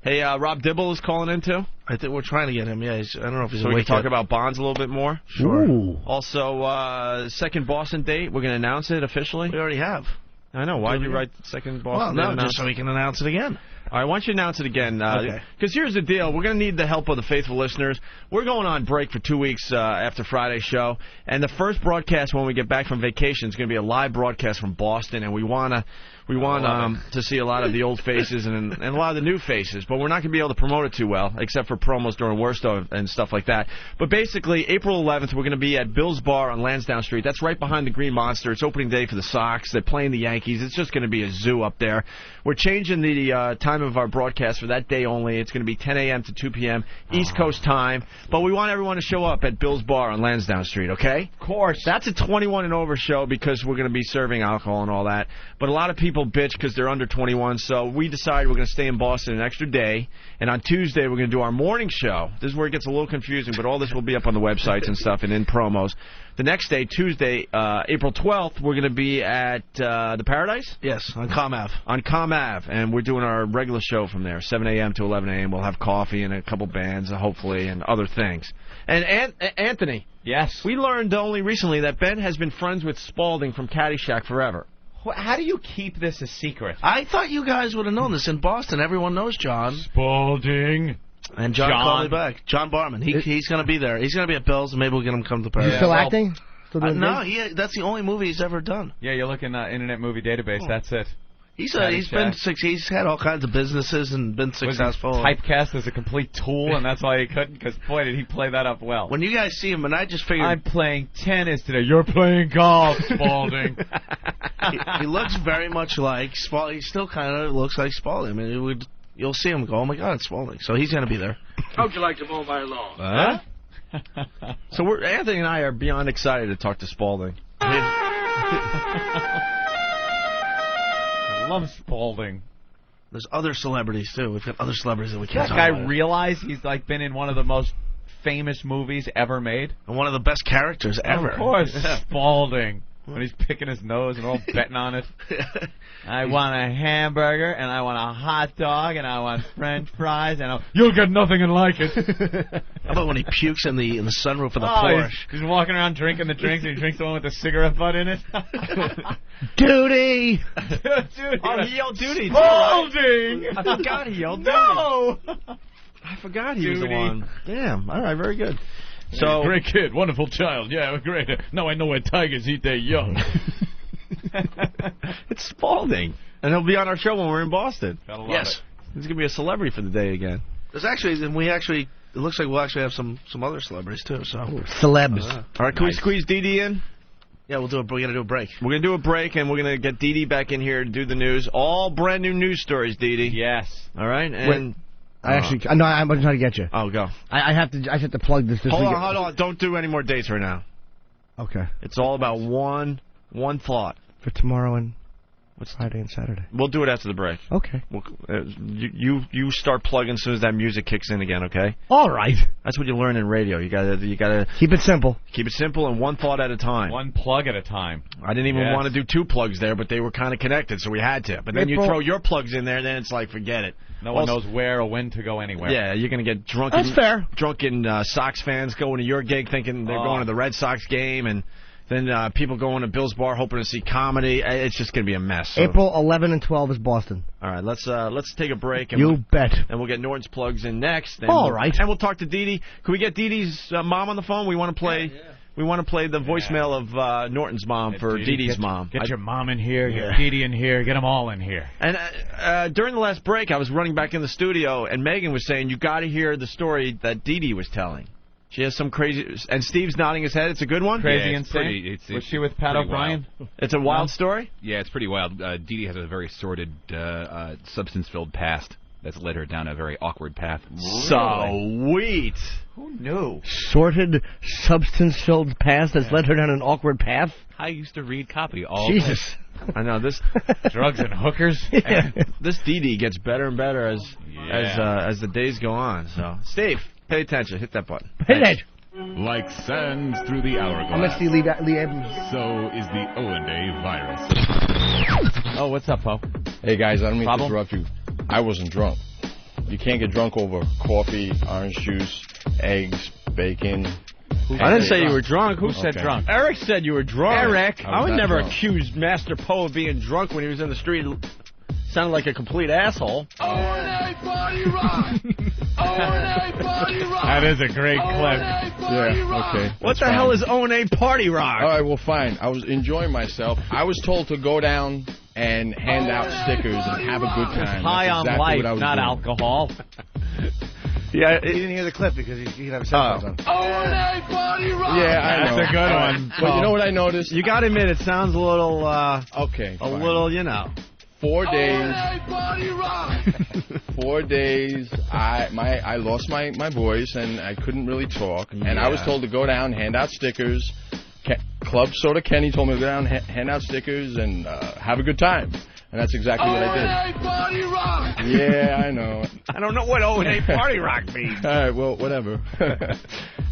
Hey, Rob Dibble is calling in too. I think we're trying to get him. Yeah, I don't know if he's so we awake can talk yet. about Bonds a little bit more. Sure. Ooh. Also, second Boston date. We're going to announce it officially. We already have. I know. Why did you write second Boston date? Well, no, just so we can announce it again. All right, why don't you announce it again? Okay. Because here's the deal. We're going to need the help of the faithful listeners. We're going on break for 2 weeks after Friday's show. And the first broadcast when we get back from vacation is going to be a live broadcast from Boston. And we want to see a lot of the old faces and a lot of the new faces. But we're not going to be able to promote it too well, except for promos during Worstow and stuff like that. But basically, April 11th, we're going to be at Bill's Bar on Lansdowne Street. That's right behind the Green Monster. It's opening day for the Sox. They're playing the Yankees. It's just going to be a zoo up there. We're changing the time time of our broadcast for that day only. It's going to be 10 a.m. to 2 p.m. East Coast time. But we want everyone to show up at Bill's Bar on Lansdowne Street, okay? Of course. That's a 21 and over show because we're going to be serving alcohol and all that. But a lot of people bitch because they're under 21, so we decided we're going to stay in Boston an extra day. And on Tuesday, we're going to do our morning show. This is where it gets a little confusing, but all this will be up on the websites and stuff and in promos. The next day, Tuesday, April 12th, we're going to be at the Paradise? Yes, on Com Ave. On Com Ave, and we're doing our regular show from there, 7 a.m. to 11 a.m. We'll have coffee and a couple bands, hopefully, and other things. And Anthony. Yes? We learned only recently that Ben has been friends with Spalding from Caddyshack forever. How do you keep this a secret? I thought you guys would have known this. In Boston, everyone knows John. Spalding. And John called me back. John Barman. He's going to be there. He's going to be at Bill's, and maybe we'll get him to come to the party. He's still acting? Still doing no, that's the only movie he's ever done. Yeah, you look in Internet Movie Database. That's it. He's had all kinds of businesses and been successful. Was he typecast as a complete tool, and that's why he couldn't? Because, boy, did he play that up well. When you guys see him, and I just figured... I'm playing tennis today. You're playing golf, Spalding. he looks very much like Spalding. He still kind of looks like Spalding. I mean, you'll see him go, oh, my God, it's Spalding. So he's going to be there. How'd you like to mow my lawn? So Anthony and I are beyond excited to talk to Spalding. I love Spalding. There's other celebrities, too. We've got other celebrities that we can't talk talk about. I realize he's been in one of the most famous movies ever made. And one of the best characters ever. Of course, Spalding. When he's picking his nose and we're all betting on it. I want a hamburger, and I want a hot dog, and I want French fries, and you'll get nothing and like it. How about when he pukes in the sunroof of the Porsche? He's walking around drinking the drinks, and he drinks the one with the cigarette butt in it. Duty! Duty! Oh, he yelled duty. Spalding! I forgot he yelled duty. No! I forgot he was the one. Damn. All right, very good. So great kid, wonderful child. Yeah, great. Now I know why tigers eat their young. It's Spalding, and he'll be on our show when we're in Boston. Yes, he's gonna be a celebrity for the day again. There's actually, it looks like we'll actually have some other celebrities too. So celebs. All right, can we squeeze Dee Dee in? Yeah, we're gonna do a break. We're gonna do a break, and we're gonna get Dee Dee back in here to do the news. All brand new news stories, Dee Dee. Yes. All right, and. I'm trying to get you. Oh, go. I have to plug this. Hold on. Don't do any more dates right now. Okay. It's all about one thought for tomorrow and Friday and Saturday. We'll do it after the break. Okay. You start plugging as soon as that music kicks in again. Okay. All right. That's what you learn in radio. You gotta keep it simple. Keep it simple and one thought at a time. One plug at a time. I didn't even want to do two plugs there, but they were kind of connected, so we had to. But then you throw your plugs in there, then it's like forget it. No one knows where or when to go anywhere. Yeah, you're gonna get drunk. That's fair. Drunken Sox fans going to your gig thinking they're going to the Red Sox game, and then people going to Bill's Bar hoping to see comedy. It's just going to be a mess. So. April 11 and 12 is Boston. All right, let's take a break. And you bet. And we'll get Norton's plugs in next. All right. And we'll talk to Dee Dee. Can we get Dee Dee's mom on the phone? We want to play. Yeah. We want to play the voicemail of Norton's mom for Dee Dee's mom. Get your mom in here. Get Dee Dee in here. Get them all in here. And during the last break, I was running back in the studio, and Megan was saying, you got to hear the story that Dee Dee was telling. She has some crazy... And Steve's nodding his head. It's a good one? Crazy insane? Was she with Pat O'Brien? It's a wild story? Yeah, it's pretty wild. Dee Dee has a very sordid, substance-filled past that's led her down a very awkward path. Sweet. Who knew? Sordid, substance-filled past that's led her down an awkward path? I used to read copy all Jesus. I know, this... Drugs and hookers? Yeah. This Dee Dee gets better and better as the days go on. So, Steve, pay attention. Hit that button. Hit it. Like sands through the hourglass. I'm going to see Lee Evans. So is the O&A virus. Oh, what's up, Poe? Hey, guys, I don't mean to interrupt you. I wasn't drunk. You can't get drunk over coffee, orange juice, eggs, bacon. I didn't say you were drunk. Who said drunk? Eric said you were drunk. Eric. I would never accuse Master Poe of being drunk when he was in the street. Sounded like a complete asshole. O&A party rock! O&A party rock! That is a great clip. Yeah, okay. What the hell is O&A party rock? All right, well, fine. I was enjoying myself. I was told to go down and hand out stickers and have a good time. High on life, not alcohol. Yeah, he didn't hear the clip because he didn't have his headphones on. O&A party rock! Yeah, I know. That's a good one. But you know what I noticed? You got to admit, it sounds a little, okay, a little, you know. 4 days. Body rock. 4 days. I lost my voice and I couldn't really talk. And I was told to go down, hand out stickers. Club Soda Kenny told me to go down, hand out stickers, and have a good time. And that's exactly what I did. Body rock. Yeah, I know. I don't know what O&A Party Rock means. All right, well, whatever.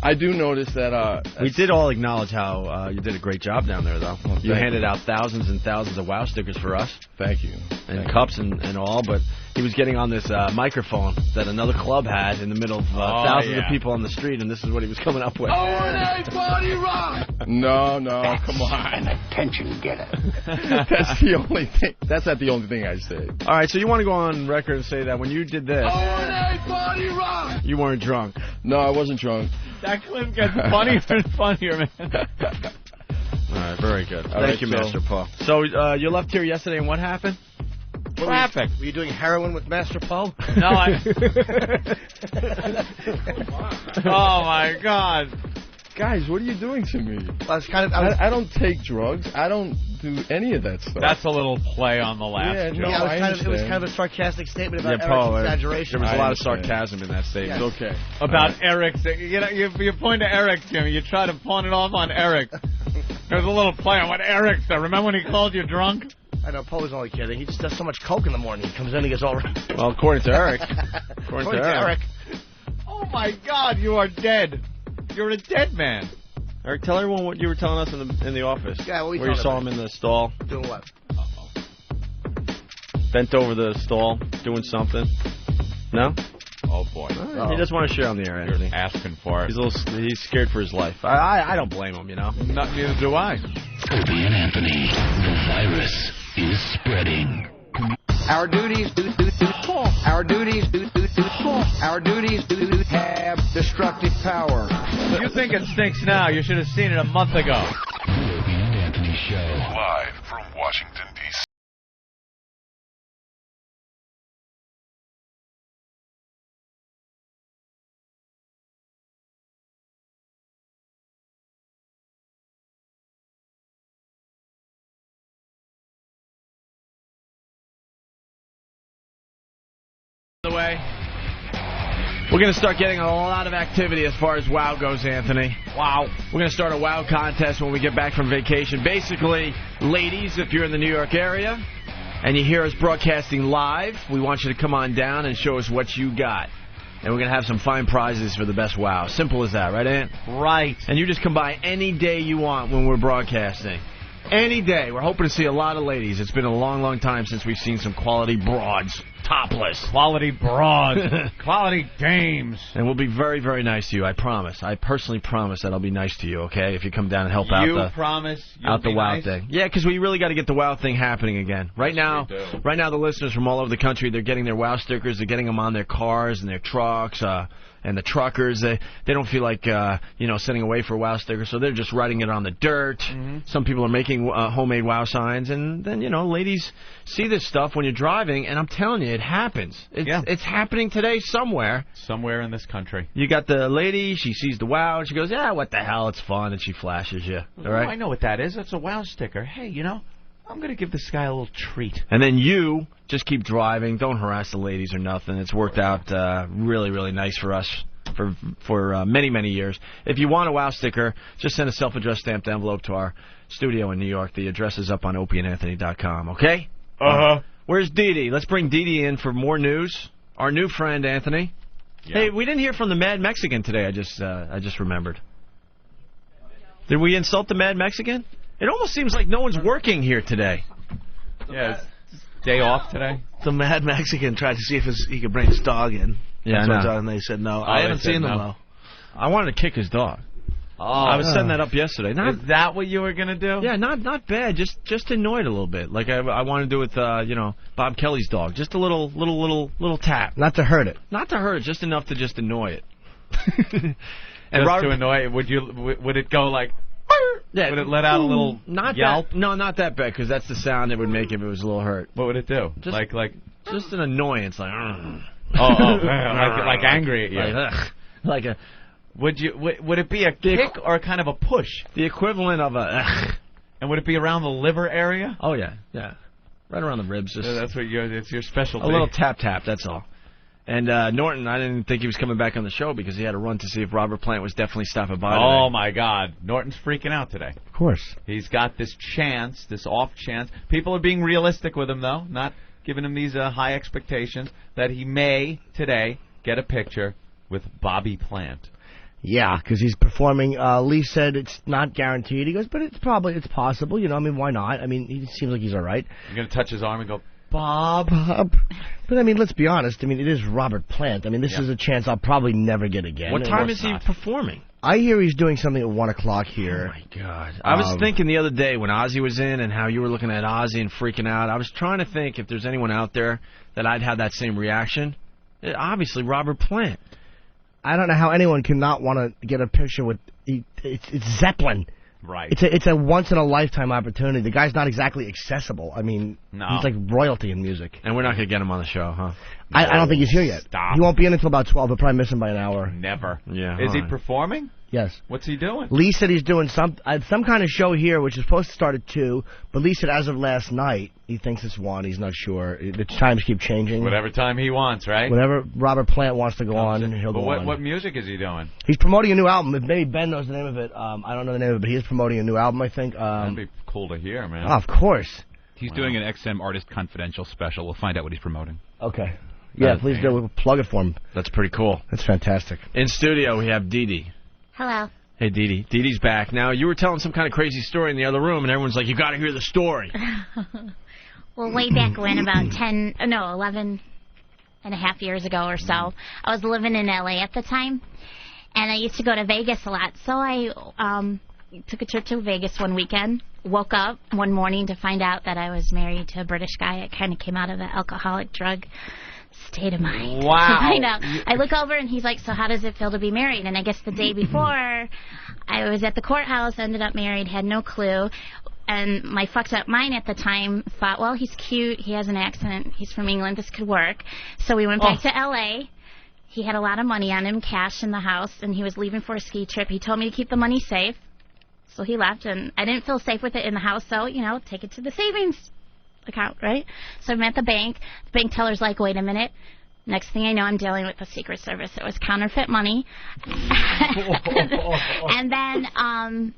I do notice that... we did all acknowledge how you did a great job down there, though. Well, you handed out thousands and thousands of WOW stickers for us. Thank you. And cups and all, but he was getting on this microphone that another club had in the middle of thousands of people on the street, and this is what he was coming up with. O&A Body rock. No, come on. An attention getter. That's the only thing. That's not the only thing I say. All right, so you want to go on record and say that when you did this, O&A Body rock. you weren't drunk. No, I wasn't drunk. That clip gets funnier and funnier, man. All right, very good. All Thank you, right, Master Paul. So you left here yesterday, and what happened? Traffic. Were you doing heroin with Master Poe? No, Oh, my God. Guys, what are you doing to me? I don't take drugs. I don't do any of that stuff. That's a little play on the last Yeah, joke. no, it was kind of a sarcastic statement about Eric's Paul, exaggeration. There was a lot of sarcasm in that statement. Yes. Okay. About Eric's. You know, you point to Eric, Jimmy. You try to pawn it off on Eric. There's a little play on what Eric said. Remember when he called you drunk? I know, Poe was only kidding. He just does so much coke in the morning. He comes in and he gets all right. Well, according to Eric. According to Eric. Oh, my God, you are dead. You're a dead man. Eric, tell everyone what you were telling us in the office. Yeah, what were you where you saw about? him in the stall. Doing what? Bent over the stall, doing something. No? Oh, boy. He doesn't want to share on the air, Anthony. Asking for it. He's scared for his life. I don't blame him, you know. Neither do I. Opie and Anthony, the virus is spreading. Our duties Our duties Our duties have destructive power. If you think it stinks now, you should have seen it a month ago. The Opie and Anthony Show. Live from Washington, D.C. The way. We're going to start getting a lot of activity as far as WOW goes, Anthony. Wow. We're going to start a WOW contest when we get back from vacation. Basically, ladies, if you're in the New York area and you hear us broadcasting live, we want you to come on down and show us what you got. And we're going to have some fine prizes for the best WOW. Simple as that, right, Ant? Right. And you just come by any day you want when we're broadcasting. Any day. We're hoping to see a lot of ladies. It's been a long, long time since we've seen some quality broads. Topless. Quality broads. Quality dames. And we'll be very, very nice to you, I promise. I personally promise that I'll be nice to you, okay, if you come down and help out the promise out the WOW nice? thing. Yeah, because we really got to get the WOW thing happening again. Right now, the listeners from all over the country, they're getting their WOW stickers. They're getting them on their cars and their trucks. And the truckers, they don't feel like sending away for a WOW sticker, so they're just writing it on the dirt. Mm-hmm. Some people are making homemade WOW signs, and then ladies see this stuff when you're driving, and I'm telling you, it happens. It's happening today somewhere. Somewhere in this country. You got the lady, she sees the WOW, and she goes, "Yeah, what the hell? It's fun," and she flashes you. All right? Oh, I know what that is. That's a WOW sticker. Hey, I'm going to give this guy a little treat. And then you just keep driving. Don't harass the ladies or nothing. It's worked out really, really nice for us for many, many years. If you want a WOW sticker, just send a self-addressed stamped envelope to our studio in New York. The address is up on opieandanthony.com, okay? Uh-huh. Where's Dee Dee? Let's bring Dee Dee in for more news. Our new friend, Anthony. Yeah. Hey, we didn't hear from the Mad Mexican today, I just remembered. Did we insult the Mad Mexican? It almost seems like no one's working here today. Yeah, it's day off today. The Mad Mexican tried to see if he could bring his dog in. Yeah, I know. And they said no. I haven't seen them, though. I wanted to kick his dog. Oh, I was setting that up yesterday. Is that what you were going to do? Yeah, not bad. Just annoy it a little bit. Like I wanted to do with Bob Kelly's dog. Just a little tap. Not to hurt it. Not to hurt it, just enough to just annoy it. And to annoy it, would it go like? Yeah, would it let out a little yelp? No, not that bad, because that's the sound it would make if it was a little hurt. What would it do? Just, like just an annoyance, like like angry at you. Like a. Would it be a kick or kind of a push? The equivalent of a. And would it be around the liver area? Oh yeah. Right around the ribs. Just That's what it's your specialty. a little tap, that's all. And Norton, I didn't think he was coming back on the show because he had to run to see if Robert Plant was definitely stopping by Oh, today. my God. Norton's freaking out today. Of course. He's got this chance, this off chance. People are being realistic with him, though, not giving him these high expectations, that he may, today, get a picture with Bobby Plant. Yeah, because he's performing. Lee said it's not guaranteed. He goes, but it's possible. You know, I mean, why not? I mean, he seems like he's all right. You're going to touch his arm and go, Bob. But, I mean, let's be honest. I mean, it is Robert Plant. I mean, this is a chance I'll probably never get again. What time is he performing? I hear he's doing something at 1 o'clock here. Oh, my God. I was thinking the other day when Ozzy was in and how you were looking at Ozzy and freaking out, I was trying to think if there's anyone out there that I'd have that same reaction. Obviously, Robert Plant. I don't know how anyone can not want to get a picture with... It's Zeppelin. Right. It's a once-in-a-lifetime opportunity. The guy's not exactly accessible. I mean, he's like royalty in music. And we're not going to get him on the show, huh? I don't think he's here yet. Stop. He won't be in until about 12. He'll probably miss him by an hour. Never. Yeah. Is he performing? Yes. What's he doing? Lee said he's doing some kind of show here, which is supposed to start at 2, but Lee said as of last night, he thinks it's 1. He's not sure. The times keep changing. Whatever time he wants, right? Whatever Robert Plant wants to go on, he'll But go on. what music is he doing? He's promoting a new album. Maybe Ben knows the name of it. I don't know the name of it, but he is promoting a new album, I think. That'd be cool to hear, man. Of course. He's doing an XM Artist Confidential special. We'll find out what he's promoting. Okay. Yeah, please do. We'll plug it for him. That's pretty cool. That's fantastic. In studio, we have Dee Dee. Hello. Hey, Dee Dee. Dee Dee's back. Now, you were telling some kind of crazy story in the other room, and everyone's like, you got to hear the story. Well, way back when, about 11 and a half years ago or so, I was living in L.A. at the time, and I used to go to Vegas a lot. So I took a trip to Vegas one weekend, woke up one morning to find out that I was married to a British guy. It kind of came out of an alcoholic drug state of mind. Wow. I know. I look over and he's like, so how does it feel to be married? And I guess the day before, I was at the courthouse, ended up married, had no clue. And my fucked up mind at the time thought, well, he's cute, he has an accent, he's from England, this could work. So we went back to L.A. He had a lot of money on him, cash in the house, and he was leaving for a ski trip. He told me to keep the money safe. So he left, and I didn't feel safe with it in the house, so, take it to the savings account, right? So I'm at the bank. The bank teller's like, wait a minute. Next thing I know, I'm dealing with the Secret Service. It was counterfeit money. And then,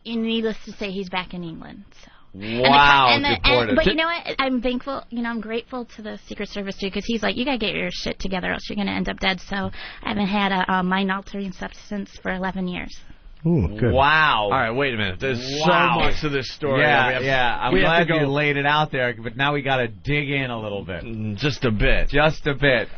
needless to say, he's back in England. So. Wow, deported. But you know what? I'm thankful. I'm grateful to the Secret Service too, because he's like, you gotta get your shit together, else you're gonna end up dead. So I haven't had a mind-altering substance for 11 years. Ooh, good. Wow. All right, wait a minute. There's so much to this story. Yeah. I'm we glad have to you go laid it out there, but now we got to dig in a little bit. Just a bit. Just a bit.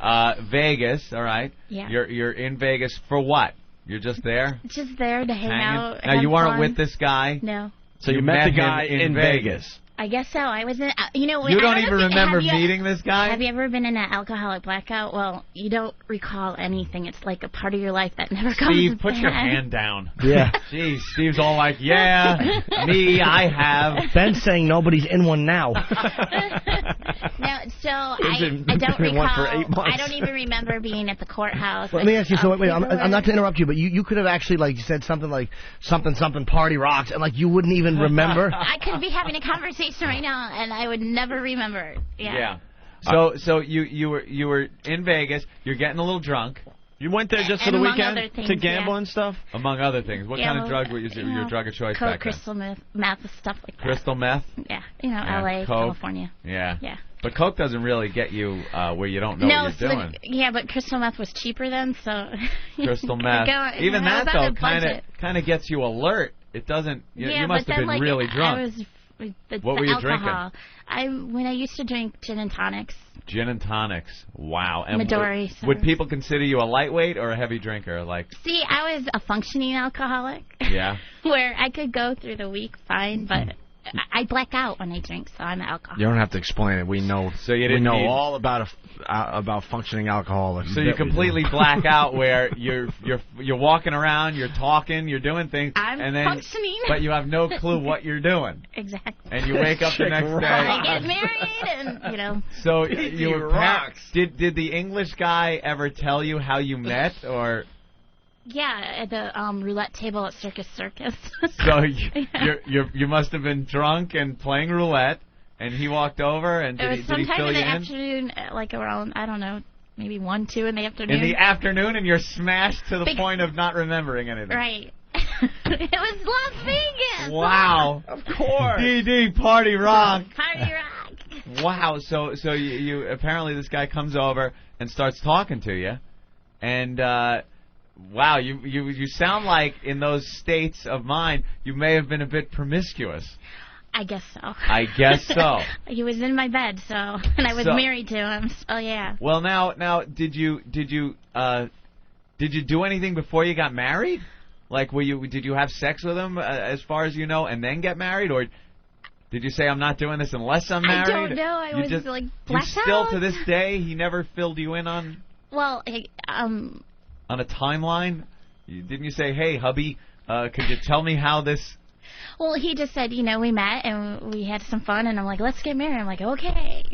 Vegas, all right? Yeah. You're in Vegas for what? You're just there? Just there to hang out. Now, have you weren't fun. with this guy? No. So you met the guy him in Vegas. I guess so. I was in. You don't even remember meeting this guy? Have you ever been in an alcoholic blackout? Well, you don't recall anything. It's like a part of your life that never comes Steve, back. put your hand down. Yeah. Jeez, Steve's all like, yeah, me, I have. Ben's saying nobody's in one now. No, so I don't recall. For 8 months. I don't even remember being at the courthouse. Well, let me ask you. So wait, I'm not to interrupt you, but you could have actually said something like something party rocks, and you wouldn't even remember. I could be having a conversation right now, and I would never remember. Yeah. So you were in Vegas. You're getting a little drunk. You went there just for the weekend to gamble and stuff? Among other things. What kind of drug was your drug of choice back then? Crystal meth, stuff like that. Crystal meth? Yeah. L.A., Coke. California. Yeah. Yeah. But Coke doesn't really get you where you don't know what you're doing. But crystal meth was cheaper then, so... Crystal meth. Even that, though, kind of gets you alert. It doesn't... You must have been really drunk. What were you drinking? When I used to drink gin and tonics. Gin and tonics. Wow. And Midori. Would people consider you a lightweight or a heavy drinker? See, I was a functioning alcoholic. Yeah. Where I could go through the week fine, but I black out when I drink, so I'm an alcoholic. You don't have to explain it. We know. So you didn't know all about functioning alcoholics. So you completely black out where you're walking around, you're talking, you're doing things, and then functioning, but you have no clue what you're doing. Exactly. And you wake up the next day. I get married, and So you were rocks. Did the English guy ever tell you how you met, or? Yeah, at the roulette table at Circus. So you must have been drunk and playing roulette, And he walked over, and It was did he sometime fill in you the in? afternoon, like around, I don't know, maybe 1, 2 in the afternoon. In the afternoon, and you're smashed to the Big- point of not remembering anything. Right. It was Las Vegas. Wow. Of course. DD Party Rock. Party rock. Wow. So you apparently this guy comes over and starts talking to you, and wow, you sound like in those states of mind you may have been a bit promiscuous. I guess so. I guess so. He was in my bed, and I was So- married to him. So yeah. Well, now, did you do anything before you got married? Like, did you have sex with him, as far as you know, and then get married, or did you say I'm not doing this unless I'm married? I don't know. I was like blacked you still out. to this day, he never filled you in on Well, a timeline. Didn't you say, hey, hubby, could you tell me how this? Well, he just said, we met and we had some fun, and I'm like, let's get married. I'm like, okay.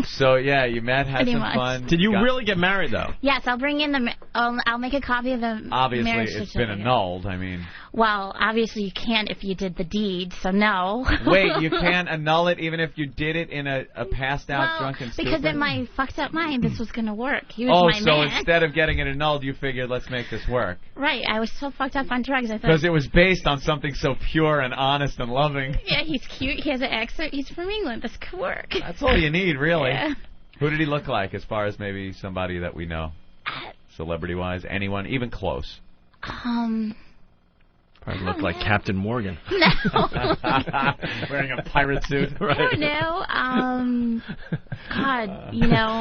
So yeah, you met, had Pretty some much. fun. Did you really get married though? Yes, I'll bring in I'll make a copy of the Obviously, marriage it's been certificate. annulled. I mean, Well, obviously you can't if you did the deed, so no. wait, you can't annul it even if you did it in a passed out, Well, drunken stupor? because in my fucked up mind, this was going to work. He was my so man. instead of getting it annulled, you figured, let's make this work. Right, I was so fucked up on drugs. I thought, Because it was based on something so pure and honest and loving. yeah, he's cute. He has an accent. He's from England. This could work. That's all you need, really. Yeah. Who did he look like, as far as maybe somebody that we know, celebrity-wise? Anyone, even close? Probably looked like Captain Morgan. No. Wearing a pirate suit. I don't know.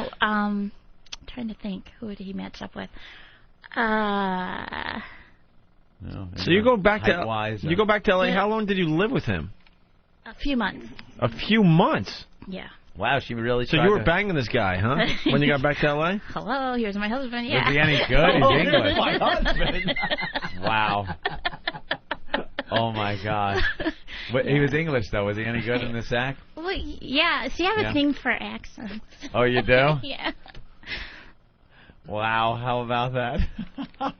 God, trying to think. Who did he match up with? So you go back to Height-wise, you go back to LA. Yeah. How long did you live with him? A few months. A few months. Yeah. Wow, she really So tried you were to... banging this guy, huh? When you got back to LA? Hello, here's my husband. Yeah. Was he any good? He's Oh, English. my husband. Wow. Oh, my God. But he was English, though. Was he any good in this act? Well, yeah. See, I have Yeah. a thing for accents. Oh, you do? Yeah. Wow, how about that?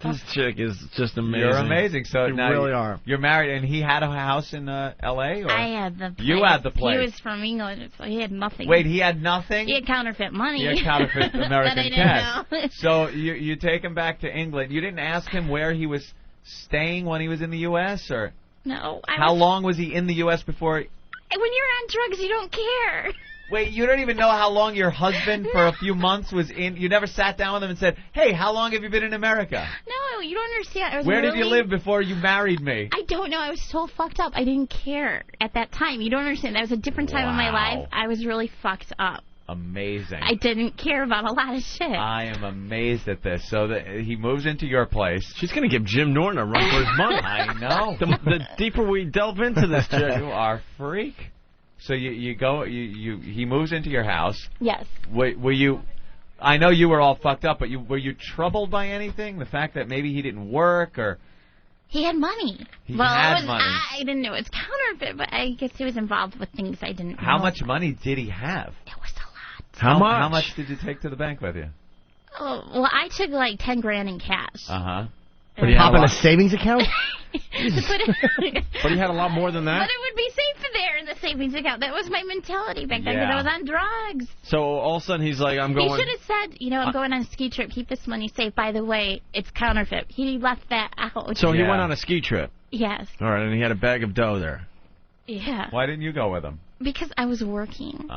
This chick is just amazing. You're amazing. So You now really are. You're married, and he had a house in L.A.? Or? I had the place. You had the place. He was from England, so he had nothing. Wait, he had nothing? He had counterfeit money. He had counterfeit That I American didn't cash. know. So you take him back to England. You didn't ask him where he was staying when he was in the U.S.? Or No. how long was he in the U.S. before? When you're on drugs, you don't care. Wait, you don't even know how long your husband for a few months was in? You never sat down with him and said, hey, how long have you been in America? No, you don't understand. I was Where did you really- live before you married me? I don't know. I was so fucked up. I didn't care at that time. You don't understand. That was a different time in my Wow. life. I was really fucked up. Amazing. I didn't care about a lot of shit. I am amazed at this. So he moves into your place. She's going to give Jim Norton a run for his money. I know. The deeper we delve into this chick. You are a freak. So he moves into your house. Yes. Were you? I know you were all fucked up, but were you troubled by anything? The fact that maybe he didn't work, or He had money. He well, had it was, money. I didn't know it was counterfeit, but I guess he was involved with things I didn't know. how much money did he have? It was a lot. How much? How much did you take to the bank with you? Oh, well, I took like 10 grand in cash. Uh-huh. But he had Pop a in a lot, savings account? But it but he had a lot more than that. would be safe there in the savings account. That was my mentality back then because Yeah. I was on drugs. So all of a sudden he's like, I'm He going. should have said, I'm going on a ski trip. Keep this money safe. By the way, it's counterfeit. He left that out. So he Yeah. went on a ski trip. Yes. All right, and he had a bag of dough there. Yeah. Why didn't you go with him? Because I was working.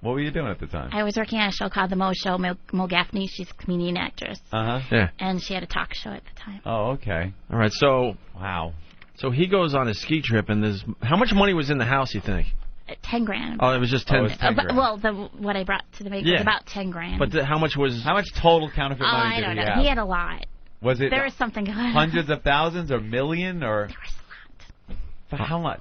What were you doing at the time? I was working on a show called The Mo Show. Mo Gaffney, she's a comedian actress. Uh-huh. Yeah. And she had a talk show at the time. Oh, okay. All right, so Wow. so he goes on a ski trip, and there's how much money was in the house? You think? 10 grand. Oh, it was just 10. Oh, it was 10 grand. Well, what I brought to the bank Yeah. was about 10 grand. But how much was? How much total counterfeit money I did don't he know. have? He had a lot. Was it There was something going on. hundreds of thousands or million or? There was a lot. For how much?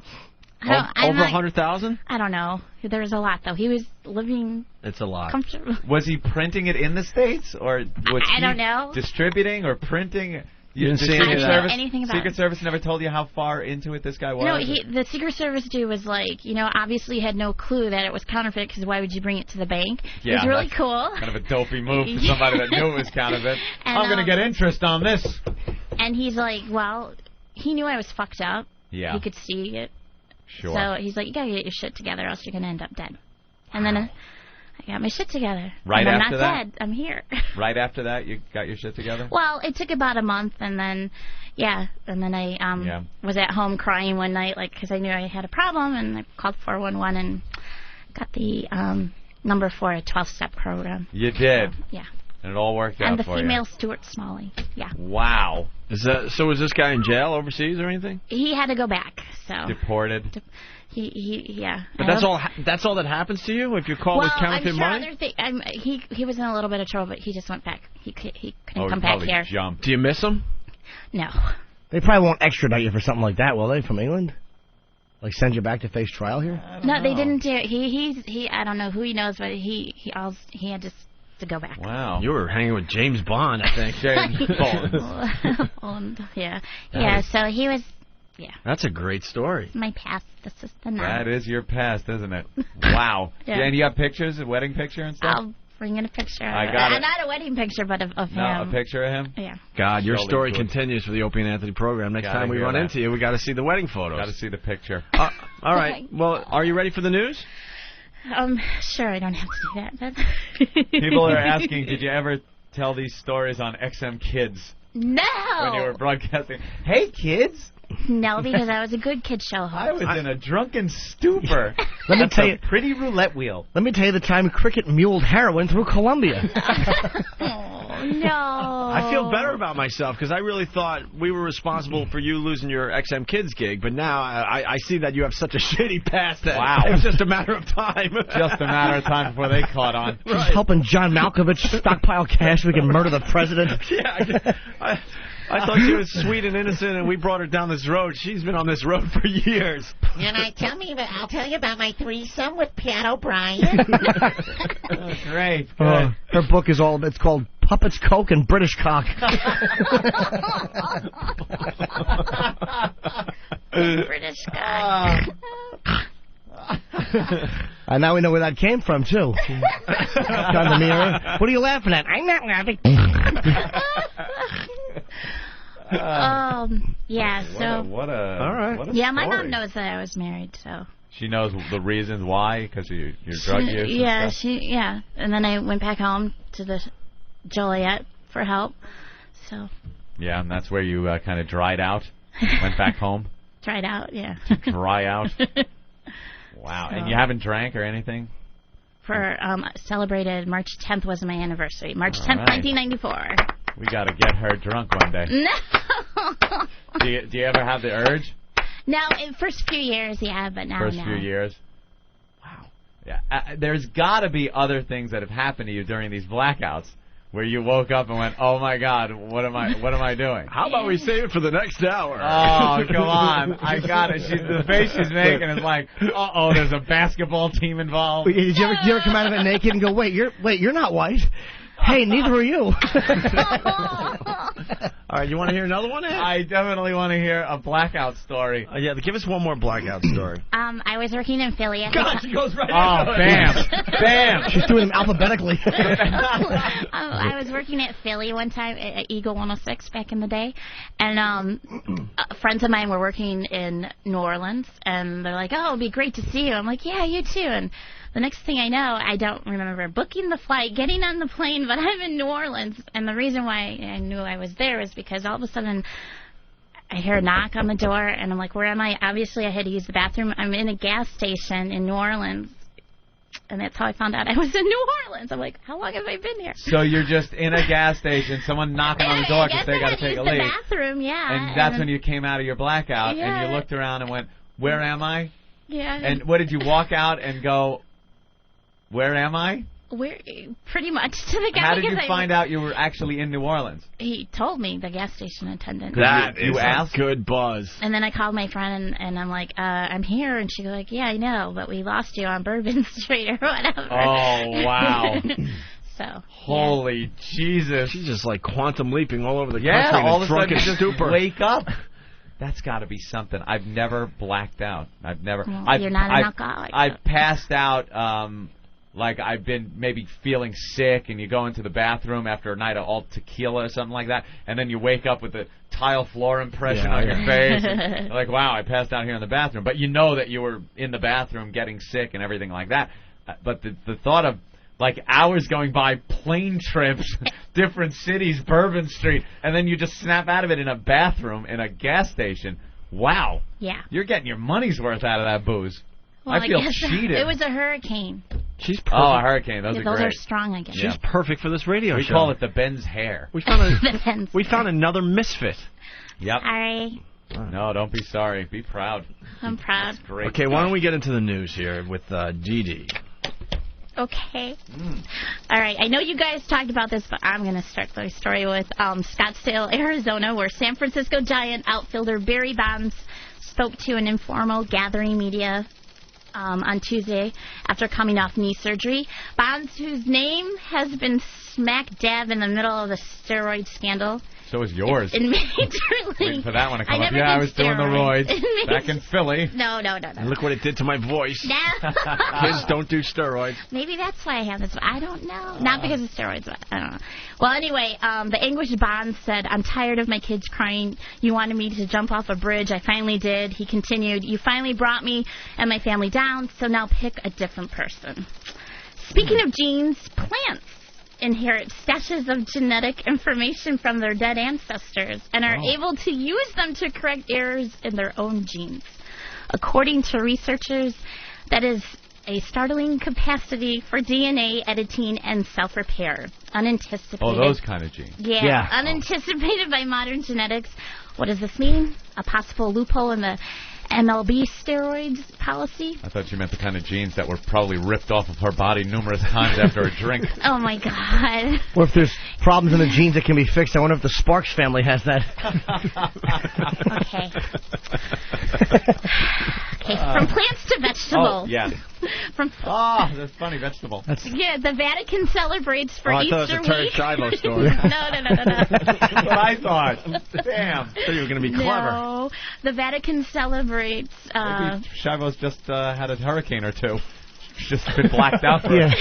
I'm Over not- 100,000? I don't know. There was a lot, though. He was living It's a lot. comfortable. Was he printing it in the States or was I he don't know. distributing or printing? You didn't the see any Secret of that? I don't know Service, anything about Secret it. Service never told you how far into it this guy was? No, the Secret Service dude was like, obviously had no clue that it was counterfeit because why would you bring it to the bank? It was really that's cool. Kind of a dopey move for somebody that knew it was counterfeit. And, I'm going to get interest on this. And he's like, well, he knew I was fucked up. Yeah. He could see it. Sure. So he's like, you gotta get your shit together, or else you're gonna end up dead. And then I got my shit together. Right and I'm after not that? dead. I'm here. Right after that, you got your shit together? Well, it took about a month, and then, and then I was at home crying one night, like, because I knew I had a problem, and I called 411 and got the number for a 12-step program. You did? Yeah. And it all worked out And the for female Stuart Smalley. Yeah. Wow. Is this guy in jail overseas or anything? He had to go back, so. Deported? Yeah. But that's all that happens to you if you're caught with counterfeit money? He was in a little bit of trouble, but he just went back. He couldn't come he back here. Do you miss him? No. They probably won't extradite you for something like that, will they, from England? Like send you back to face trial here? No, they didn't do it. He I don't know who he knows, but he had to go back. Wow. You were hanging with James Bond, I think. James Bond. Yeah, so he was, That's a great story. my past. This is the now. That is your past, isn't it? Wow. Yeah. And you got pictures, a wedding picture and stuff? I'll bring in a picture. I got it. Not a wedding picture, but of him. No, a picture of him? Yeah. God, your Totally story good. continues for the Opie and Anthony program. Next Gotta time we hear run that. into you, we got to see the wedding photos. Got to see the picture. All right. Well, are you ready for the news? Sure, I don't have to do that. But People are asking, did you ever tell these stories on XM Kids No. when you were broadcasting? Hey, kids. No, because I was a good kid show host. I was in a drunken stupor. Let me That's tell a you. pretty roulette wheel. Let me tell you the time cricket muled heroin through Colombia. No. I feel better about myself because I really thought we were responsible for you losing your XM Kids gig, but now I see that you have such a shitty past that it's just a matter of time. Just a matter of time before they caught on. Just helping John Malkovich stockpile cash so we can murder the president. Yeah, I thought she was sweet and innocent, and we brought her down this road. She's been on this road for years. And I'll tell you about my threesome with Pat O'Brien. Oh, great. Her book is it's called Puppets, Coke, and British Cock. British guy. And now we know where that came from, too. Down the mirror. What are you laughing at? I'm not laughing. Yeah, so. What a Yeah, my story. mom knows that I was married, so. She knows the reasons why, because of your drug use. Yeah, and stuff? and then I went back home to the Joliet for help, so. Yeah, and that's where you kind of dried out. Went back home. Tried out, yeah. Dry out. Wow, and you haven't drank or anything? For celebrated March 10th was my anniversary. March 10th, right. 1994. We got to get her drunk one day. No. Do you ever have the urge? No, in first few years, yeah, but now First no. few years? Wow. Yeah, there's got to be other things that have happened to you during these blackouts where you woke up and went, "Oh my God, what am I doing?" How about we save it for the next hour? Oh, come on. I got it. The face she's making is like, uh-oh, there's a basketball team involved. Did you ever come out of it naked and go, wait, you're not white? Hey, neither are you. All right, you want to hear another one, Ed? I definitely want to hear a blackout story. Yeah, give us one more blackout story. I was working in Philly. God, she goes right into it. Bam. She's doing them alphabetically. I was working at Philly one time at Eagle 106 back in the day, and friends of mine were working in New Orleans, and they're like, "Oh, it'd be great to see you." I'm like, "Yeah, you too." And the next thing I know, I don't remember booking the flight, getting on the plane, but I'm in New Orleans. And the reason why I knew I was there is because all of a sudden I hear a knock on the door, and I'm like, where am I? Obviously, I had to use the bathroom. I'm in a gas station in New Orleans. And that's how I found out I was in New Orleans. I'm like, how long have I been here? So you're just in a gas station, someone knocking on the door because they got to take a leak. The bathroom, yeah. And that's when you came out of your blackout, and you looked around and went, where am I? Yeah. And what did you walk out and go, where am I? Pretty much to the guy. How did you find out you were actually in New Orleans? He told me, the gas station attendant. That is a good buzz. And then I called my friend, and I'm like, I'm here. And she was like, yeah, I know, but we lost you on Bourbon Street or whatever. Oh, wow. So. Holy Jesus. She's just like quantum leaping all over the country Yeah, all in of a a sudden drunken you just stupor. wake up. That's got to be something. I've never blacked out. I've never. Well, you're not an alcoholic. I've passed out like I've been maybe feeling sick, and you go into the bathroom after a night of all tequila or something like that, and then you wake up with a tile floor impression on your face. And you're like, wow, I passed out here in the bathroom. But you know that you were in the bathroom getting sick and everything like that. But the thought of like hours going by, plane trips, different cities, Bourbon Street, and then you just snap out of it in a bathroom in a gas station. Wow. Yeah. You're getting your money's worth out of that booze. Well, I feel guess cheated. It was a hurricane. She's perfect. Oh, a hurricane. Those are those great. are strong, I guess. She's perfect for this radio we show. We call it the Ben's hair. We found The Ben's we found another misfit. Yep. Sorry. No, don't be sorry. Be proud. I'm proud. That's great. Okay, why don't we get into the news here with Dee Dee? Okay. All right. I know you guys talked about this, but I'm going to start the story with Scottsdale, Arizona, where San Francisco Giant outfielder Barry Bonds spoke to an informal gathering media on Tuesday after coming off knee surgery. Bonds, whose name has been smack dab in the middle of the steroid scandal. So is yours. In Major League. Waiting for that one to come I up. never Yeah, I did was doing the roids back in Philly. No. And look what it did to my voice. No. Kids don't do steroids. Maybe that's why I have this. I don't know. Not because of steroids, but I don't know. Well, anyway, the anguished Bonds said, "I'm tired of my kids crying. You wanted me to jump off a bridge. I finally did." He continued, "You finally brought me and my family down, so now pick a different person." Speaking of genes, plants inherit stashes of genetic information from their dead ancestors and are able to use them to correct errors in their own genes. According to researchers, that is a startling capacity for DNA editing and self-repair. Unanticipated. Oh, those kind of genes. Yeah. Unanticipated by modern genetics. What does this mean? A possible loophole in the MLB steroids policy? I thought you meant the kind of genes that were probably ripped off of her body numerous times after a drink. Oh, my God. Or if there's problems in the genes that can be fixed, I wonder if the Sparks family has that. Okay. From plants to vegetables. Oh, yeah. That's funny, vegetable. Yeah, the Vatican celebrates for Easter I thought it was a Terry week. Schiavo story. No. That's what I thought. Damn. I thought you were going to be clever. No, the Vatican celebrates. Maybe Schiavo's just had a hurricane or two. She's just been blacked out for it.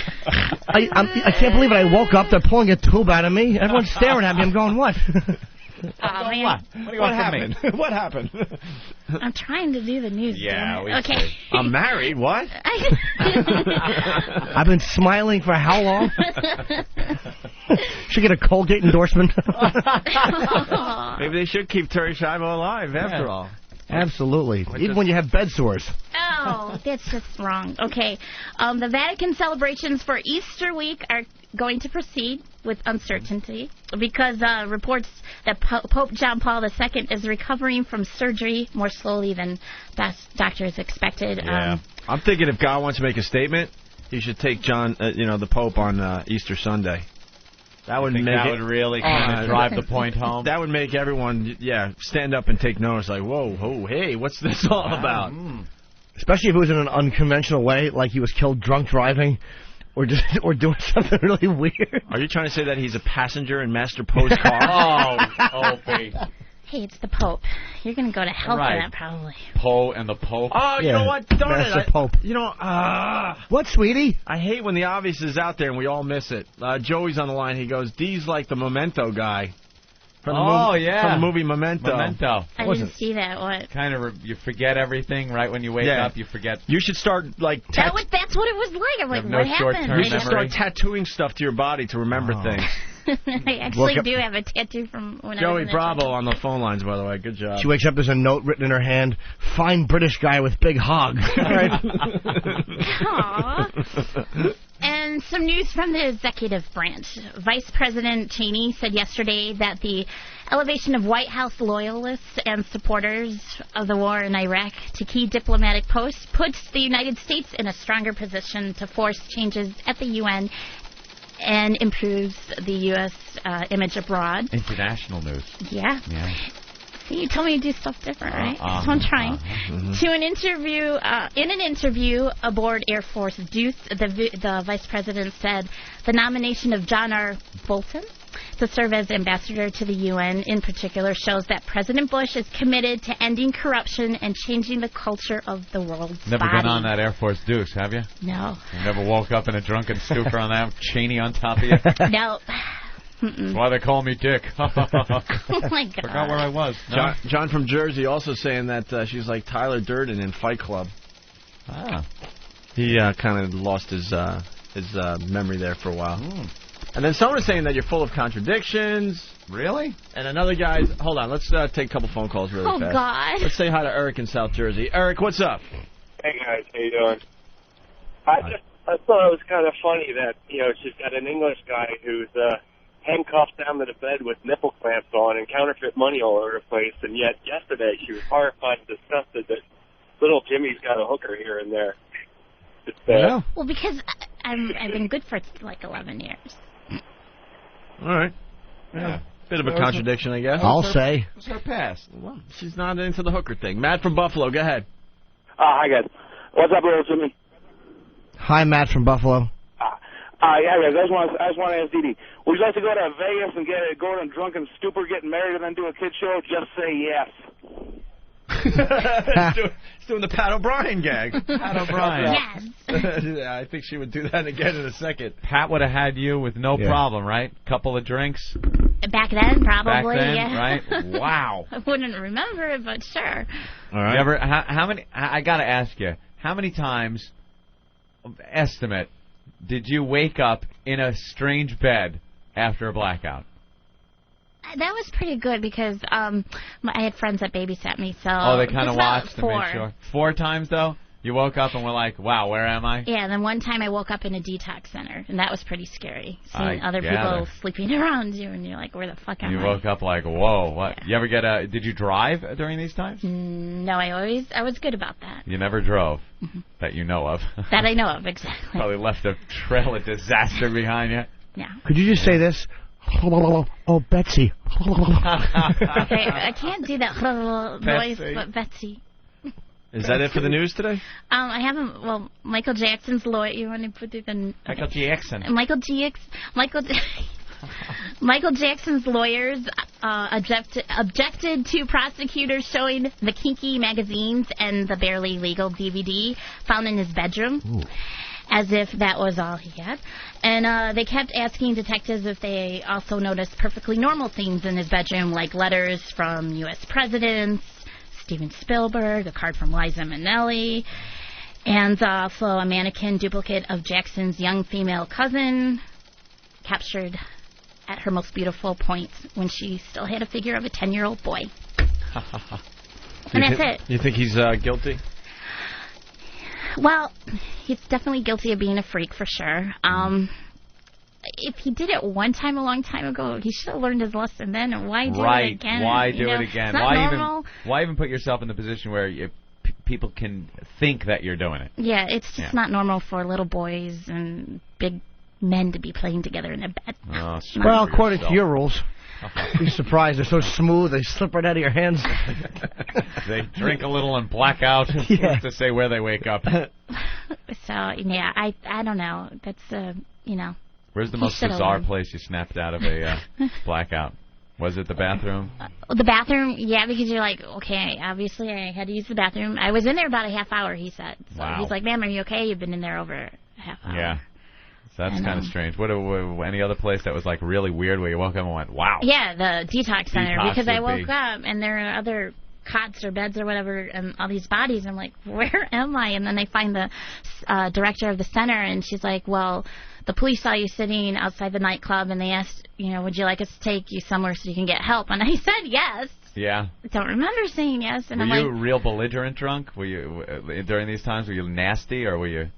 I can't believe it. I woke up. They're pulling a tube out of me. Everyone's staring at me. I'm going, what? Man. What happened? What happened? I'm trying to do the news. Yeah, we okay. see. I'm married. What? I've been smiling for how long? Should get a Colgate endorsement. Maybe they should keep Terry Schiavo alive after all. Absolutely. Even when you have bed sores. Oh, that's just wrong. Okay. The Vatican celebrations for Easter week are going to proceed with uncertainty because reports that Pope John Paul II is recovering from surgery more slowly than doctors expected. Yeah. I'm thinking if God wants to make a statement, he should take John, the Pope on Easter Sunday. That would make that would really kind of drive the point home. That would make everyone, stand up and take notice. Like, whoa, hey, what's this all about? Especially if it was in an unconventional way, like he was killed drunk driving, or doing something really weird. Are you trying to say that he's a passenger in Master Poe's car? Opie. Hey, it's the Pope. You're going to go to hell for that, probably. Poe and the Pope. Oh, you know what? Darn Master it. Pope. What, sweetie? I hate when the obvious is out there and we all miss it. Joey's on the line. He goes, D's like the Memento guy. From the movie Memento. I didn't see that. What? Kind of, you forget everything right when you wake up. You forget. You should start, like... That's what it was like. I'm like, what happened? You should start tattooing stuff to your body to remember things. I actually do have a tattoo from when I was Joey in Bravo on the phone lines, by the way. Good job. She wakes up, there's a note written in her hand, "Fine British guy with big hog." Aww. And some news from the executive branch. Vice President Cheney said yesterday that the elevation of White House loyalists and supporters of the war in Iraq to key diplomatic posts puts the United States in a stronger position to force changes at the UN and improves the U.S. Image abroad. International news. Yeah. You told me to do stuff different, right? So I'm trying. To an interview, in an interview aboard Air Force Deuce, the vice president said the nomination of John R. Bolton to serve as ambassador to the UN in particular shows that President Bush is committed to ending corruption and changing the culture of the world's Never body. been on that Air Force Deuce, have you? No. You never woke up in a drunken stupor on that Cheney on top of you? No. That's why they call me Dick. Oh, my God. Forgot where I was. No? John from Jersey also saying that she's like Tyler Durden in Fight Club. Ah. He kind of lost his memory there for a while. And then someone was saying that you're full of contradictions. Really? And another guy's... Hold on, let's take a couple phone calls really fast. Oh, God. Let's say hi to Eric in South Jersey. Eric, what's up? Hey, guys. How you doing? I thought it was kind of funny that, she's got an English guy who's handcuffed down to the bed with nipple clamps on and counterfeit money all over the place, and yet yesterday she was horrified and disgusted that little Jimmy's got a hooker here and there. It's, Well, because I've been good for like 11 years. All right. Yeah. Bit of a contradiction, I guess. I'll say. What's her past? Well, she's not into the hooker thing. Matt from Buffalo, go ahead. Hi, guys. What's up, little Jimmy? Hi, Matt from Buffalo. Yeah, guys. I just want to ask Dee Dee, would you like to go to Vegas and go in a drunken stupor, get married, and then do a kid show? Just say yes. He's doing the Pat O'Brien gag. Pat O'Brien. Yes. I think she would do that again in a second. Pat would have had you with no problem, right? Couple of drinks. Back then, probably. Back then, yeah. right? Wow. I wouldn't remember it, but sure. All right. You ever, how many? I got to ask you, how many times, estimate, did you wake up in a strange bed after a blackout? That was pretty good because I had friends that babysat me, so... Oh, they kind of watched to four. make sure. 4 times, though? You woke up and were like, wow, where am I? Yeah, and then one time I woke up in a detox center, and that was pretty scary. Seeing other gather. people sleeping around you, and you're like, where the fuck am I? You woke up like, whoa, what? Yeah. You ever get did you drive during these times? No, I was good about that. You never drove, that you know of. That I know of, exactly. Probably left a trail of disaster behind you. Yeah. Could you just say this? Oh, Betsy. Okay, I can't do that voice, but Betsy. Is that it for the news today? I haven't. Well, Michael Jackson's lawyer. You want to put it in? Michael Jackson. Michael Jackson's lawyers objected to prosecutors showing the kinky magazines and the barely legal DVD found in his bedroom. Ooh. As if that was all he had. And they kept asking detectives if they also noticed perfectly normal things in his bedroom, like letters from U.S. presidents, Steven Spielberg, a card from Liza Minnelli, and also a mannequin duplicate of Jackson's young female cousin, captured at her most beautiful points when she still had a figure of a 10-year-old boy. And that's it. You think he's guilty? Well, he's definitely guilty of being a freak for sure. If he did it one time a long time ago, he should have learned his lesson then. And why do it again? Why do it again? Why Why even put yourself in the position where people can think that you're doing it? Yeah, it's just not normal for little boys and big men to be playing together in a bed. Oh, well, according to your rules. Be surprised. They're so smooth, they slip right out of your hands. They drink a little and black out to say where they wake up. So, yeah, I don't know. That's, Where's the most bizarre place you snapped out of a blackout? Was it the bathroom? The bathroom, yeah, because you're like, okay, obviously I had to use the bathroom. I was in there about a half hour, he said. So he's like, ma'am, are you okay? You've been in there over a half hour. Yeah. So that's kind of strange. What any other place that was like really weird where you woke up and went, wow? Yeah, the detox center. Because I woke be. up and there are other cots or beds or whatever and all these bodies. I'm like, where am I? And then they find the director of the center and she's like, well, the police saw you sitting outside the nightclub and they asked, would you like us to take you somewhere so you can get help? And I said yes. Yeah. I don't remember saying yes. And were I'm you like, real belligerent drunk? Were you during these times? Were you nasty or were you?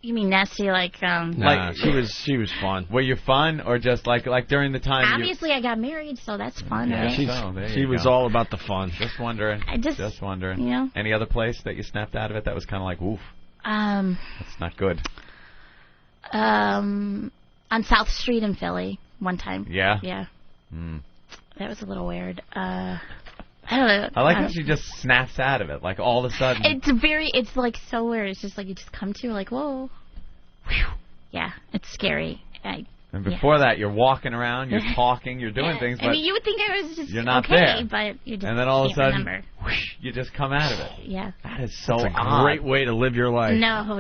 You mean nasty like? Nah, she was fun. Were you fun or just like during the time? Obviously, I got married, so that's fun. Yeah, right? she was all about the fun. Just wondering. Just wondering. Any other place that you snapped out of it that was kind of like, oof? That's not good. On South Street in Philly, one time. Yeah. Yeah. That was a little weird. I don't know. I like how she just snaps out of it, like all of a sudden. It's like so weird. It's just like you just come to like, whoa. Whew. Yeah, it's scary. And before that, you're walking around, you're talking, you're doing things, but I mean, you would think I was just you're not okay, there. but you just and then all of a can't sudden, remember. whoosh, you just come out of it. Yeah. That is so That's a odd. great way to live your life. No.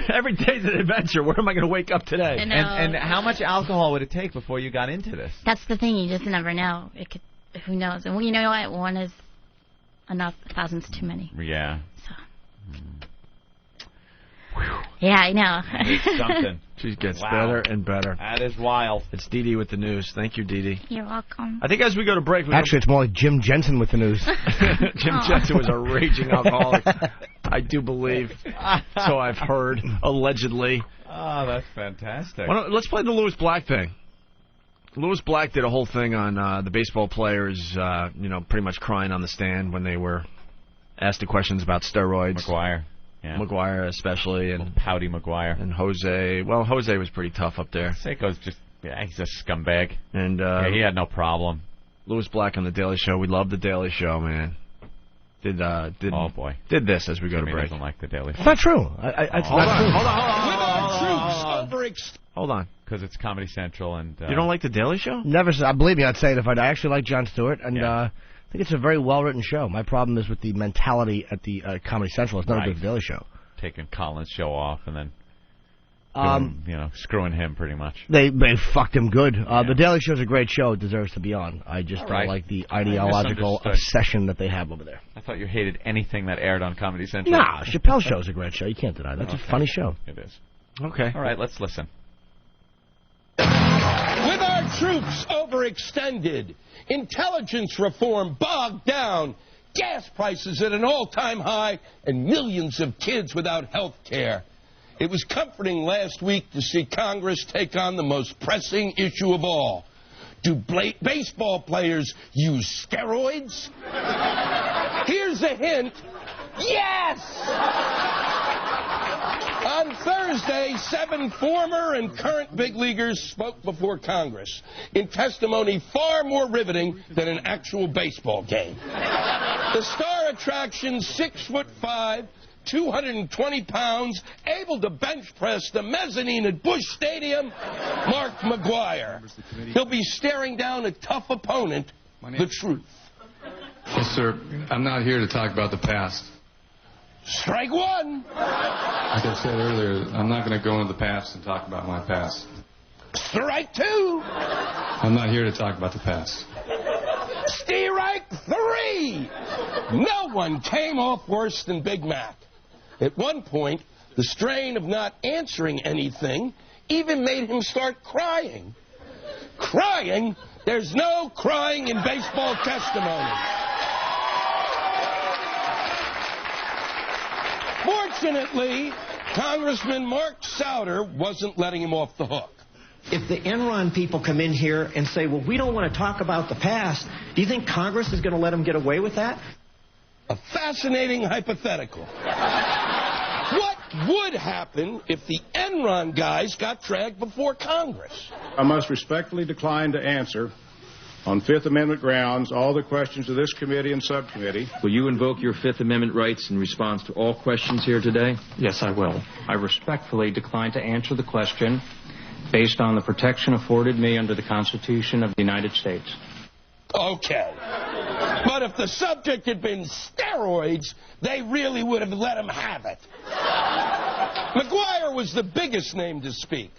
Every day's an adventure. Where am I going to wake up today? And how much alcohol would it take before you got into this? That's the thing. You just never know. It could. Who knows? And you know what? One is enough. 1,000's too many. Yeah. Yeah, I know. It's something. She gets better and better. That is wild. It's Dee Dee with the news. Thank you, Dee Dee. You're welcome. I think as we go to break... Actually, it's more like Jim Jensen with the news. Jim Jensen was a raging alcoholic. I do believe. So I've heard, allegedly. Oh, that's fantastic. Let's play the Lewis Black thing. Lewis Black did a whole thing on the baseball players, pretty much crying on the stand when they were asked the questions about steroids. McGuire. Yeah. McGuire especially. And pouty McGuire. And Jose. Well, Jose was pretty tough up there. Seiko's just, he's a scumbag. And he had no problem. Lewis Black on The Daily Show. We love The Daily Show, man. Oh, boy. Did this as we go to break. Doesn't like The Daily Show. It's not true. Hold on. Because it's Comedy Central and... you don't like The Daily Show? Never. I believe me, I'd say it if I actually like Jon Stewart, and I think it's a very well-written show. My problem is with the mentality at the Comedy Central. It's not a good Daily Show. Taking Colin's show off and then, screwing him pretty much. They fucked him good. The Daily Show's a great show. It deserves to be on. I just don't like the ideological obsession that they have over there. I thought you hated anything that aired on Comedy Central. Nah, Chappelle's Show's a great show. You can't deny that. It's a funny show. It is. Okay. All right, let's listen. With our troops overextended, intelligence reform bogged down, gas prices at an all-time high, and millions of kids without health care, it was comforting last week to see Congress take on the most pressing issue of all. Do baseball players use steroids? Here's a hint. Yes! On Thursday, 7 former and current big leaguers spoke before Congress in testimony far more riveting than an actual baseball game. The star attraction, 6'5", 220 pounds, able to bench press the mezzanine at Busch Stadium, Mark McGuire. He'll be staring down a tough opponent, the truth. Yes, sir. I'm not here to talk about the past. Strike one. Like I said earlier, I'm not going to go into the past and talk about my past. Strike two. I'm not here to talk about the past. Strike three. No one came off worse than Big Mac. At one point, the strain of not answering anything even made him start crying. Crying? There's no crying in baseball testimony. Fortunately, Congressman Mark Souder wasn't letting him off the hook. If the Enron people come in here and say, well, we don't want to talk about the past, do you think Congress is going to let them get away with that? A fascinating hypothetical. What would happen if the Enron guys got dragged before Congress? I must respectfully decline to answer, on Fifth Amendment grounds, all the questions of this committee and subcommittee. Will you invoke your Fifth Amendment rights in response to all questions here today? Yes, I will. I respectfully decline to answer the question based on the protection afforded me under the Constitution of the United States. Okay. But if the subject had been steroids, they really would have let him have it. McGuire was the biggest name to speak,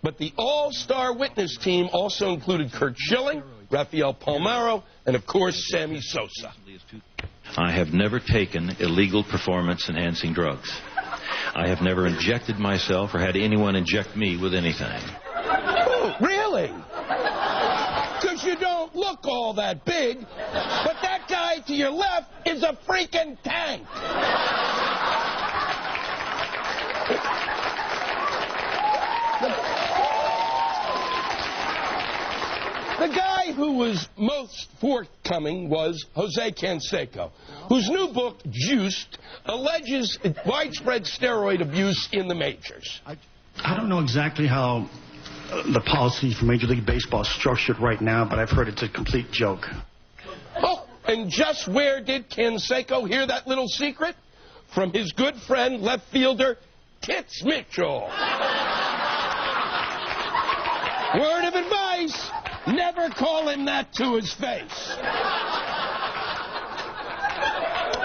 but the all-star witness team also included Curt Schilling, Rafael Palmeiro, and, of course, Sammy Sosa. I have never taken illegal performance-enhancing drugs. I have never injected myself or had anyone inject me with anything. Oh, really? Because you don't look all that big, but that guy to your left is a freaking tank. The guy who was most forthcoming was Jose Canseco, whose new book, Juiced, alleges widespread steroid abuse in the majors. I don't know exactly how the policy for Major League Baseball is structured right now, but I've heard it's a complete joke. Oh, and just where did Canseco hear that little secret? From his good friend, left fielder Tits Mitchell. Word of advice, never call him that to his face.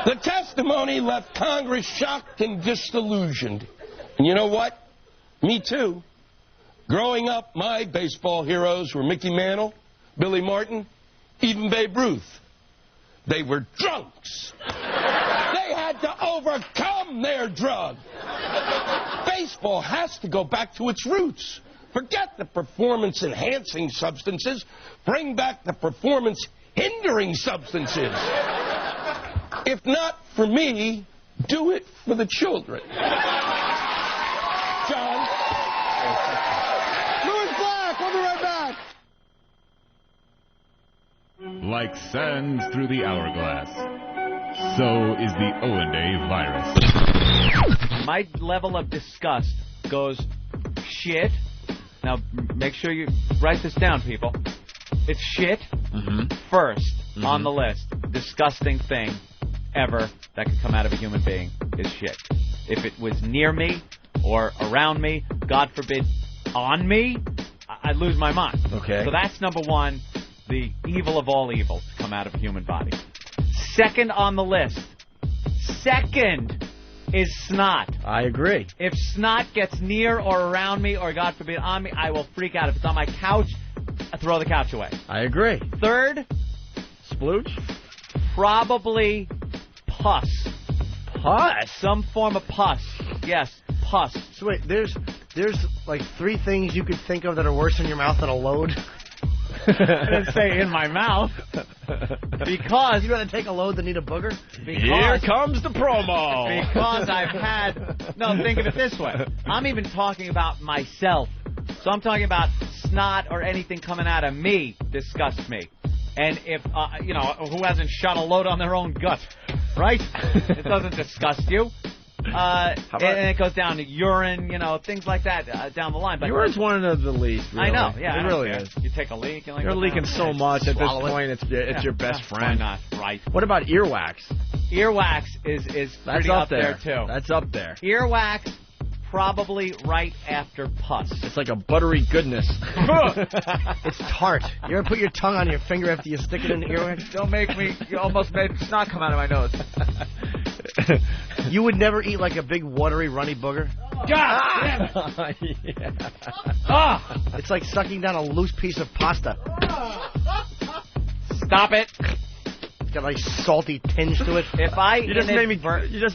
The testimony left Congress shocked and disillusioned. And you know what? Me too. Growing up, my baseball heroes were Mickey Mantle, Billy Martin, even Babe Ruth. They were drunks. They had to overcome their drug. Baseball has to go back to its roots. Forget the performance-enhancing substances. Bring back the performance-hindering substances. If not for me, do it for the children. John? Louis Black, we'll be right back. Like sands through the hourglass, so is the O&A virus. My level of disgust goes shit. Now, make sure you write this down, people. It's shit first on the list. Disgusting thing ever that could come out of a human being is shit. If it was near me or around me, God forbid, on me, I'd lose my mind. Okay. So that's number one, the evil of all evil to come out of a human body. Second on the list, is snot. I agree. If snot gets near or around me or, God forbid, on me, I will freak out. If it's on my couch, I throw the couch away. I agree. Third, splooge? Probably pus. Pus? Some form of pus. Yes, pus. So wait, there's like 3 things you could think of that are worse in your mouth than a load. I didn't say in my mouth. Because you'd rather take a load than eat a booger? Here comes the promo. Because I've had... No, think of it this way. I'm even talking about myself. So I'm talking about snot or anything coming out of me disgusts me. And if, who hasn't shot a load on their own gut, right? It doesn't disgust you. And it goes down to urine, things like that down the line. But urine's one of the least, really. I know, yeah. It really is. You take a leak. You're leaking so much at this point, it's your best friend. Why not? Right. What about earwax? Earwax is pretty up there, too. That's up there. Earwax, probably right after pus. It's like a buttery goodness. It's tart. You ever put your tongue on your finger after you stick it in the earwax? Don't make me... You almost made snot come out of my nose. You would never eat like a big watery runny booger? God! It's like sucking down a loose piece of pasta. Stop it. It's got like salty tinge to it. If I you just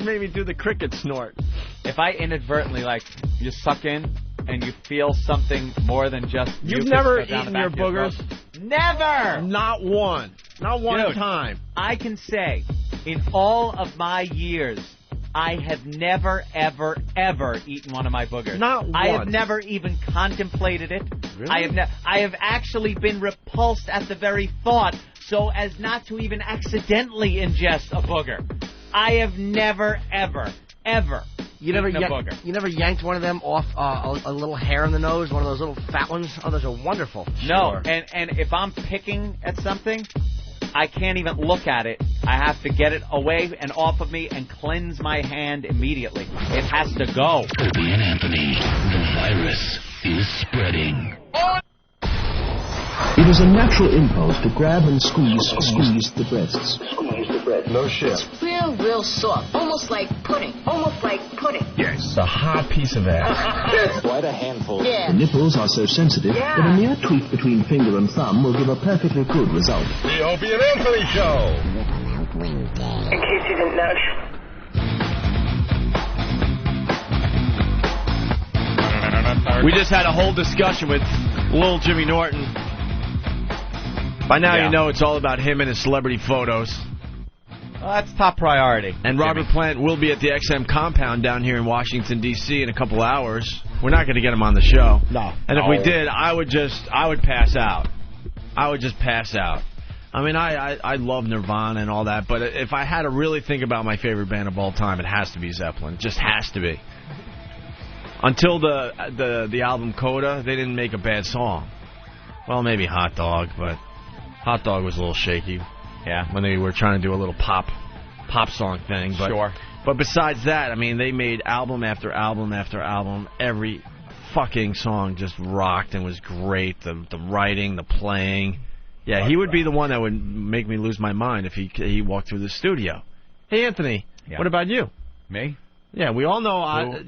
made me do the cricket snort. If I inadvertently you suck in and you feel something more than just you've never eaten your boogers? Never. Not one. Not one time. I can say in all of my years I have never, ever, ever eaten one of my boogers. Not once. I have never even contemplated it. Really? I have actually been repulsed at the very thought so as not to even accidentally ingest a booger. I have never, ever, ever eaten a booger. You never yanked one of them off a little hair in the nose, one of those little fat ones? Oh, those are wonderful. No, Sure. and if I'm picking at something, I can't even look at it. I have to get it away and off of me and cleanse my hand immediately. It has to go. Opie and Anthony, the virus is spreading. It is a natural impulse to grab and squeeze the breasts. No shit. It's real soft. Almost like pudding. Yes. A hard piece of ass. Quite a handful. Yeah. The nipples are so sensitive that a mere tweak between finger and thumb will give a perfectly good result. The Opie and Anthony Show. In case you didn't know. We just had a whole discussion with Lil Jimmy Norton. By now you know it's all about him and his celebrity photos. Well, that's top priority. And Robert Plant will be at the XM compound down here in Washington, D.C. in a couple hours. We're not going to get him on the show. No. And if we did, I would pass out. I would just pass out. I mean, I love Nirvana and all that, but if I had to really think about my favorite band of all time, it has to be Zeppelin. It just has to be. Until the album Coda, they didn't make a bad song. Well, maybe Hot Dog, but Hot Dog was a little shaky. Yeah. When they were trying to do a little pop song thing. But, sure. But besides that, I mean, they made album after album after album every fucking song just rocked and was great. The writing, the playing. Yeah, he would be the one that would make me lose my mind if he walked through the studio. Hey, Anthony, what about you? Me? Yeah, we all know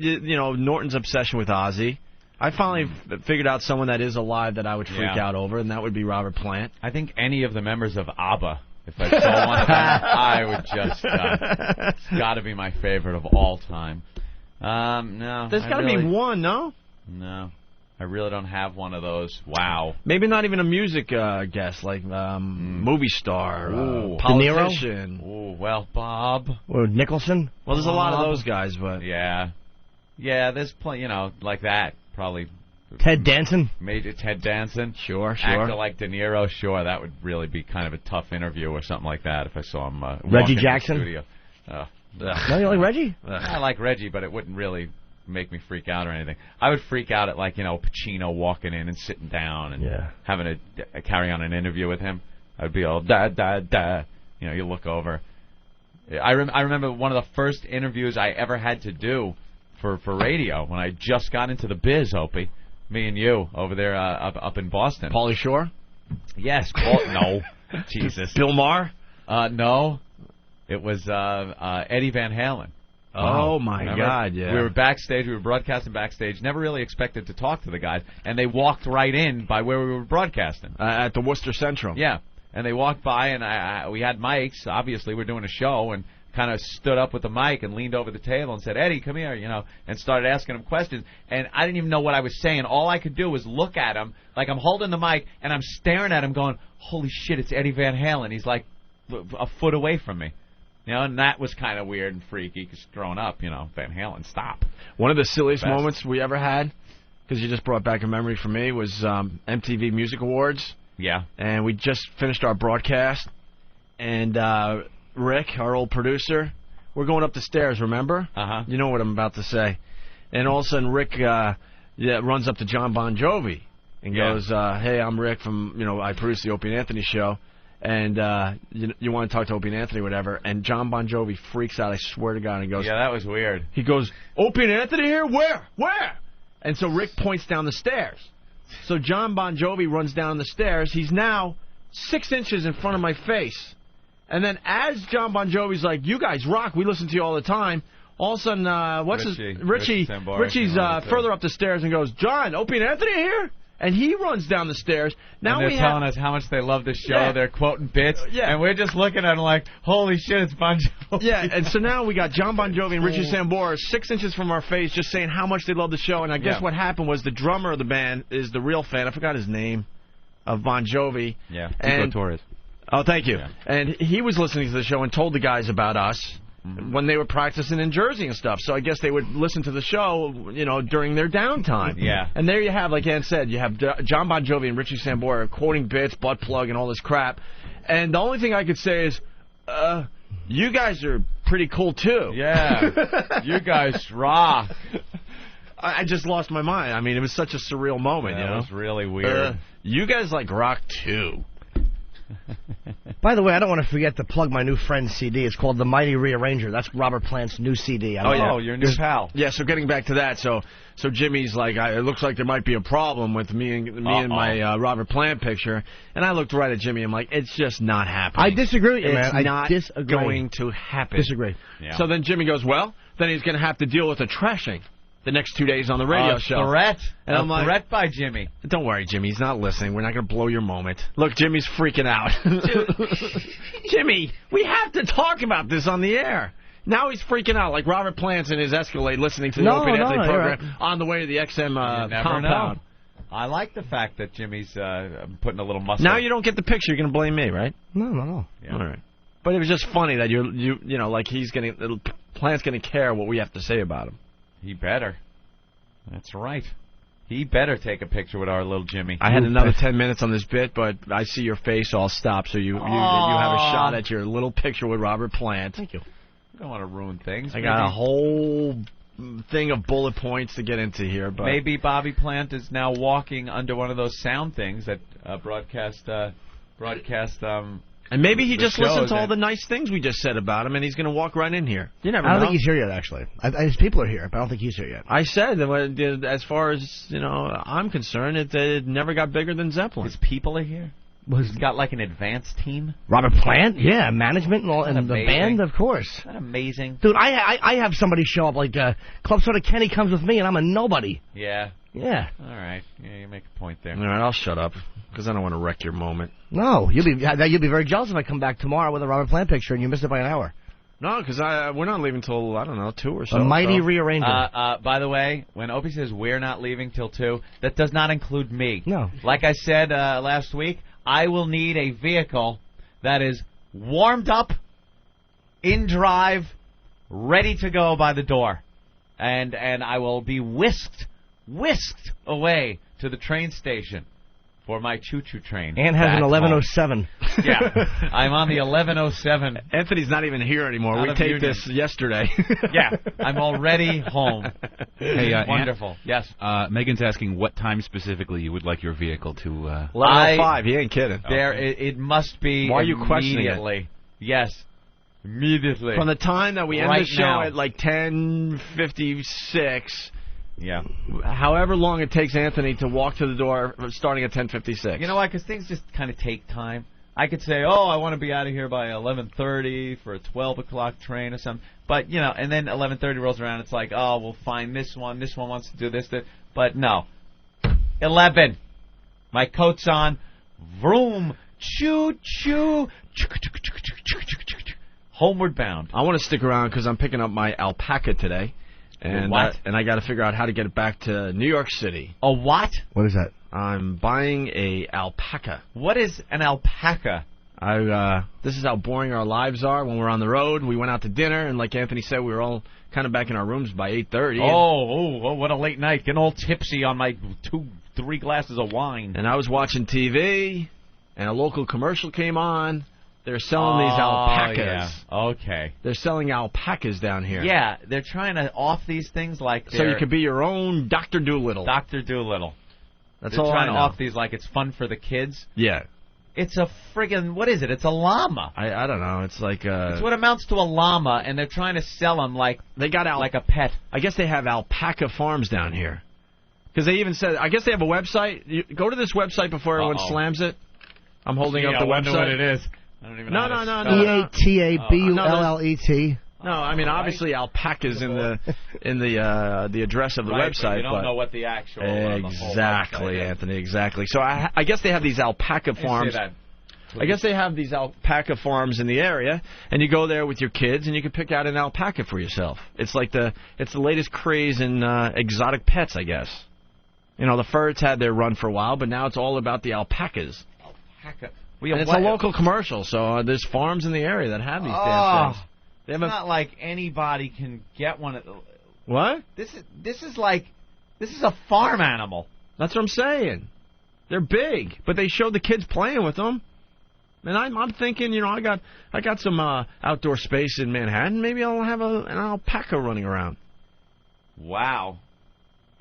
Norton's obsession with Ozzy. I finally figured out someone that is alive that I would freak out over, and that would be Robert Plant. I think any of the members of ABBA, if I saw one of them, I would just... it's got to be my favorite of all time. No. There's got to be one, no? No. I really don't have one of those. Wow. Maybe not even a music guest, like movie star, De politician. Niro? Ooh, well, Bob. Or Nicholson? Well, there's a lot of those guys, but... Yeah. Yeah, there's plenty, like that. Probably. Ted Danson? Major Ted Danson. Sure. Actor like De Niro, sure. That would really be kind of a tough interview or something like that if I saw him Reggie Jackson? in the studio. No, you like Reggie? I like Reggie, but it wouldn't really make me freak out or anything. I would freak out at Pacino walking in and sitting down and having to carry on an interview with him. I'd be all da da da. You look over. I remember one of the first interviews I ever had to do for radio when I just got into the biz, Opie. Me and you over there up in Boston. Pauly Shore? Yes. No. Jesus. Bill Maher? No. It was Eddie Van Halen. Oh, my God, yeah. We were backstage. We were broadcasting backstage. Never really expected to talk to the guys. And they walked right in by where we were broadcasting. At the Worcester Central. Yeah. And they walked by, and we had mics. Obviously, we're doing a show, and kind of stood up with the mic and leaned over the table and said, Eddie, come here, and started asking him questions. And I didn't even know what I was saying. All I could do was look at him, like I'm holding the mic, and I'm staring at him going, holy shit, it's Eddie Van Halen. He's like a foot away from me. And that was kind of weird and freaky because growing up, Van Halen, stop. One of the silliest moments we ever had, because you just brought back a memory for me, was MTV Music Awards. Yeah. And we just finished our broadcast, and Rick, our old producer, we're going up the stairs, remember? Uh-huh. You know what I'm about to say. And all of a sudden, Rick runs up to John Bon Jovi and goes, hey, I'm Rick from, I produce the Opie and Anthony show, and you want to talk to Opie and Anthony, whatever. And John Bon Jovi freaks out, I swear to God, and he goes... Yeah, that was weird. He goes, Opie and Anthony here? Where? And so Rick points down the stairs. So John Bon Jovi runs down the stairs. He's now 6 inches in front of my face. And then as John Bon Jovi's like, you guys rock, we listen to you all the time, all of a sudden, Richie's further up the stairs and goes, John, Opie and Anthony here? And he runs down the stairs. Now and they're telling us how much they love the show. Yeah. They're quoting bits. Yeah. And we're just looking at them like, holy shit, it's Bon Jovi. Yeah, and so now we got John Bon Jovi and Richie Sambora 6 inches from our face just saying how much they love the show. And I guess what happened was the drummer of the band is the real fan. I forgot his name, of Bon Jovi. Yeah, Tico Torres. Oh, thank you. Yeah. And he was listening to the show and told the guys about us when they were practicing in Jersey and stuff. So I guess they would listen to the show, during their downtime. Yeah. And there you have, like Ann said, you have John Bon Jovi and Richie Sambora quoting bits, butt plug, and all this crap. And the only thing I could say is, you guys are pretty cool, too. Yeah. You guys rock. I just lost my mind. I mean, it was such a surreal moment, It was really weird. You guys, rock, too. By the way, I don't want to forget to plug my new friend's CD. It's called The Mighty Rearranger. That's Robert Plant's new CD. Your new pal. Yeah, so getting back to that, so Jimmy's like, it looks like there might be a problem with me and my Robert Plant picture. And I looked right at Jimmy. I'm like, it's just not happening. I disagree with you, man. It's not going to happen. Disagree. Yeah. So then Jimmy goes, well, then he's going to have to deal with a trashing the next 2 days on the radio show. Threat. And I'm like, threat by Jimmy. Don't worry, Jimmy. He's not listening. We're not going to blow your moment. Look, Jimmy's freaking out. Jimmy, we have to talk about this on the air. Now he's freaking out like Robert Plant's in his Escalade listening to the Opie and Anthony program on the way to the XM compound. I like the fact that Jimmy's putting a little muscle. Now you don't get the picture. You're going to blame me, right? No. Yeah. All right. But it was just funny that Plant's going to care what we have to say about him. He better. That's right. He better take a picture with our little Jimmy. I had another 10 minutes on this bit, but I see your face all stop, so you have a shot at your little picture with Robert Plant. Thank you. I don't want to ruin things. I got a whole thing of bullet points to get into here. But maybe Bobby Plant is now walking under one of those sound things that broadcast And maybe he just listened to all the the nice things we just said about him, and he's going to walk right in here. You never I don't know. think he's here yet, actually. His people are here, but I don't think he's here yet. I said that as far as I'm concerned, it never got bigger than Zeppelin. His people are here. He's got like an advanced team. Robert Plant, yeah, management and all, and the band, of course. Isn't that amazing? Dude, I have somebody show up like Club Soda Kenny comes with me, and I'm a nobody. Yeah. Yeah. All right. Yeah, you make a point there. All right, I'll shut up because I don't want to wreck your moment. No, you'll be very jealous if I come back tomorrow with a Robert Plant picture and you miss it by an hour. No, because we're not leaving till, I don't know, 2 or so. A mighty rearranger. By the way, when Opie says we're not leaving till 2, that does not include me. No. Like I said last week, I will need a vehicle that is warmed up, in drive, ready to go by the door. And I will be whisked away to the train station for my choo-choo train. Ann has an 1107. Yeah, I'm on the 1107. Anthony's not even here anymore. We taped this yesterday. Yeah, I'm already home. Hey, wonderful. Yes. Megan's asking what time specifically you would like your vehicle to... 11:05. He ain't kidding. It must be. Why are you questioning it? Immediately. Yes. Immediately. From the time that we end Right the show now. at like 10:56. Yeah. However long it takes Anthony to walk to the door starting at 10:56. You know why? Because things just kind of take time. I could say, I want to be out of here by 11:30 for a 12 o'clock train or something. But, and then 11:30 rolls around. It's like, we'll find this one. This one wants to do this. But no. 11. My coat's on. Vroom. Choo-choo. Homeward bound. I want to stick around because I'm picking up my alpaca today. And what? And I got to figure out how to get it back to New York City. A what? What is that? I'm buying a alpaca. What is an alpaca? This is how boring our lives are when we're on the road. We went out to dinner, and like Anthony said, we were all kind of back in our rooms by 8:30. Oh, what a late night. Getting all tipsy on my 2-3 glasses of wine. And I was watching TV, and a local commercial came on. They're selling these alpacas. Yeah. Okay. They're selling alpacas down here. Yeah, they're trying to off these things like so you could be your own Dr. Doolittle. Dr. Doolittle. That's they're all trying I to know. off these like it's fun for the kids. Yeah. It's a friggin' what is it? It's a llama. I don't know. It's like it's what amounts to a llama, and they're trying to sell them like they got like a pet. I guess they have alpaca farms down here. Because they even said, I guess they have a website. Go to this website before everyone slams it. I'm holding up the website. I wonder what it is. I don't even know. No. EATABULLET. No, I mean obviously alpacas in the address of the website. You don't know what the actual exactly, the whole Anthony. Exactly. So I guess they have these alpaca farms. I guess they have these alpaca farms in the area, and you go there with your kids, and you can pick out an alpaca for yourself. It's like the latest craze in exotic pets, I guess. The furs had their run for a while, but now it's all about the alpacas. Alpaca. And it's a local commercial, so there's farms in the area that have these damn things. It's not like anybody can get one. What? This is a farm animal. That's what I'm saying. They're big, but they show the kids playing with them. And I'm thinking, I got some outdoor space in Manhattan. Maybe I'll have an alpaca running around. Wow.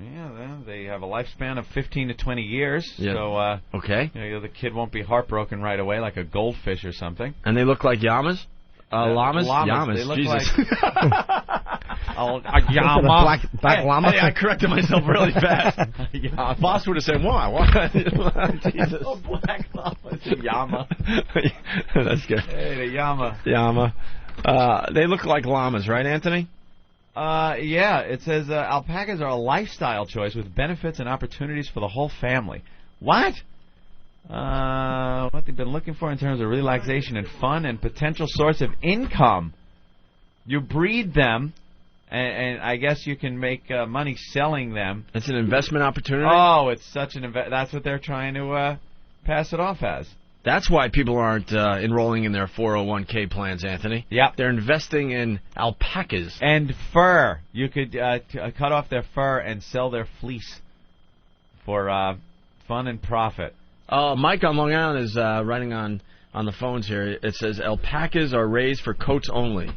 Yeah, they have a lifespan of 15 to 20 years. Yeah. So, okay. The kid won't be heartbroken right away like a goldfish or something. And they look like llamas? Llamas? Llamas. They look Jesus. like... a llama. Black llama? I corrected myself really fast. Boss would have said, why? Jesus. A black llama. It's a llama. That's good. Hey, the llama. Llama. They look like llamas, right, Anthony? Yeah, it says alpacas are a lifestyle choice with benefits and opportunities for the whole family. What? What they've been looking for in terms of relaxation and fun and potential source of income. You breed them, and I guess you can make money selling them. It's an investment opportunity? Oh, it's such an that's what they're trying to pass it off as. That's why people aren't enrolling in their 401k plans, Anthony. Yep. They're investing in alpacas. And fur. You could cut off their fur and sell their fleece for fun and profit. Mike on Long Island is writing on the phones here. It says alpacas are raised for coats only.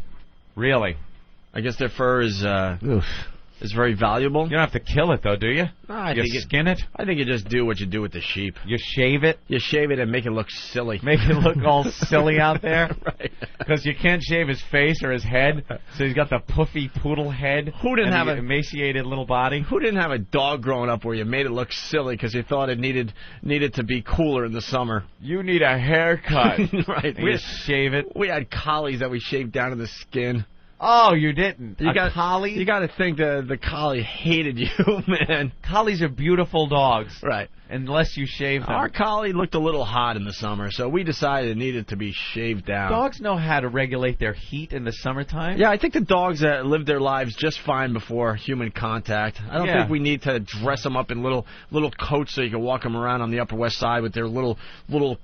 Really? I guess their fur is is very valuable. You don't have to kill it, though, do you? You skin it? I think you just do what you do with the sheep. You shave it? You shave it and make it look silly. Make it look all silly out there? Right. Because you can't shave his face or his head, so he's got the puffy poodle head. Who didn't have an emaciated little body? Who didn't have a dog growing up where you made it look silly because you thought it needed to be cooler in the summer? You need a haircut. Right. We shave it. We had collies that we shaved down to the skin. Oh, you didn't. Collie? You got to think the collie hated you, man. Collies are beautiful dogs. Right. Unless you shave them. Our collie looked a little hot in the summer, so we decided it needed to be shaved down. Dogs know how to regulate their heat in the summertime. Yeah, I think the dogs that live their lives just fine before human contact. I don't think we need to dress them up in little coats so you can walk them around on the Upper West Side with their little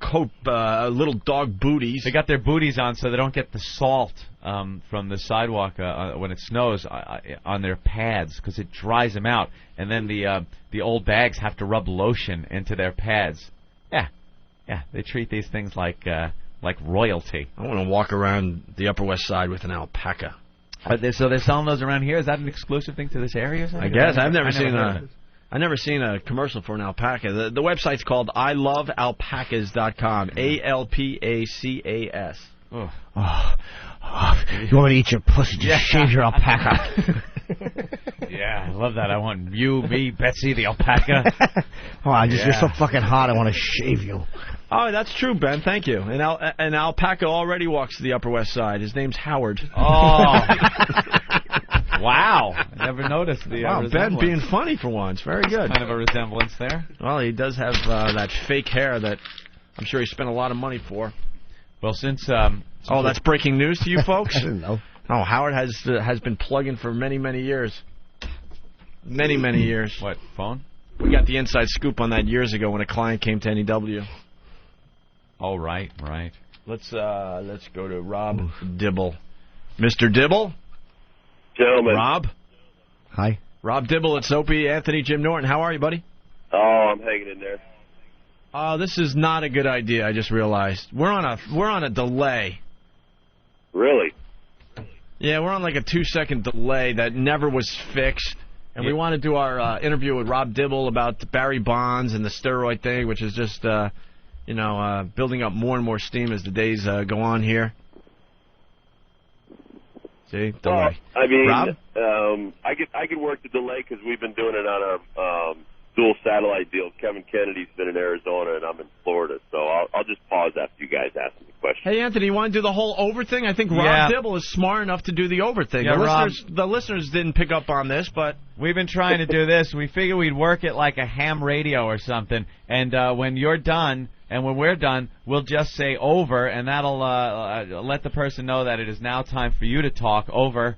coat, little dog booties. They got their booties on so they don't get the salt from the sidewalk when it snows on their pads because it dries them out. And then the old bags have to rub lotion into their pads. Yeah, they treat these things like royalty. I want to walk around the Upper West Side with an alpaca. So they're selling those around here? Is that an exclusive thing to this area or something? I guess. I've never seen a commercial for an alpaca. The website's called ilovealpacas.com. ALPACAS. Oh, you want me to eat your pussy? Just shave your alpaca. Yeah, I love that. I want you, me, Betsy, the alpaca. You're so fucking hot, I want to shave you. Oh, that's true, Ben. Thank you. An alpaca already walks the Upper West Side. His name's Howard. Oh. Wow. I never noticed the Ben being funny for once. Very good. Kind of a resemblance there. Well, he does have that fake hair that I'm sure he spent a lot of money for. Well, since that's breaking news to you folks? I didn't know. Oh, Howard has been plugging for many, many years. Many, many years. What, phone? We got the inside scoop on that years ago when a client came to NEW. Oh, right. Let's go to Rob Dibble. Mr. Dibble? Gentlemen. Rob? Hi. Rob Dibble, it's Opie, Anthony, Jim Norton. How are you, buddy? Oh, I'm hanging in there. This is not a good idea, I just realized. We're on a delay. Really? Yeah, we're on like a 2-second delay that never was fixed. And we want to do our interview with Rob Dibble about Barry Bonds and the steroid thing, which is just, building up more and more steam as the days go on here. See? Delay. Well, Rob? I could work the delay because we've been doing it on our dual satellite deal. Kevin Kennedy's been in Arizona and I'm in Florida, so I'll just pause after you guys ask me the question. Hey, Anthony, you want to do the whole over thing? I think Rob Dibble is smart enough to do the over thing. Yeah, the listeners didn't pick up on this, but we've been trying to do this. We figured we'd work it like a ham radio or something, and when you're done and when we're done, we'll just say over, and that'll let the person know that it is now time for you to talk. Over.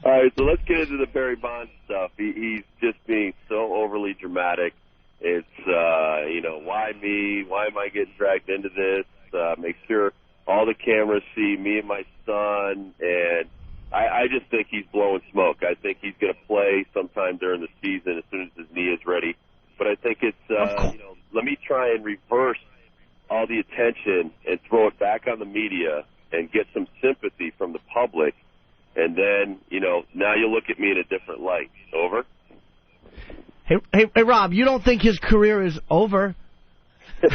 All right, so let's get into the Barry Bonds stuff. He's just being so overly dramatic. It's, why me? Why am I getting dragged into this? Make sure all the cameras see me and my son. And I just think he's blowing smoke. I think he's going to play sometime during the season as soon as his knee is ready. But I think it's, let me try and reverse all the attention and throw it back on the media and get some sympathy from the public. And then, now you look at me in a different light. Over? Hey, Rob, you don't think his career is over? No,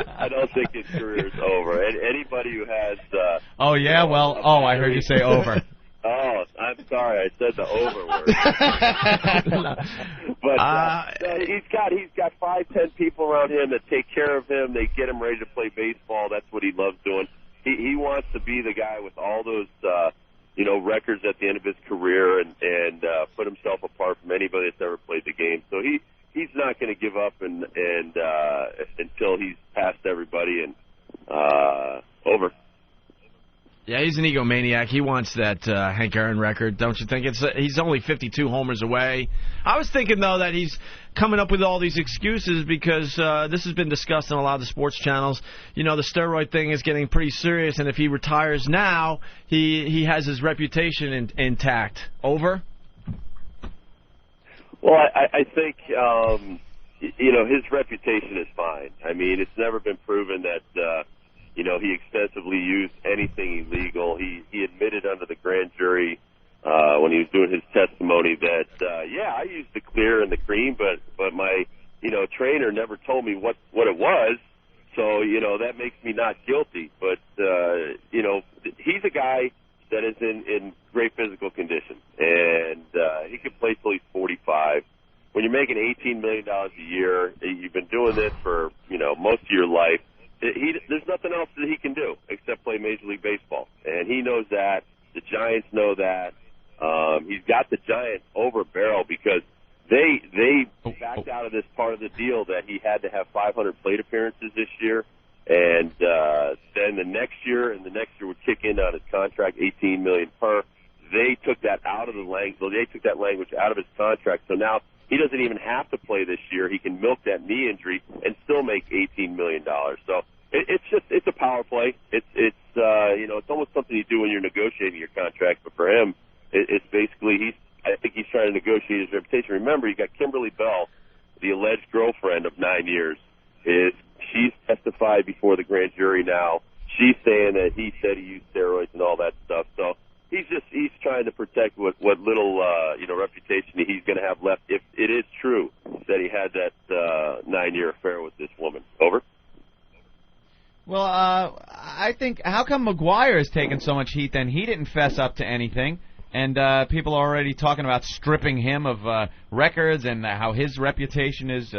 I don't think his career is over. And anybody who has... I heard you say over. Oh, I'm sorry, I said the over word. But he's got 5-10 people around him that take care of him. They get him ready to play baseball. That's what he loves doing. He wants to be the guy with all those, records at the end of his career and put himself apart from anybody that's ever played the game. So he's not going to give up and until he's past everybody and over. Yeah, he's an egomaniac. He wants that Hank Aaron record, don't you think? He's only 52 homers away. I was thinking, though, that he's coming up with all these excuses because this has been discussed on a lot of the sports channels. The steroid thing is getting pretty serious, and if he retires now, he has his reputation intact. Over? Well, I think, his reputation is fine. I mean, it's never been proven that he extensively used anything illegal. He admitted under the grand jury when he was doing his testimony that, I used the clear and the cream, but my, trainer never told me what it was. So, that makes me not guilty. But, he's a guy that is in great physical condition, and he can play till he's 45. When you're making $18 million a year, you've been doing this for, most of your life, there's nothing else that he can do except play Major League Baseball. And he knows that. The Giants know that. He's got the Giants over barrel because they backed out of this part of the deal that he had to have 500 plate appearances this year. And then the next year would kick in on his contract, $18 million per. They took that out of the language. They took that language out of his contract. So now he doesn't even have to play this year. He can milk that knee injury and still make $18 million. So it's a power play. It's almost something you do when you're negotiating your contract. But for him, it's basically I think he's trying to negotiate his reputation. Remember, you got Kimberly Bell, the alleged girlfriend of 9 years. She's testified before the grand jury now. She's saying that he said he used steroids and all that stuff. So he's trying to protect what little reputation he's going to have left if it is true that he had that 9-year affair with this woman. Over. Well, I think how come McGuire is taking so much heat then? He didn't fess up to anything. And people are already talking about stripping him of records and how his reputation is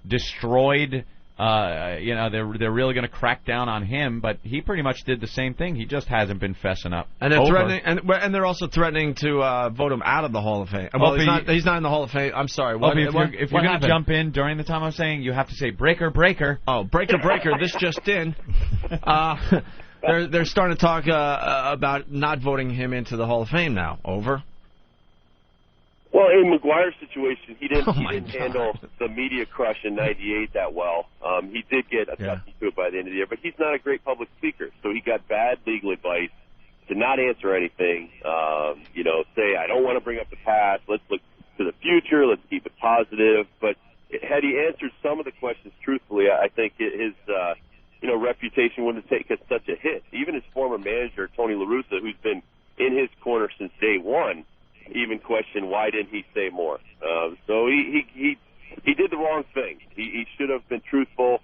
destroyed. They're really going to crack down on him, but he pretty much did the same thing. He just hasn't been fessing up. And they're threatening, and they're also threatening to vote him out of the Hall of Fame. Well, he's not in the Hall of Fame. I'm sorry. If you're going to jump in during the time I'm saying, you have to say breaker, breaker. Oh, breaker, breaker. This just in. They're starting to talk about not voting him into the Hall of Fame now. Over. Well, in McGuire's situation, he didn't handle the media crush in '98 that well. He did get accustomed to it by the end of the year, but he's not a great public speaker, so he got bad legal advice to not answer anything. Say, I don't want to bring up the past. Let's look to the future. Let's keep it positive. But had he answered some of the questions truthfully, I think his reputation wouldn't have taken such a hit. Even his former manager, Tony La Russa, who's been in his corner since day one, even questioned why didn't he say more. So he did the wrong thing. He should have been truthful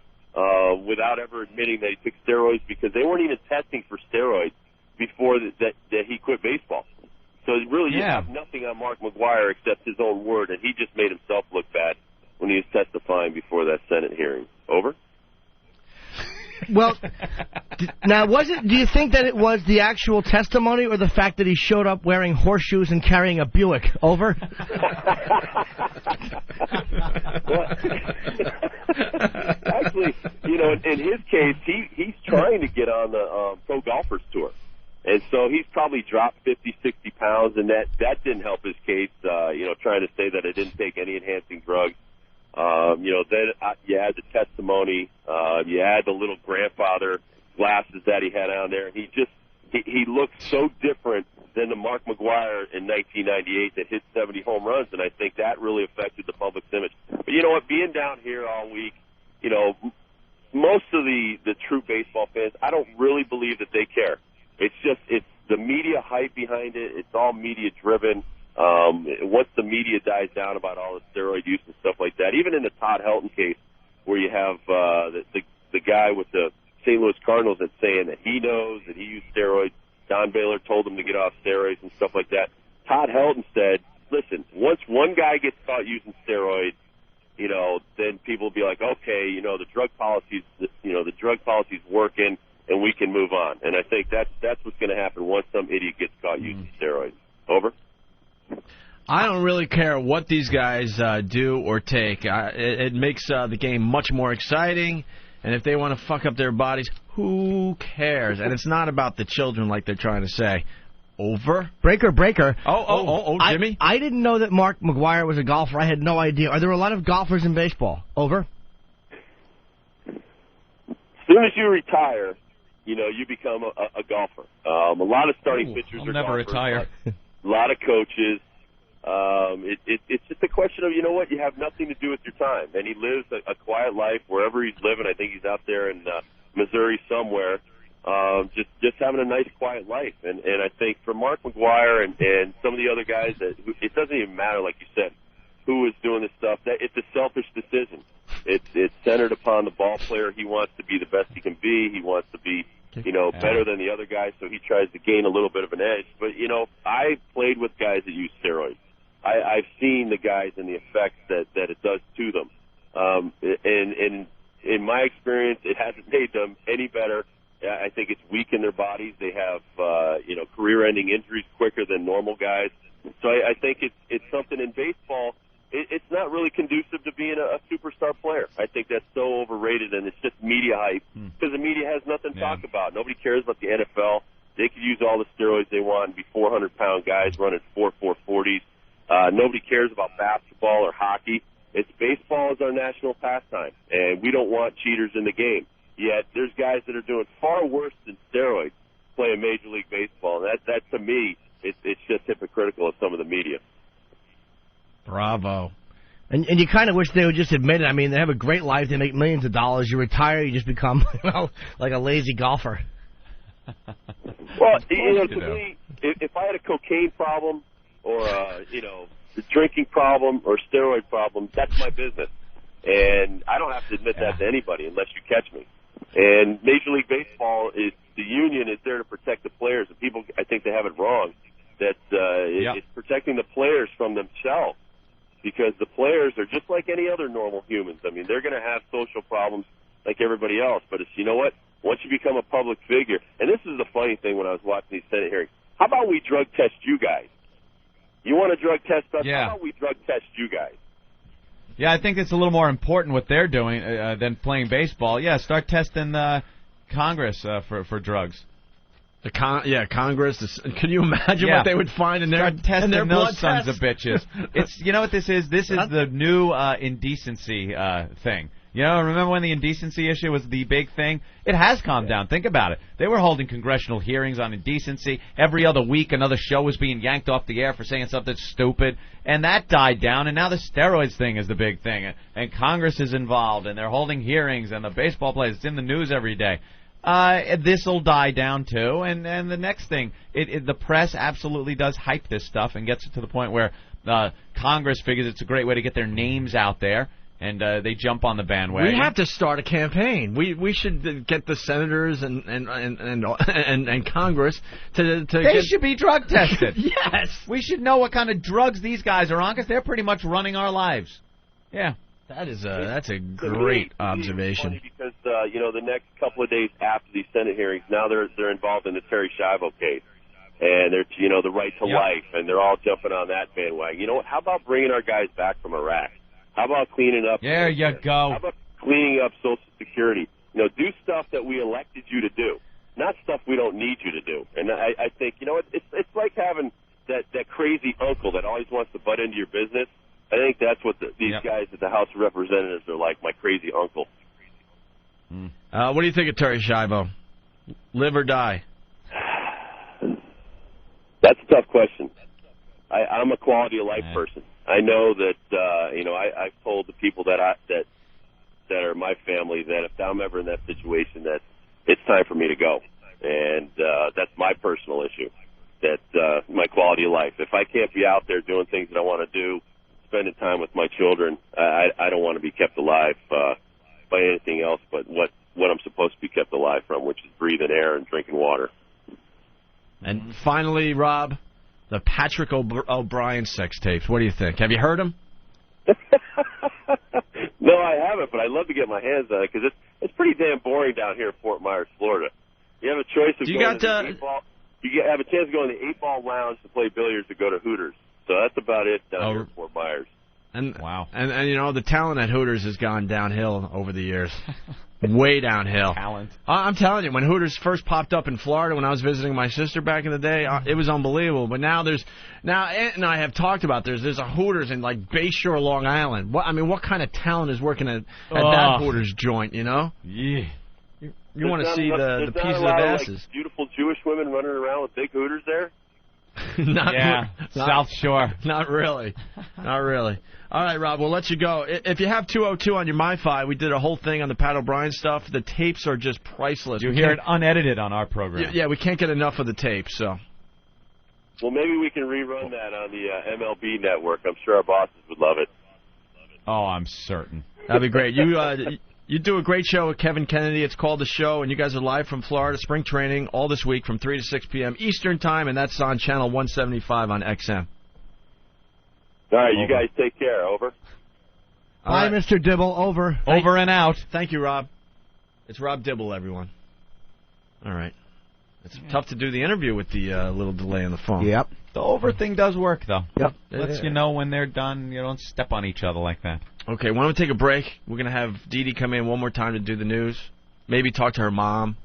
without ever admitting that he took steroids, because they weren't even testing for steroids before that he quit baseball. So really you have nothing on Mark McGuire except his own word, and he just made himself look bad when he was testifying before that Senate hearing. Over? Well, now, do you think that it was the actual testimony or the fact that he showed up wearing horseshoes and carrying a Buick? Over? Actually, in his case, he's trying to get on the Pro Golfers Tour. And so he's probably dropped 50, 60 pounds, and that didn't help his case, trying to say that it didn't take any enhancing drugs. Then you add the testimony, you add the little grandfather glasses that he had on there. He looked so different than the Mark McGuire in 1998 that hit 70 home runs, and I think that really affected the public's image. But you know what, being down here all week, most of the true baseball fans, I don't really believe that they care. It's the media hype behind it. It's all media driven. Once the media dies down about all the steroid use and stuff like that, even in the Todd Helton case, where you have the guy with the St. Louis Cardinals that's saying that he knows that he used steroids, Don Baylor told him to get off steroids and stuff like that. Todd Helton said, listen, once one guy gets caught using steroids, then people will be like, okay, the drug policy's working and we can move on. And I think that's what's going to happen once some idiot gets caught using steroids. Over. I don't really care what these guys do or take. It makes the game much more exciting, and if they want to fuck up their bodies, who cares? And it's not about the children like they're trying to say. Over? Breaker, breaker. Oh, Jimmy? I didn't know that Mark McGuire was a golfer. I had no idea. Are there a lot of golfers in baseball? Over? As soon as you retire, you become a golfer. A lot of starting pitchers are never golfers. Retire. A lot of coaches. It's just a question of, you have nothing to do with your time. And he lives a quiet life wherever he's living. I think he's out there in Missouri somewhere. just having a nice, quiet life. And I think for Mark McGuire and some of the other guys, it doesn't even matter, like you said, who is doing this stuff. That it's a selfish decision. It's centered upon the ball player. He wants to be the best he can be. He wants to be, better than the other guys, so he tries to gain a little bit of an edge. But, I played with guys that use steroids. I've seen the guys and the effects that it does to them. And in my experience, it hasn't made them any better. I think it's weakened their bodies. They have, career-ending injuries quicker than normal guys. So I think it's something in baseball. It's not really conducive to being a superstar player. I think that's so overrated, and it's just media hype because the media has nothing to talk about. Nobody cares about the NFL. They could use all the steroids they want and be 400-pound guys running 4.40s. Nobody cares about basketball or hockey. It's baseball is our national pastime, and we don't want cheaters in the game. Yet there's guys that are doing far worse than steroids playing Major League Baseball. And that to me, it's just hypocritical of some of the media. Bravo. And you kind of wish they would just admit it. I mean, they have a great life. They make millions of dollars. You retire, you just become like a lazy golfer. Well, to me, if I had a cocaine problem or a drinking problem or steroid problem, that's my business. And I don't have to admit that to anybody unless you catch me. And Major League Baseball, the union is there to protect the players. And people, I think they have it wrong, that it's protecting the players from themselves. Because the players are just like any other normal humans. I mean, they're going to have social problems like everybody else. But it's, what? Once you become a public figure, and this is the funny thing when I was watching these Senate hearings, how about we drug test you guys? You want to drug test us? Yeah. How about we drug test you guys? Yeah, I think it's a little more important what they're doing than playing baseball. Yeah, start testing Congress for drugs. Congress. Can you imagine what they would find in their testing their those blood sons of bitches? It's what this is. This is the new indecency thing. Remember when the indecency issue was the big thing? It has calmed down. Think about it. They were holding congressional hearings on indecency. Every other week, another show was being yanked off the air for saying something stupid, and that died down. And now the steroids thing is the big thing, and Congress is involved, and they're holding hearings, and the baseball players. It's in the news every day. This will die down too, and the next thing, the press absolutely does hype this stuff and gets it to the point where Congress figures it's a great way to get their names out there, and they jump on the bandwagon. We have to start a campaign. We should get the senators and Congress to They should be drug tested. Yes, we should know what kind of drugs these guys are on because they're pretty much running our lives. Yeah. That's a great observation. It's funny because the next couple of days after these Senate hearings, now they're involved in the Terry Schiavo case, and they're the right to life, and they're all jumping on that bandwagon. You know what? How about bringing our guys back from Iraq? How about cleaning up? There you go. How about cleaning up Social Security? Do stuff that we elected you to do, not stuff we don't need you to do. And I think it's like having that crazy uncle that always wants to butt into your business. I think that's what these guys at the House of Representatives are like, my crazy uncle. What do you think of Terry Schiavo? Live or die? That's a tough question. I'm a quality of life person. I know that I've told the people that are my family that if I'm ever in that situation, that it's time for me to go, and that's my personal issue. That my quality of life. If I can't be out there doing things that I want to do, spending time with my children, I don't want to be kept alive by anything else but what I'm supposed to be kept alive from, which is breathing air and drinking water. And finally, Rob, the Patrick O'Brien sex tapes. What do you think? Have you heard them? No, I haven't, but I'd love to get my hands on it because it's pretty damn boring down here in Fort Myers, Florida. You have a choice of going to the 8-ball. You have a chance of going to the 8-ball lounge to play billiards to go to Hooters. So that's about it down here in Fort Myers. And wow. And the talent at Hooters has gone downhill over the years. Way downhill. Talent. I'm telling you, when Hooters first popped up in Florida when I was visiting my sister back in the day, it was unbelievable. But now Aunt and I have talked about there's a Hooters in like Bayshore, Long Island. What kind of talent is working at that Hooters joint, Yeah. You want to see the pieces of asses. Like, beautiful Jewish women running around with big Hooters there? South Shore. Not really. Not really. All right, Rob, we'll let you go. If you have 202 on your MiFi, we did a whole thing on the Pat O'Brien stuff. The tapes are just priceless. You hear it unedited on our program. Yeah, we can't get enough of the tapes, so. Well, maybe we can rerun that on the MLB network. I'm sure our bosses would love it. Oh, I'm certain. That'd be great. You do a great show with Kevin Kennedy. It's called The Show, and you guys are live from Florida, spring training, all this week from 3 to 6 p.m. Eastern Time, and that's on Channel 175 on XM. All right, you guys take care. Over. Bye, Mr. Dibble. Over. Over and out. Thank you, Rob. It's Rob Dibble, everyone. All right. It's tough to do the interview with the little delay on the phone. Yep. The over thing does work, though. Yep. Lets you know when they're done. You don't step on each other like that. Okay, why don't we take a break? We're going to have Dee Dee come in one more time to do the news. Maybe talk to her mom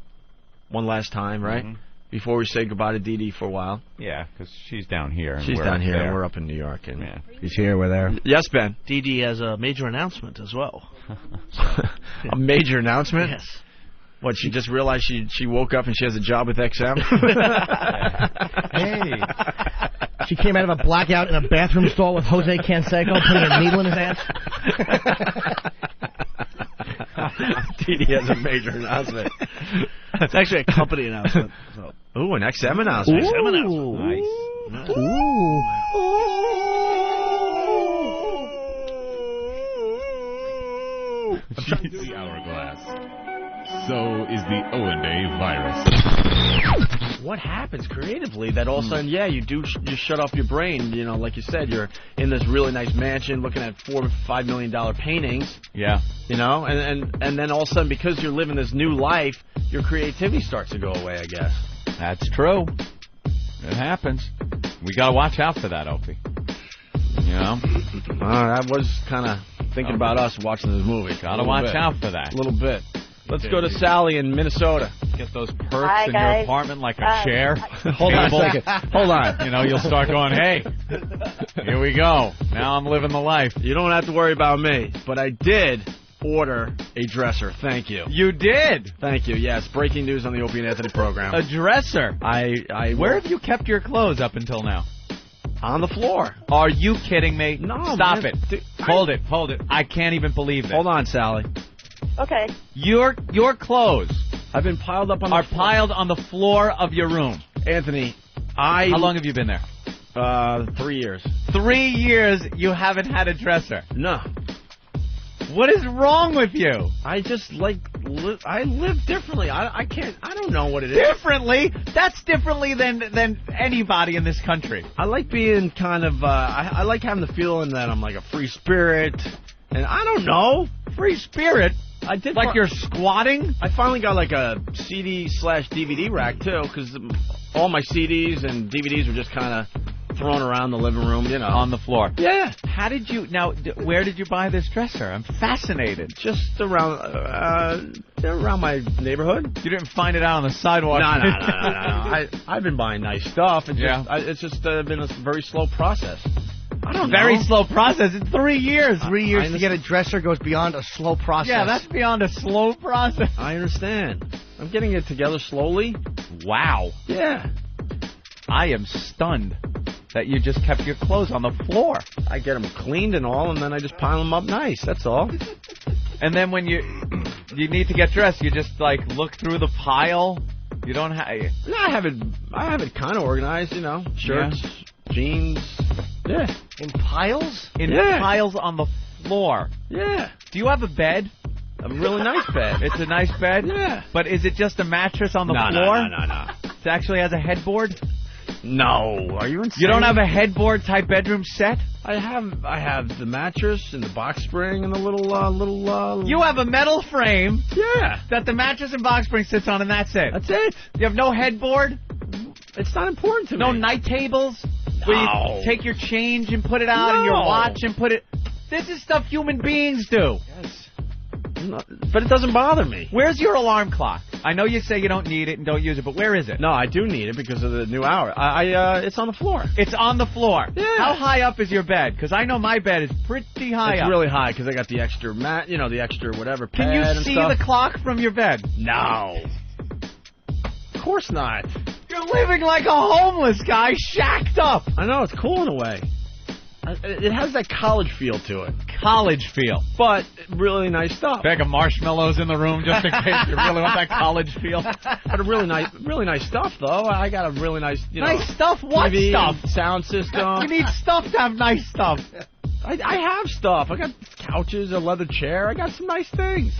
one last time, right? Mm-hmm. Before we say goodbye to Dee Dee for a while. Yeah, because she's down here. And She's we're down up here, there. and we're up in New York. And She's here, we're there. Yes, Ben? Dee Dee has a major announcement as well. A major announcement? Yes. What, she just realized she woke up and she has a job with XM? Hey. She came out of a blackout in a bathroom stall with Jose Canseco putting a needle in his ass. Dee Dee has a major announcement. It's actually a company announcement. So. Ooh, an XM announcement. XM announcement. Nice. The hourglass. So is the Owen-Day virus. What happens creatively that all of a sudden, you shut off your brain? You know, like you said, you're in this really nice mansion looking at $4 or $5 million paintings. Yeah. You know, and then all of a sudden, because you're living this new life, your creativity starts to go away, I guess. That's true. It happens. We got to watch out for that, Opie. You know? I was kind of thinking about us watching this movie. Got to watch out for that. A little bit. Let's go to Sally in Minnesota. Get those perks in your apartment like a chair. Hold on a second. Hold on. You know, you'll start going, hey, here we go. Now I'm living the life. You don't have to worry about me, but I did order a dresser. Thank you. You did? Thank you. Yes, breaking news on the Opie and Anthony program. A dresser? Where have you kept your clothes up until now? On the floor. Are you kidding me? No, Stop man. it. Hold it. I can't even believe this. Hold on, Sally. Okay. Your clothes I've been piled up on are piled on the floor of your room. Anthony, How long have you been there? 3 years. 3 years you haven't had a dresser. No. What is wrong with you? I just I live differently. I don't know what it is. Differently? That's differently than anybody in this country. I like being kind of I like having the feeling that I'm like a free spirit, and I don't know. Free spirit? I did like you're squatting? I finally got like a CD/DVD rack too, because all my CDs and DVDs were just kind of thrown around the living room, you know, on the floor. Yeah. How did you? Now, where did you buy this dresser? I'm fascinated. Just around my neighborhood. You didn't find it out on the sidewalk. No. I've been buying nice stuff. It's just been a very slow process. I don't know. Very slow process. In 3 years. 3 years to get a dresser goes beyond a slow process. Yeah, that's beyond a slow process. I understand. I'm getting it together slowly. Wow. Yeah. I am stunned that you just kept your clothes on the floor. I get them cleaned and all, and then I just pile them up nice. That's all. And then when you need to get dressed, you just like look through the pile. You don't have. No, I have it kind of organized. You know, shirts, jeans. Yeah. In piles? In piles on the floor. Yeah. Do you have a bed? A really nice bed. It's a nice bed? Yeah. But is it just a mattress on the floor? No. It actually has a headboard? No. Are you insane? You don't have a headboard type bedroom set? I have the mattress and the box spring and the little. You have a metal frame. Yeah. That the mattress and box spring sits on, and that's it. That's it. You have no headboard? It's not important to me. No night tables? Where you take your change and put it out and your watch and put it... This is stuff human beings do. Yes. But it doesn't bother me. Where's your alarm clock? I know you say you don't need it and don't use it, but where is it? No, I do need it because of the new hour. It's on the floor. It's on the floor. Yeah. How high up is your bed? Because I know my bed is pretty high up. It's really high because I got the extra mat, the extra whatever pad Can you and see stuff. the clock from your bed? No. Of course not. You're living like a homeless guy, shacked up. I know, it's cool in a way. It has that college feel to it. College feel. But really nice stuff. Bag of marshmallows in the room just in case you really want that college feel. But really nice stuff, though. I got a really nice, nice stuff? What TV, stuff? Sound system. You need stuff to have nice stuff. I have stuff. I got couches, a leather chair. I got some nice things.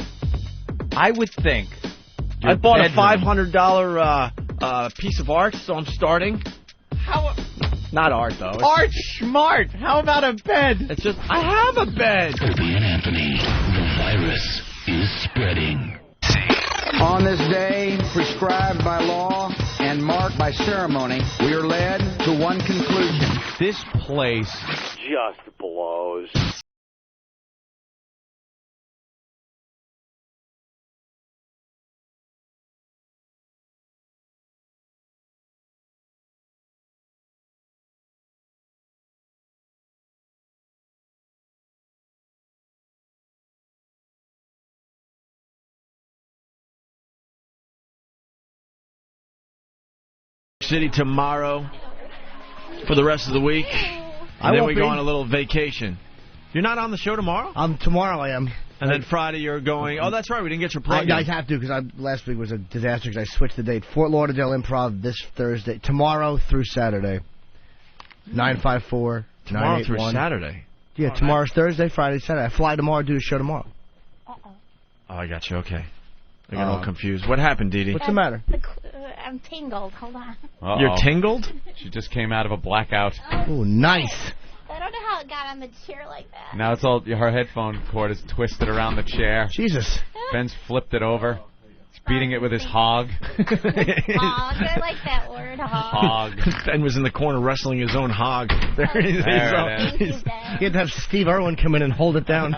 I would think. I bought a $500 piece of art, so I'm starting. How? Not art, though. Art smart. How about a bed? It's just, I have a bed. Opie and Anthony, the virus is spreading. On this day, prescribed by law and marked by ceremony, we are led to one conclusion. This place just blows. City tomorrow for the rest of the week. And then we go on a little vacation. You're not on the show tomorrow? Tomorrow I am. And then Friday you're going... Oh, that's right. We didn't get your plug. I have to because last week was a disaster because I switched the date. Fort Lauderdale Improv this Thursday. Tomorrow through Saturday. 954 Tomorrow through Saturday? Yeah, tomorrow's Thursday, Friday, Saturday. I fly tomorrow, do a show tomorrow. Oh, I got you. Okay. I got all confused. What happened, Dee Dee? What's the matter? I'm tingled. Hold on. Uh-oh. You're tingled? She just came out of a blackout. Oh, nice. I don't know how it got on the chair like that. Now it's all her headphone cord is twisted around the chair. Jesus. Ben's flipped it over. He's beating it with his hog. Hog. I like that word, hog. Ben was in the corner wrestling his own hog. There Thank you, Ben. You had to have Steve Irwin come in and hold it down.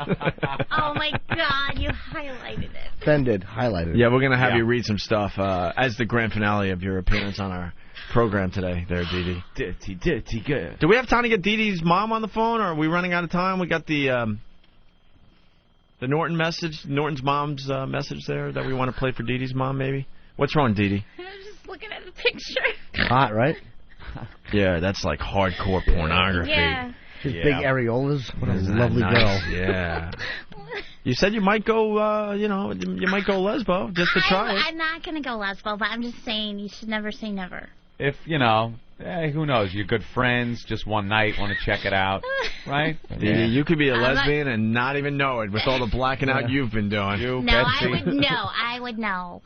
Oh, my God. You highlighted it. Ben did. Highlighted it. Yeah, we're going to have you read some stuff as the grand finale of your appearance on our program today there, Dee Dee. Dirty good. Do we have time to get Dee Dee's mom on the phone, or are we running out of time? We got the Norton's mom's message there that we want to play for Dee Dee's mom, maybe? What's wrong, Dee Dee? I was just looking at the picture. Hot, right? Yeah, that's like hardcore pornography. Yeah. She's big areolas. What a Isn't that lovely nice? girl. Yeah. You said you might go, you might go lesbo just to try it. I'm not going to go lesbo, but I'm just saying you should never say never. If, who knows? You're good friends, just one night, want to check it out, right? Dee Dee, you could be a lesbian and not even know it with all the blacking out you've been doing. No, Betsy. I would know.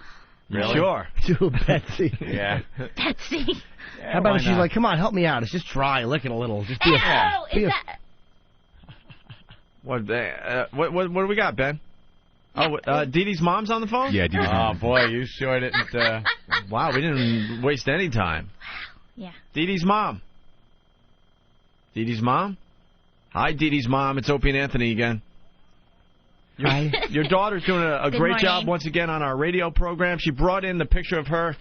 Really? Sure. To Betsy. Yeah. Betsy. Yeah, how about why if she's not? like, come on, help me out. It's just dry, licking a little. Just be What do we got, Ben? Oh, Dee Dee's mom's on the phone? Yeah, Dee Dee's mom. Oh, boy, you sure didn't... Wow, we didn't waste any time. Yeah. Dee Dee's mom. Dee Dee's mom? Hi, Dee Dee's mom. It's Opie and Anthony again. Hi. Your daughter's doing a Good great morning. job once again on our radio program. She brought in the picture of her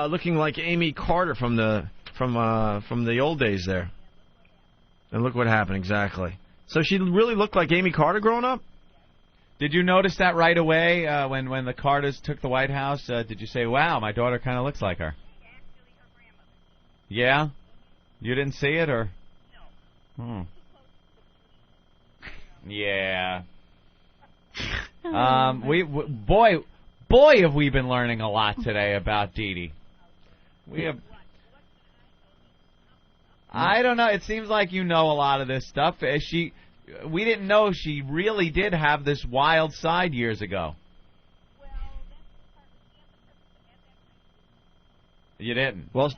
looking like Amy Carter from the old days there. And look what happened exactly. So she really looked like Amy Carter growing up? Did you notice that right away when the Carters took the White House? Did you say, wow, my daughter kind of looks like her? Yeah? You didn't see it, or? No. Yeah. Boy, have we been learning a lot today about Dee Dee. We have... I don't know. It seems like you know a lot of this stuff. We didn't know she really did have this wild side years ago. You didn't? Well,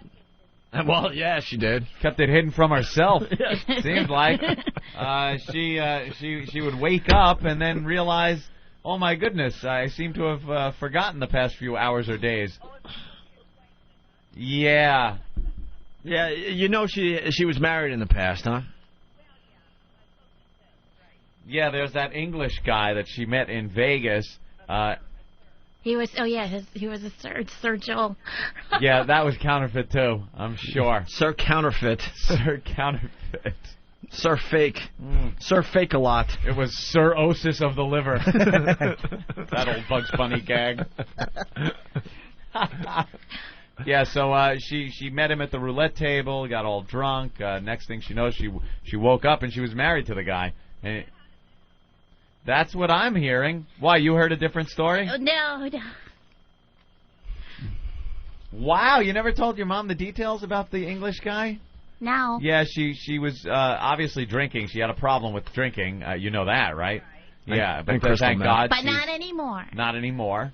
yeah, she did. Kept it hidden from herself. Seems like she would wake up and then realize, oh my goodness, I seem to have forgotten the past few hours or days. Yeah. Yeah, she was married in the past, huh? Yeah, there's that English guy that she met in Vegas. He was, he was a Sir Joel. Yeah, that was counterfeit too, I'm sure. Sir Counterfeit. Sir Counterfeit. Sir Fake. Sir Fake a lot. It was Sir Osis of the liver. That old Bugs Bunny gag. Yeah, so she met him at the roulette table, got all drunk. Next thing she knows, she woke up and she was married to the guy. And that's what I'm hearing. Why, you heard a different story? No. Wow, you never told your mom the details about the English guy? No. Yeah, she was obviously drinking. She had a problem with drinking. You know that, right? Yeah, but thank God. But not anymore. Not anymore.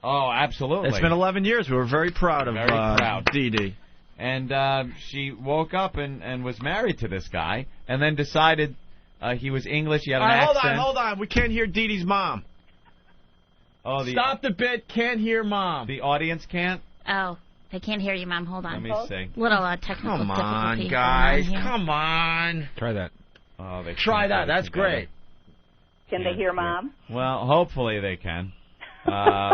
Oh, absolutely. It's been 11 years. We were very proud of Dee Dee. And she woke up and was married to this guy, and then decided he was English. He had an accent. Hold on. We can't hear Dee Dee's mom. Oh, Stop the bit. Can't hear mom. The audience can't? Oh, they can't hear you, Mom. Hold on. Let me see. Little technical Come on, difficulties guys. going on here. Come on. Try that. Oh, they Try that. That's great. Can they hear Mom? Well, hopefully they can.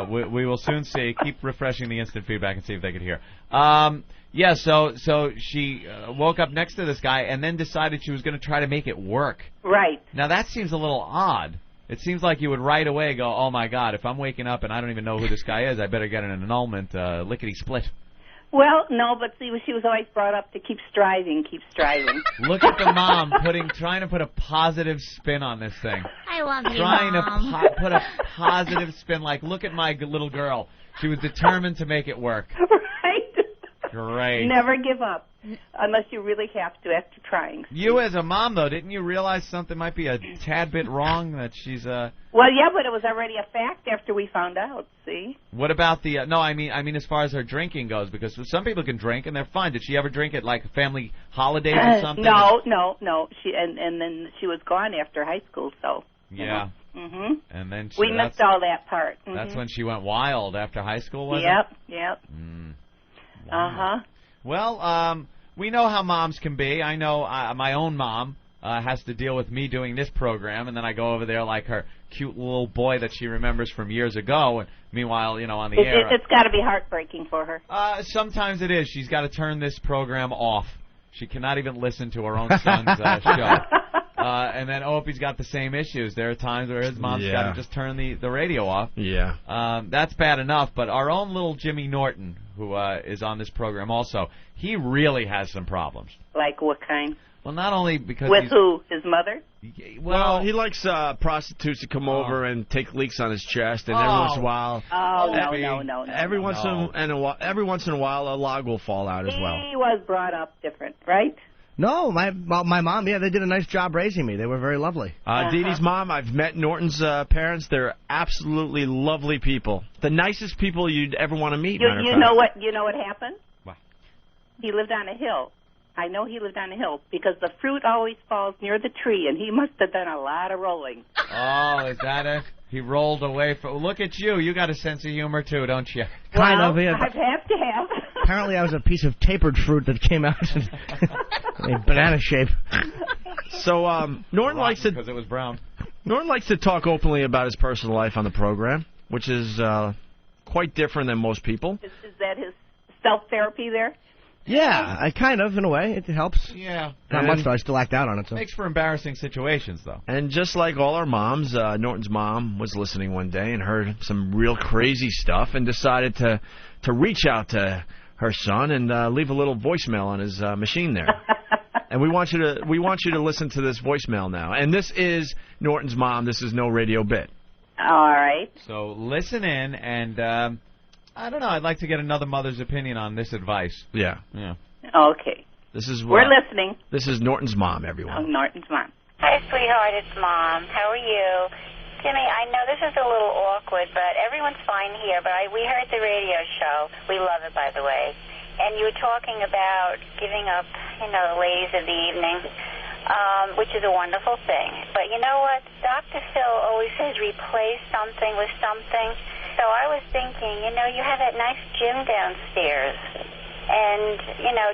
We will soon see. Keep refreshing the instant feedback and see if they can hear. Yeah, so she woke up next to this guy and then decided she was going to try to make it work. Right. Now, that seems a little odd. It seems like you would right away go, oh, my God, if I'm waking up and I don't even know who this guy is, I better get an annulment, lickety-split. Well, no, but see, she was always brought up to keep striving. Look at the mom trying to put a positive spin on this thing. I love you, Trying Mom. to put a positive spin, like, look at my little girl. She was determined to make it work. Right? Great. Never give up, unless you really have to after trying. You as a mom, though, didn't you realize something might be a tad bit wrong, that she's Well, yeah, but it was already a fact after we found out, see? What about the... no, I mean as far as her drinking goes, because some people can drink and they're fine. Did she ever drink at, like, family holidays or something? No. She and then she was gone after high school, so... Yeah. Mm-hmm. And then we missed all that part. Mm-hmm. That's when she went wild after high school, was it? Yep. Uh-huh. Well, we know how moms can be. I know my own mom has to deal with me doing this program, and then I go over there like her cute little boy that she remembers from years ago, and meanwhile, on the air... It's got to be heartbreaking for her. Sometimes it is. She's got to turn this program off. She cannot even listen to her own son's show. And then Opie's got the same issues. There are times where his mom's got to just turn the radio off. Yeah. That's bad enough, but our own little Jimmy Norton, who is on this program also, he really has some problems. Like what kind? Well, not only because With who? His mother? Well, he likes prostitutes to come over and take leaks on his chest, and every once in a while... No. Every once in a while, a log will fall out as well. He was brought up different, right? No, my mom, they did a nice job raising me. They were very lovely. Dee Dee's mom, I've met Norton's parents. They're absolutely lovely people. The nicest people you'd ever want to meet. You know what happened? What? He lived on a hill. I know he lived on a hill because the fruit always falls near the tree, and he must have done a lot of rolling. Oh, is that it? He rolled away from... Look at you. You got a sense of humor, too, don't you? Kind of, yeah. I have to have. Apparently I was a piece of tapered fruit that came out in a banana shape. So, Norton likes to... Because it was brown. Norton likes to talk openly about his personal life on the program, which is quite different than most people. Is that his self-therapy there? Yeah, I kind of, in a way. It helps. Yeah. Not much, though. I still act out on it. So. Makes for embarrassing situations, though. And just like all our moms, Norton's mom was listening one day and heard some real crazy stuff and decided to reach out to her son and leave a little voicemail on his machine there. And we want you to listen to this voicemail now. And this is Norton's mom. This is no radio bit. All right. So listen in and... I don't know. I'd like to get another mother's opinion on this advice. Yeah. Okay. We're listening. This is Norton's mom, everyone. Oh, Norton's mom. Hi, sweetheart. It's Mom. How are you? Jimmy, I know this is a little awkward, but everyone's fine here. But we heard the radio show. We love it, by the way. And you were talking about giving up, the ladies of the evening, which is a wonderful thing. But you know what? Dr. Phil always says replace something with something. So I was thinking, you have that nice gym downstairs. And,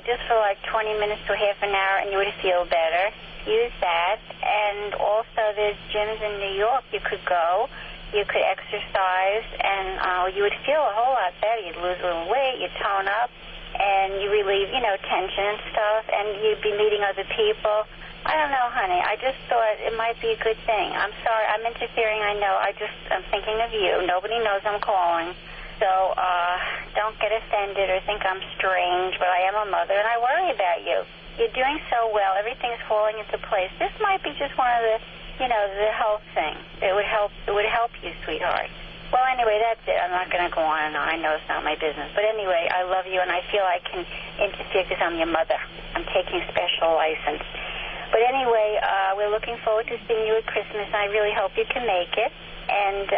just for like 20 minutes to half an hour and you would feel better. Use that. And also there's gyms in New York you could go. You could exercise and you would feel a whole lot better. You'd lose a little weight, you'd tone up, and you relieve, tension and stuff. And you'd be meeting other people. I don't know, honey. I just thought it might be a good thing. I'm sorry. I'm interfering, I know. I'm thinking of you. Nobody knows I'm calling. So don't get offended or think I'm strange, but I am a mother, and I worry about you. You're doing so well. Everything's falling into place. This might be just one of the, the health thing. It would help you, sweetheart. Well, anyway, that's it. I'm not going to go on and on. I know it's not my business. But anyway, I love you, and I feel I can interfere because I'm your mother. I'm taking special license. But anyway, we're looking forward to seeing you at Christmas, and I really hope you can make it. And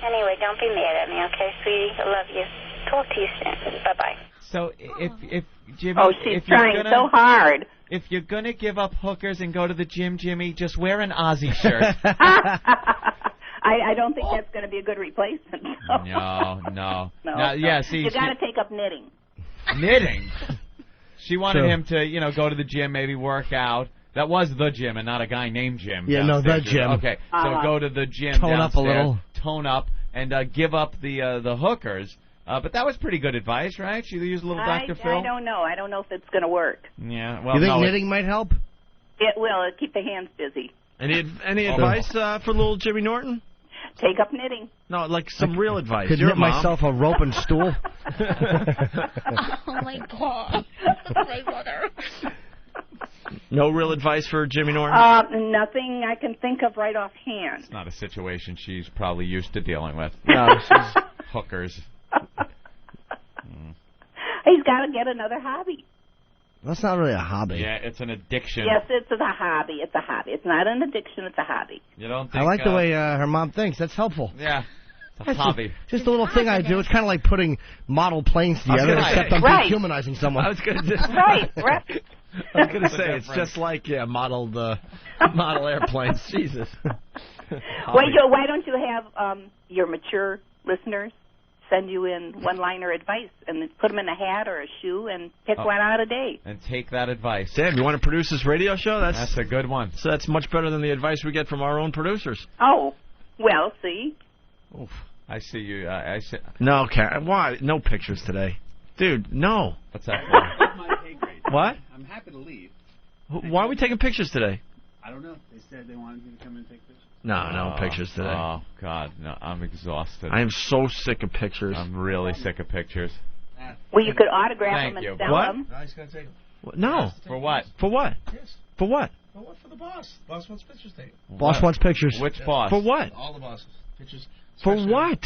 anyway, don't be mad at me, okay, sweetie? I love you. Talk to you soon. Bye-bye. So if Jimmy... Oh, she's trying so hard. If you're going to give up hookers and go to the gym, Jimmy, just wear an Aussie shirt. I don't think that's going to be a good replacement. No. Yeah, see... You got to take up knitting. Knitting? She wanted him to, go to the gym, maybe work out. That was the gym and not a guy named Jim. Yeah, downstairs. the gym. Okay, so go to the gym Tone downstairs, up a little. Tone up, and give up the hookers. But that was pretty good advice, right? She used a little Dr. Phil? I don't know. I don't know if it's going to work. Yeah, well, you think knitting might help? It will. It'll keep the hands busy. Any advice for little Jimmy Norton? Take up knitting. No, like some real advice. Could You're knit a mom. myself a rope and stool. Oh, my God. My mother. No real advice for Jimmy Norton? Nothing I can think of right offhand. It's not a situation she's probably used to dealing with. No, she's hookers. He's got to get another hobby. That's not really a hobby. Yeah, it's an addiction. Yes, it's a hobby. It's a hobby. It's not an addiction. It's a hobby. You don't think... I like the way her mom thinks. That's helpful. Yeah. It's a hobby. Just a little thing I do. It's kind of like putting model planes together, except I'm dehumanizing someone. I was going to Right. I was going to say, it's just like, model airplanes. Jesus. Why don't you have your mature listeners send you in one-liner advice and put them in a hat or a shoe and pick one out a day? And take that advice. Sam, you want to produce this radio show? That's a good one. So that's much better than the advice we get from our own producers. Oh, well, see? Oof. I see you. No, why? No pictures today. Dude, no. What's that for? What? I'm happy to leave. Why are we taking pictures today? I don't know. They said they wanted me to come in and take pictures. No pictures today. Oh, God. No, I'm exhausted. I am so sick of pictures. I'm really sick of pictures. Well, you could autograph Thank them you. and sell What? them. No, he's going to take them. No. For what? For what? Yes. For what? For what? For the boss. Boss wants pictures taken. Boss wants pictures. Which boss? For what? All the bosses. Pictures. For what?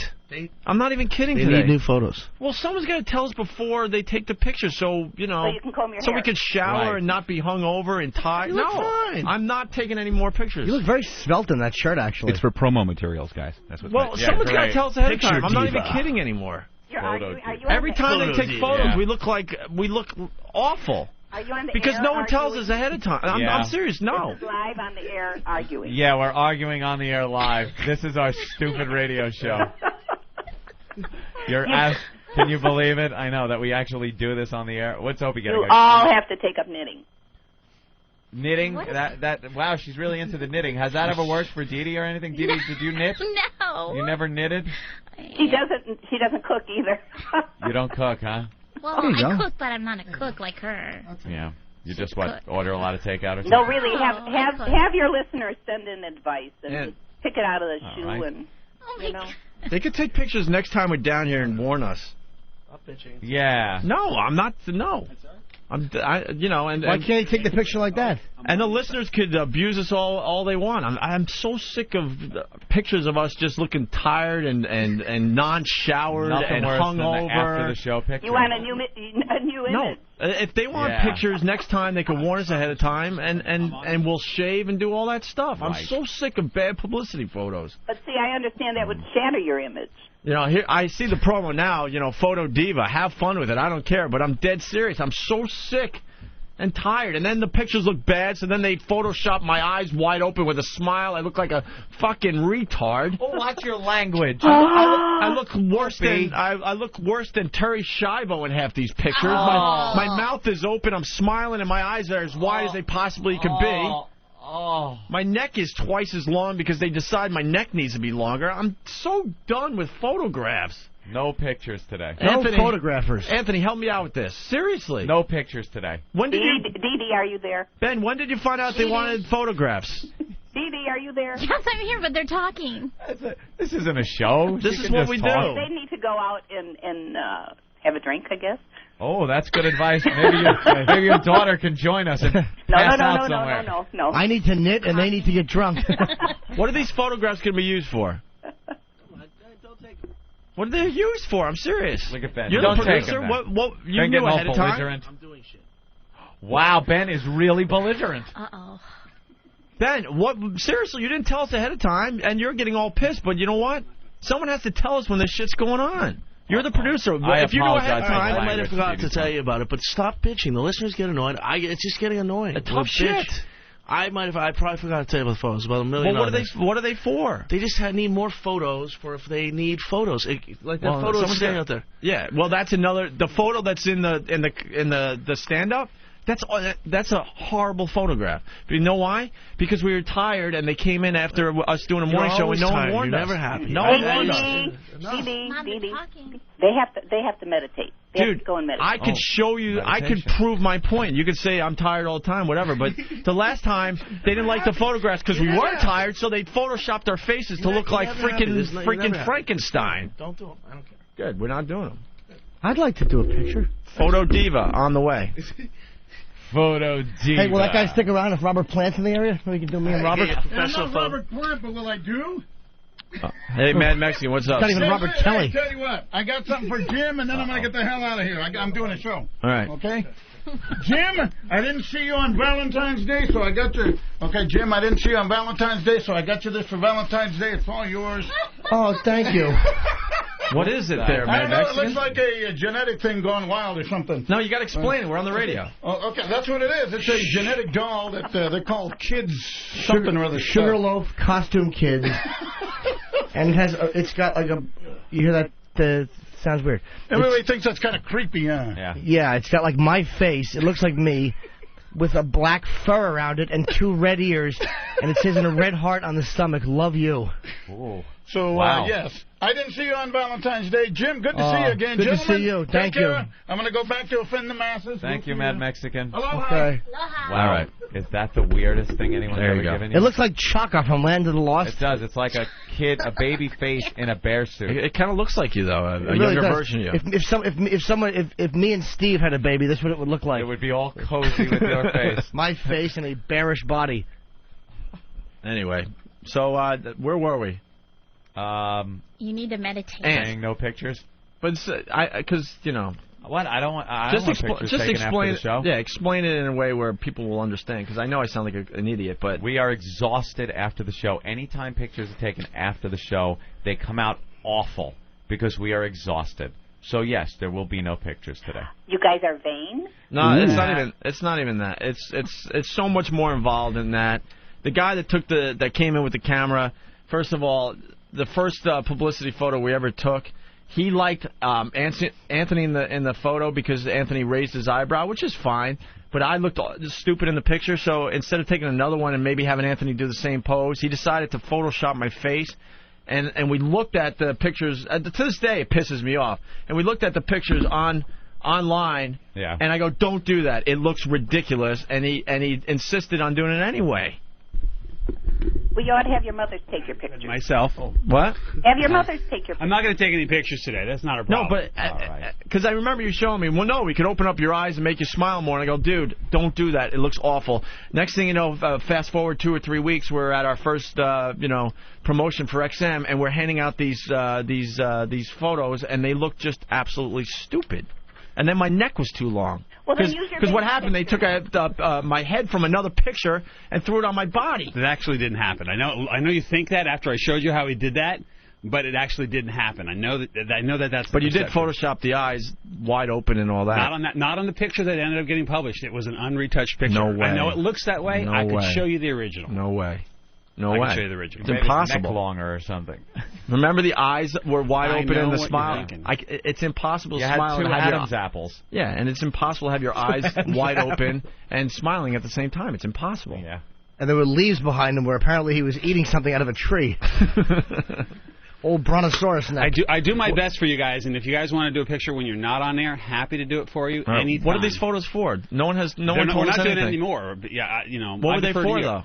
I'm not even kidding They today. need new photos. Well, someone's got to tell us before they take the picture, so So you can comb your so hair. we can shower Right. and not be hung over and tied. You look No, fine. I'm not taking any more pictures. You look very svelte in that shirt, actually. It's for promo materials, guys. That's what's Well, Yeah, someone's got to great. tell us ahead Picture of time. I'm not diva. even kidding anymore. Are you Every time they take photos, Yeah. we look awful. Are you on the Because air no one tells arguing? us ahead of time. Yeah. I'm serious. No. This is live on the air arguing. Yeah, we're arguing on the air live. This is our stupid radio show. Can you believe it? I know that we actually do this on the air. What's Opie getting? You all have to take up knitting. Knitting? Wow, she's really into the knitting. Has that ever worked for Dee Dee or anything? Dee Dee, did you knit? No. You never knitted? She doesn't cook either. You don't cook, huh? Well, There you I go. cook, but I'm not a cook like her. Yeah. You just order a lot of takeout or something? No, really, have your listeners send in advice and pick it out of the shoe right. and you know. They could take pictures next time we're down here and warn us. I'll pitch in. Yeah. No, I'm not. No. That's all right. Why can't you take the picture like that? And the listeners could abuse us all they want. I'm so sick of pictures of us just looking tired and non-showered Nothing and worse than the hungover. after the show picture. You want a new No, image. if they want Yeah. pictures next time, they can warn us ahead of time, and we'll shave and do all that stuff. I'm Right. so sick of bad publicity photos. But see, I understand that would shatter your image. You know, here I see the promo now. Photo diva. Have fun with it. I don't care, but I'm dead serious. I'm so sick and tired. And then the pictures look bad, so then they Photoshop my eyes wide open with a smile. I look like a fucking retard. Oh, watch your language. I look worse than I look worse than Terry Schiavo in half these pictures. My mouth is open. I'm smiling, and my eyes are as wide as they possibly could be. Oh. My neck is twice as long because they decide my neck needs to be longer. I'm so done with photographs. No pictures today. No photographers. Anthony, help me out with this. Seriously. No pictures today. When did you, Dee Dee, are you there? Ben, when did you find out they wanted photographs? Dee Dee, are you there? Yes, I'm here, but they're talking. This isn't a show. This She is can what just we talk. They need to go out and have a drink, I guess. Oh, that's good advice. Maybe your daughter can join us and pass out somewhere. No. I need to knit, and they need to get drunk. What are these photographs going to be used for? What are they used for? I'm serious. Look at Ben. You're Don't the take producer. him, Ben. What you Ben knew getting all ahead of time? belligerent. I'm doing shit. Wow, Ben is really belligerent. Uh-oh. Ben, what? Seriously, you didn't tell us ahead of time, and you're getting all pissed. But you know what? Someone has to tell us when this shit's going on. You're the producer. I if you knew ahead of apologize for time, the I might have language, forgot to Dee Dee. tell you about it, but stop bitching. The listeners get annoyed. It's just getting annoying. Tough Well, shit. bitch. I probably forgot to tell you about the photos. About a million. Well, what are they for? They just need more photos for if they need photos. Like that photo that's standing out there. Yeah. Well, that's another. The photo that's in the stand up. That's a horrible photograph. But you know why? Because we were tired and they came in after us doing a morning show and no one warned us. You're never happy. No one warned us. Dee Dee, they have to meditate. They have to go and meditate. I could show you. I could prove my point. You could say I'm tired all the time, whatever. But the last time they didn't like the photographs because we were tired, so they photoshopped our faces to look like freaking Frankenstein. Don't do them. I don't care. Good. We're not doing them. I'd like to do a picture. Photo diva on the way. Photo diva. Hey, will that guy stick around if Robert Plant's in the area? We can do me and Robert. I'm not Robert Plant, but will I do? Hey, Mad Mexican, what's up? Not even Robert Kelly. Hey, tell you what, I got something for Jim, and then I'm going to get the hell out of here. I'm doing a show. All right. Okay? Jim, I didn't see you on Valentine's Day, so I got you. Okay, Jim, I didn't see you on Valentine's Day, so I got you this for Valentine's Day. It's all yours. Oh, thank you. What is it there, I Mad don't know, it Mexican? looks like a genetic thing gone wild or something. No, you got to explain it. We're on the radio. Oh, okay, that's what it is. It's a genetic doll that they call kids something or other. Sugarloaf costume kids. And it's got like a. You hear that? Sounds weird. Everybody thinks that's kind of creepy, huh? Yeah, it's got like my face. It looks like me, with a black fur around it and 2 red ears, and it says in a red heart on the stomach, "Love you." Ooh. So, Wow. yes. I didn't see you on Valentine's Day. Jim, good to see you again. Good to Gentlemen, see you. take Thank you. care. I'm going to go back to offend the masses. Thank you, Mad Mexican. Aloha. Okay. Wow. All right. Is that the weirdest thing anyone's There ever you go. given you? It looks like Chaka from Land of the Lost. It does. It's like a baby face in a bear suit. It kind of looks like you, though. A It really younger does. version of you. If me and Steve had a baby, this is what it would look like. It would be all cozy with your face. My face and a bearish body. Anyway, so where were we? You need to meditate. Saying no pictures? But because you know. What? I don't want Just pictures taken explain after the show. Yeah, explain it in a way where people will understand. Because I know I sound like an idiot, but we are exhausted after the show. Anytime pictures are taken after the show, they come out awful because we are exhausted. So yes, there will be no pictures today. You guys are vain? no, it's not even. It's not even that. It's so much more involved than that. The guy that came in with the camera. First of all, the first publicity photo we ever took. He liked Anthony in the photo because Anthony raised his eyebrow, which is fine. But I looked stupid in the picture, so instead of taking another one and maybe having Anthony do the same pose, he decided to Photoshop my face. And we looked at the pictures. To this day, it pisses me off. And we looked at the pictures online. Yeah. And I go, don't do that. It looks ridiculous. And he insisted on doing it anyway. Well, you ought to have your mothers take your pictures. Myself. What? Have your mothers take your pictures. I'm not going to take any pictures today. That's not a No, problem. but because I remember you showing me, well, no, we could open up your eyes and make you smile more. And I go, dude, don't do that. It looks awful. Next thing you know, fast forward 2 or 3 weeks, we're at our first, promotion for XM, and we're handing out these photos, and they look just absolutely stupid. And then my neck was too long. Well, then use your Because what big happened, they took my head from another picture and threw it on my body. That actually didn't happen. I know you think that after I showed you how he did that, but it actually didn't happen. I know that's. But the you did perception. Photoshop the eyes wide open and all that. Not on the picture that ended up getting published. It was an unretouched picture. No way. I know it looks that way. No I could way. show you the original. No way. No I way. can show you the original. It's Maybe his impossible. neck longer or something. Remember the eyes were wide I open know and the what smile? you're thinking. It's impossible You to had smile 2 and have Adam's your apples. Yeah, and it's impossible to have your eyes wide open and smiling at the same time. It's impossible. Yeah. And there were leaves behind him where apparently he was eating something out of a tree. Old brontosaurus neck. I do my best for you guys, and if you guys want to do a picture when you're not on air, happy to do it for you. Anytime. What are these photos for? No one told We're us not doing anything. it anymore. But yeah, What were they for, though?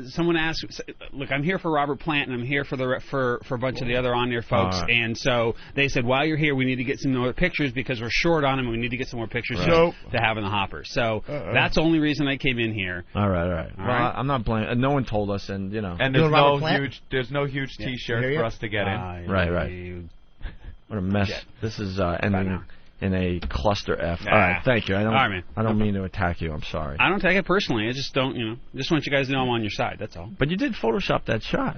Someone asked. Look, I'm here for Robert Plant, and I'm here for a bunch of the other on-air folks. Right. And so they said, while you're here, we need to get some more pictures because we're short on them. And we need to get some more pictures to have in the hopper. So that's the only reason I came in here. All right. Well, I'm not blaming. No one told us, and And there's no huge T-shirt for us to get in. Right. What a mess. This is ending in a cluster F. All right, thank you. I don't mean to attack you. I'm sorry. I don't take it personally. I just don't, just want you guys to know I'm on your side. That's all. But you did Photoshop that shot.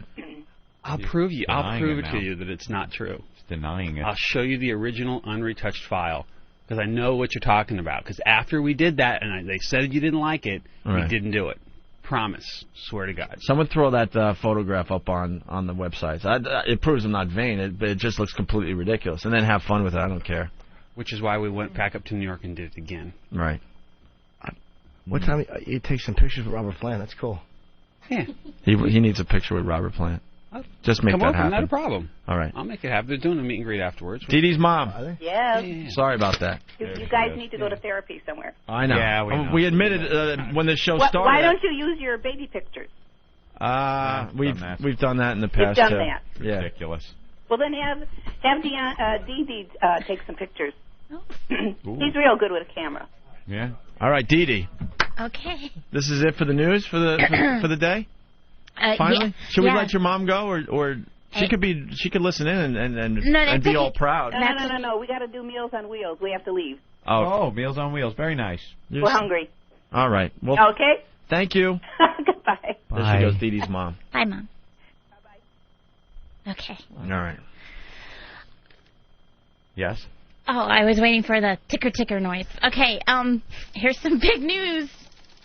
I'll prove it to you that it's not true. It's denying it. I'll show you the original unretouched file because I know what you're talking about. Because after we did that and they said you didn't like it, we didn't do it. Promise. Swear to God. Someone throw that photograph up on the websites. It proves I'm not vain, but it just looks completely ridiculous. And then have fun with it. I don't care. Which is why we went back up to New York and did it again. Right. What time you take some pictures with Robert Plant? That's cool. Yeah. He needs a picture with Robert Plant. Just make that happen. Not a problem. All right. I'll make it happen. They're doing a meet and greet afterwards. Dee Dee's mom. Yeah. Sorry about that. You guys need to go to therapy somewhere. I know. Yeah, we admitted when the show started. Why don't you use your baby pictures? We've done that in the past. You've done that. Yeah. Ridiculous. Well, then have Dee Dee take some pictures. He's real good with a camera. Yeah. All right, Dee Dee. Okay. This is it for the news for the day. Finally, should we let your mom go, or she could listen in and be all proud? No. We got to do Meals on Wheels. We have to leave. Oh, Meals on Wheels. Very nice. We're hungry. All right. Well. Okay. Thank you. Goodbye. There she goes, Dee Dee's mom. Bye, Mom. Okay. All right. Yes. Oh, I was waiting for the ticker noise. Okay, here's some big news.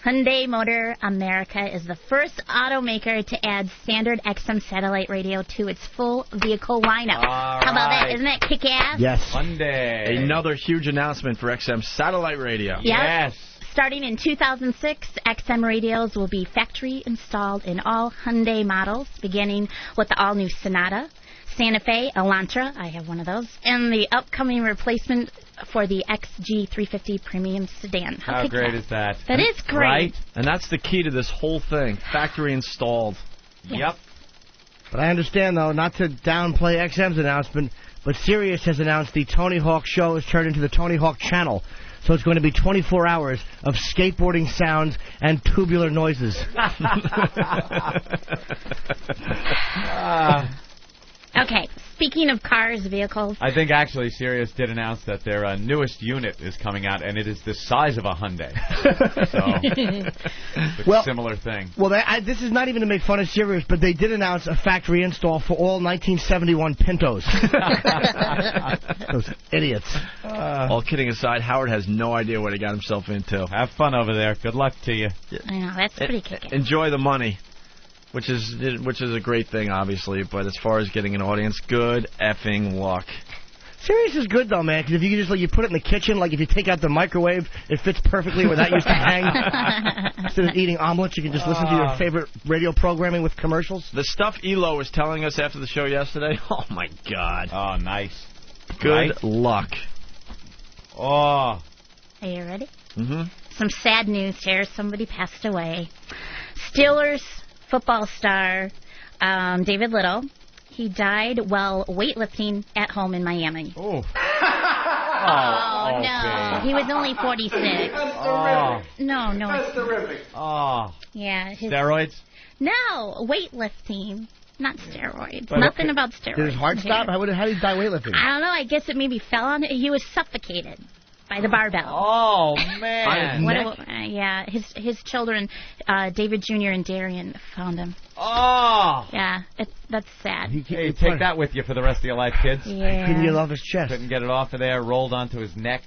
Hyundai Motor America is the first automaker to add standard XM satellite radio to its full vehicle lineup. How about that? Isn't that kick-ass? Yes. Hyundai. Another huge announcement for XM satellite radio. Yep. Yes. Starting in 2006, XM radios will be factory installed in all Hyundai models, beginning with the all-new Sonata, Santa Fe, Elantra, I have one of those, and the upcoming replacement for the XG350 premium sedan. How great is that? That is great. Right? And that's the key to this whole thing. Factory installed. Yes. Yep. But I understand, though, not to downplay XM's announcement, but Sirius has announced the Tony Hawk show is turned into the Tony Hawk channel. So it's going to be 24 hours of skateboarding sounds and tubular noises. Okay, speaking of cars, vehicles. I think actually Sirius did announce that their newest unit is coming out, and it is the size of a Hyundai. So, it's a similar thing. Well, this is not even to make fun of Sirius, but they did announce a factory install for all 1971 Pintos. Those idiots. All kidding aside, Howard has no idea what he got himself into. Have fun over there. Good luck to you. I know, that's pretty kick-ass. Enjoy the money. Which is a great thing, obviously, but as far as getting an audience, good effing luck. Sirius is good, though, man, because if you can just, you put it in the kitchen, like if you take out the microwave, it fits perfectly where that used to hang. Instead of eating omelets, you can just listen to your favorite radio programming with commercials. The stuff Elo was telling us after the show yesterday, oh, my God. Oh, nice. Good luck. Oh. Are you ready? Mm-hmm. Some sad news here. Somebody passed away. Steelers football star David Little. He died while weightlifting at home in Miami. Oh. Oh, no. He was only 46. Oh. No. That's terrific. Oh. Yeah. Steroids? No, weightlifting. Not steroids. But Nothing about steroids. Did his heart stop? How did he die weightlifting? I don't know. I guess it maybe fell on it. He was suffocated by the barbell. Oh, man. Yeah, his children, David Jr. and Darian, found him. Oh. Yeah, that's sad. Hey, take that with you for the rest of your life, kids. Yeah. Couldn't get it off his chest. Couldn't get it off of there, rolled onto his neck.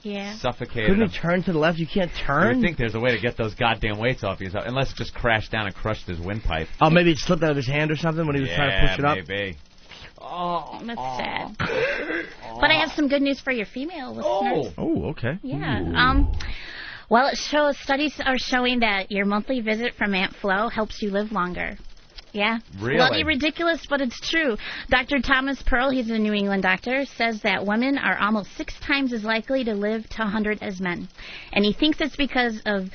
Yeah. Suffocated Couldn't him. he turn to the left? You can't turn? I would think there's a way to get those goddamn weights off you, unless it just crashed down and crushed his windpipe. Oh, maybe it slipped out of his hand or something when he was trying to push it up? Maybe. Oh, that's sad. But I have some good news for your female listeners. Oh, okay. Yeah. Well, studies are showing that your monthly visit from Aunt Flo helps you live longer. Yeah. Really? Bloody ridiculous, but it's true. Dr. Thomas Pearl, he's a New England doctor, says that women are almost 6 times as likely to live to 100 as men. And he thinks it's because of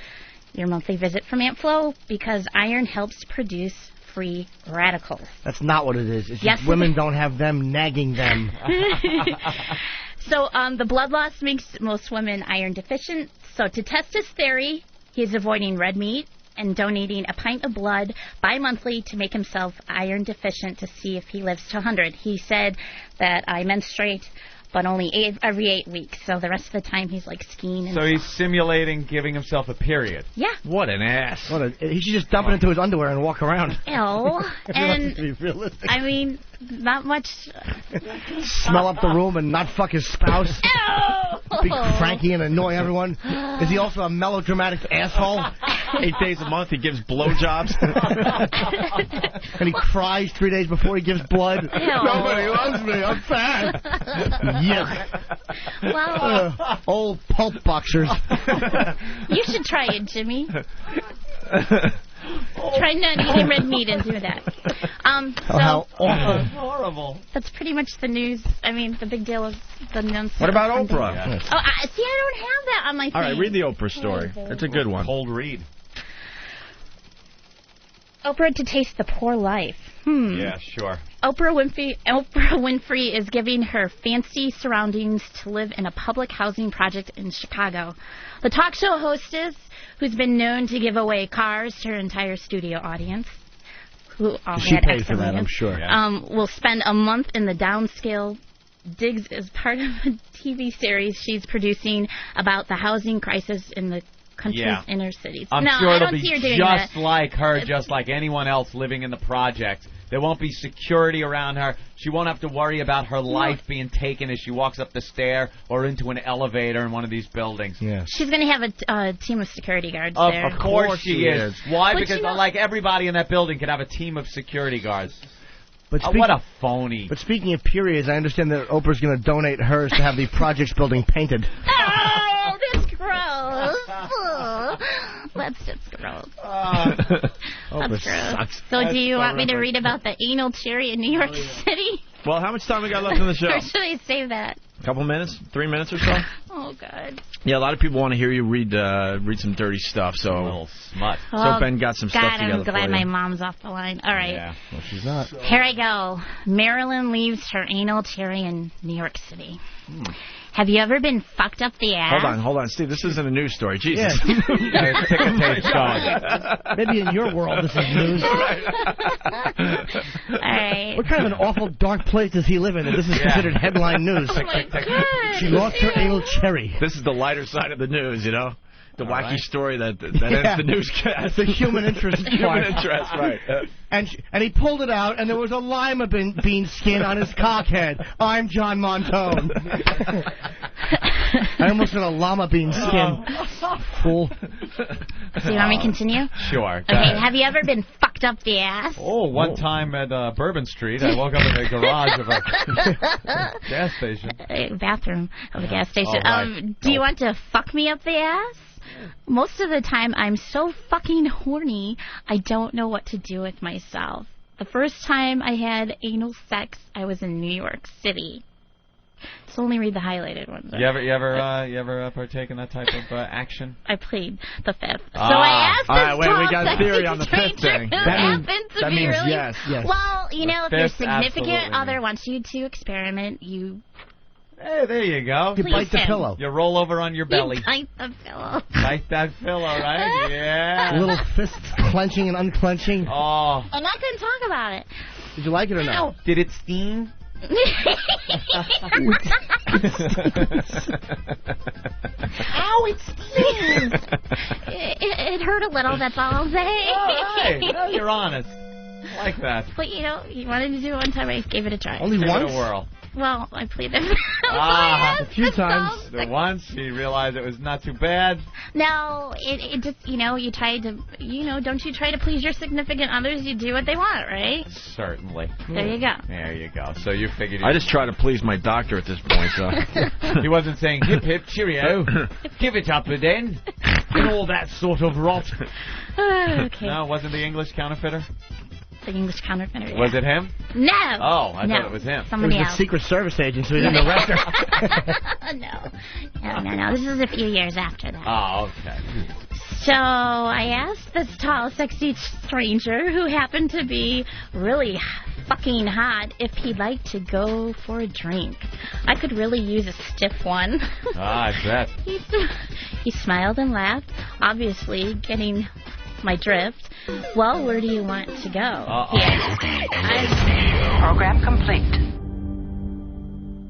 your monthly visit from Aunt Flo, because iron helps produce free radicals. That's not what it is. It's Yes, just women don't have them nagging them. So the blood loss makes most women iron deficient. So to test his theory, he's avoiding red meat and donating a pint of blood bi-monthly to make himself iron deficient to see if he lives to 100. He said that I menstruate, but only every 8 weeks. So the rest of the time he's like skiing. And So he's simulating giving himself a period. Yeah. What an ass. He should just dump it into his underwear and walk around. Ew. And to be realistic. I mean, not much. Smell up the room and not fuck his spouse. Be cranky and annoy everyone. Is he also a melodramatic asshole? 8 days a month he gives blowjobs. And he cries 3 days before he gives blood. Nobody loves me. I'm fat. Yuck. Well, old pulp boxers. you should try it, Jimmy. Try not eating red meat and do that. How awful. Horrible. That's pretty much the news. I mean, the big deal is the announcement. What about on Oprah? Sunday. Oh, see, I don't have that on my thing. All right, read the Oprah story. It's a good one. Cold read. Oprah to taste the poor life. Yeah, sure. Oprah Winfrey is giving her fancy surroundings to live in a public housing project in Chicago. The talk show hostess, who's been known to give away cars to her entire studio audience, who all She had paid for that, I'm sure. will spend a month in the downscale digs as part of a TV series she's producing about the housing crisis in the country's inner cities. I'm no, sure I it'll don't be see her doing just that. like her, just like anyone else living in the project. There won't be security around her. She won't have to worry about her life being taken as she walks up the stair or into an elevator in one of these buildings. Yeah. She's going to have a team of security guards there. Of course she is. Why? But Because you know, like everybody in that building could have a team of security guards. But What a phony. But speaking of periods, I understand that Oprah's going to donate hers to have the projects building painted. Oh, that's gross. That's just gross. Oprah That's gross. sucks. So do you want me to read about the anal cherry in New York City? Well, how much time we got left in the show? Or should I save that? A couple minutes? 3 minutes or so? Oh, God. Yeah, a lot of people want to hear you read some dirty stuff. So, A little smut. Well, so Ben got some God, stuff together I'm glad for my you. mom's off the line. All right. Yeah. Well, she's not. Here I go. Marilyn leaves her anal cherry in New York City. Have you ever been fucked up the ass? Hold on, Steve. This isn't a news story. Jesus. Yeah. Ticker tape's going. Maybe in your world this is news. All right. What kind of an awful dark place does he live in that this is considered headline news? Oh, my God. She lost her anal cherry. This is the lighter side of the news, you know? The wacky story that ends the newscast. The human interest part. Human interest, right. And he pulled it out, and there was a lima bean skin on his cockhead. I'm John Montone. I almost said a llama bean skin. Fool. So you want me to continue? Sure. Okay, have you ever been fucked up the ass? Oh, one time at Bourbon Street, I woke up in the garage of a gas station. Bathroom of a gas station. Oh, right. Do you want to fuck me up the ass? Most of the time, I'm so fucking horny, I don't know what to do with myself. The first time I had anal sex, I was in New York City. So only read the highlighted ones. You ever partake in that type of action? I plead the fifth. So I asked this all right, wait, we got top theory on the sexy fifth thing. stranger That who means- happened to that be means really yes. Well, you know, if your fifth, significant absolutely. other wants you to experiment, you Hey, there you go. You bite the him. pillow. You roll over on your belly. bite the pillow. Bite that pillow, right? Yeah. Little fists clenching and unclenching. Oh. I'm not going to talk about it. Did you like it or not? Did it steam? Ow, it stings. It hurt a little, that's all I'll say. All right. Well, you're honest. I like that. But, you know, you wanted to do it one time, I gave it a try. Only Give once? it a whirl. Well, I pleaded. A few times. The once you realized it was not too bad. No, it just, you know, you try to, you know, don't you try to please your significant others? You do what they want, right? Certainly. There you go. There you go. So you figured. I just try to please my doctor at this point, so. He wasn't saying hip hip cheerio. Give it up then. And all that sort of rot. Okay. No, wasn't the English counterfeiter? the English counterfeiter. Yeah. Was it him? No. Oh, I no. thought it was him. Somebody It was else. the Secret Service agent, so he didn't arrest her. No. This is a few years after that. Oh, okay. So I asked this tall, sexy stranger who happened to be really fucking hot if he'd like to go for a drink. I could really use a stiff one. I bet. He smiled and laughed, obviously getting my drift. Well, where do you want to go? Uh-oh. He asked. Program complete.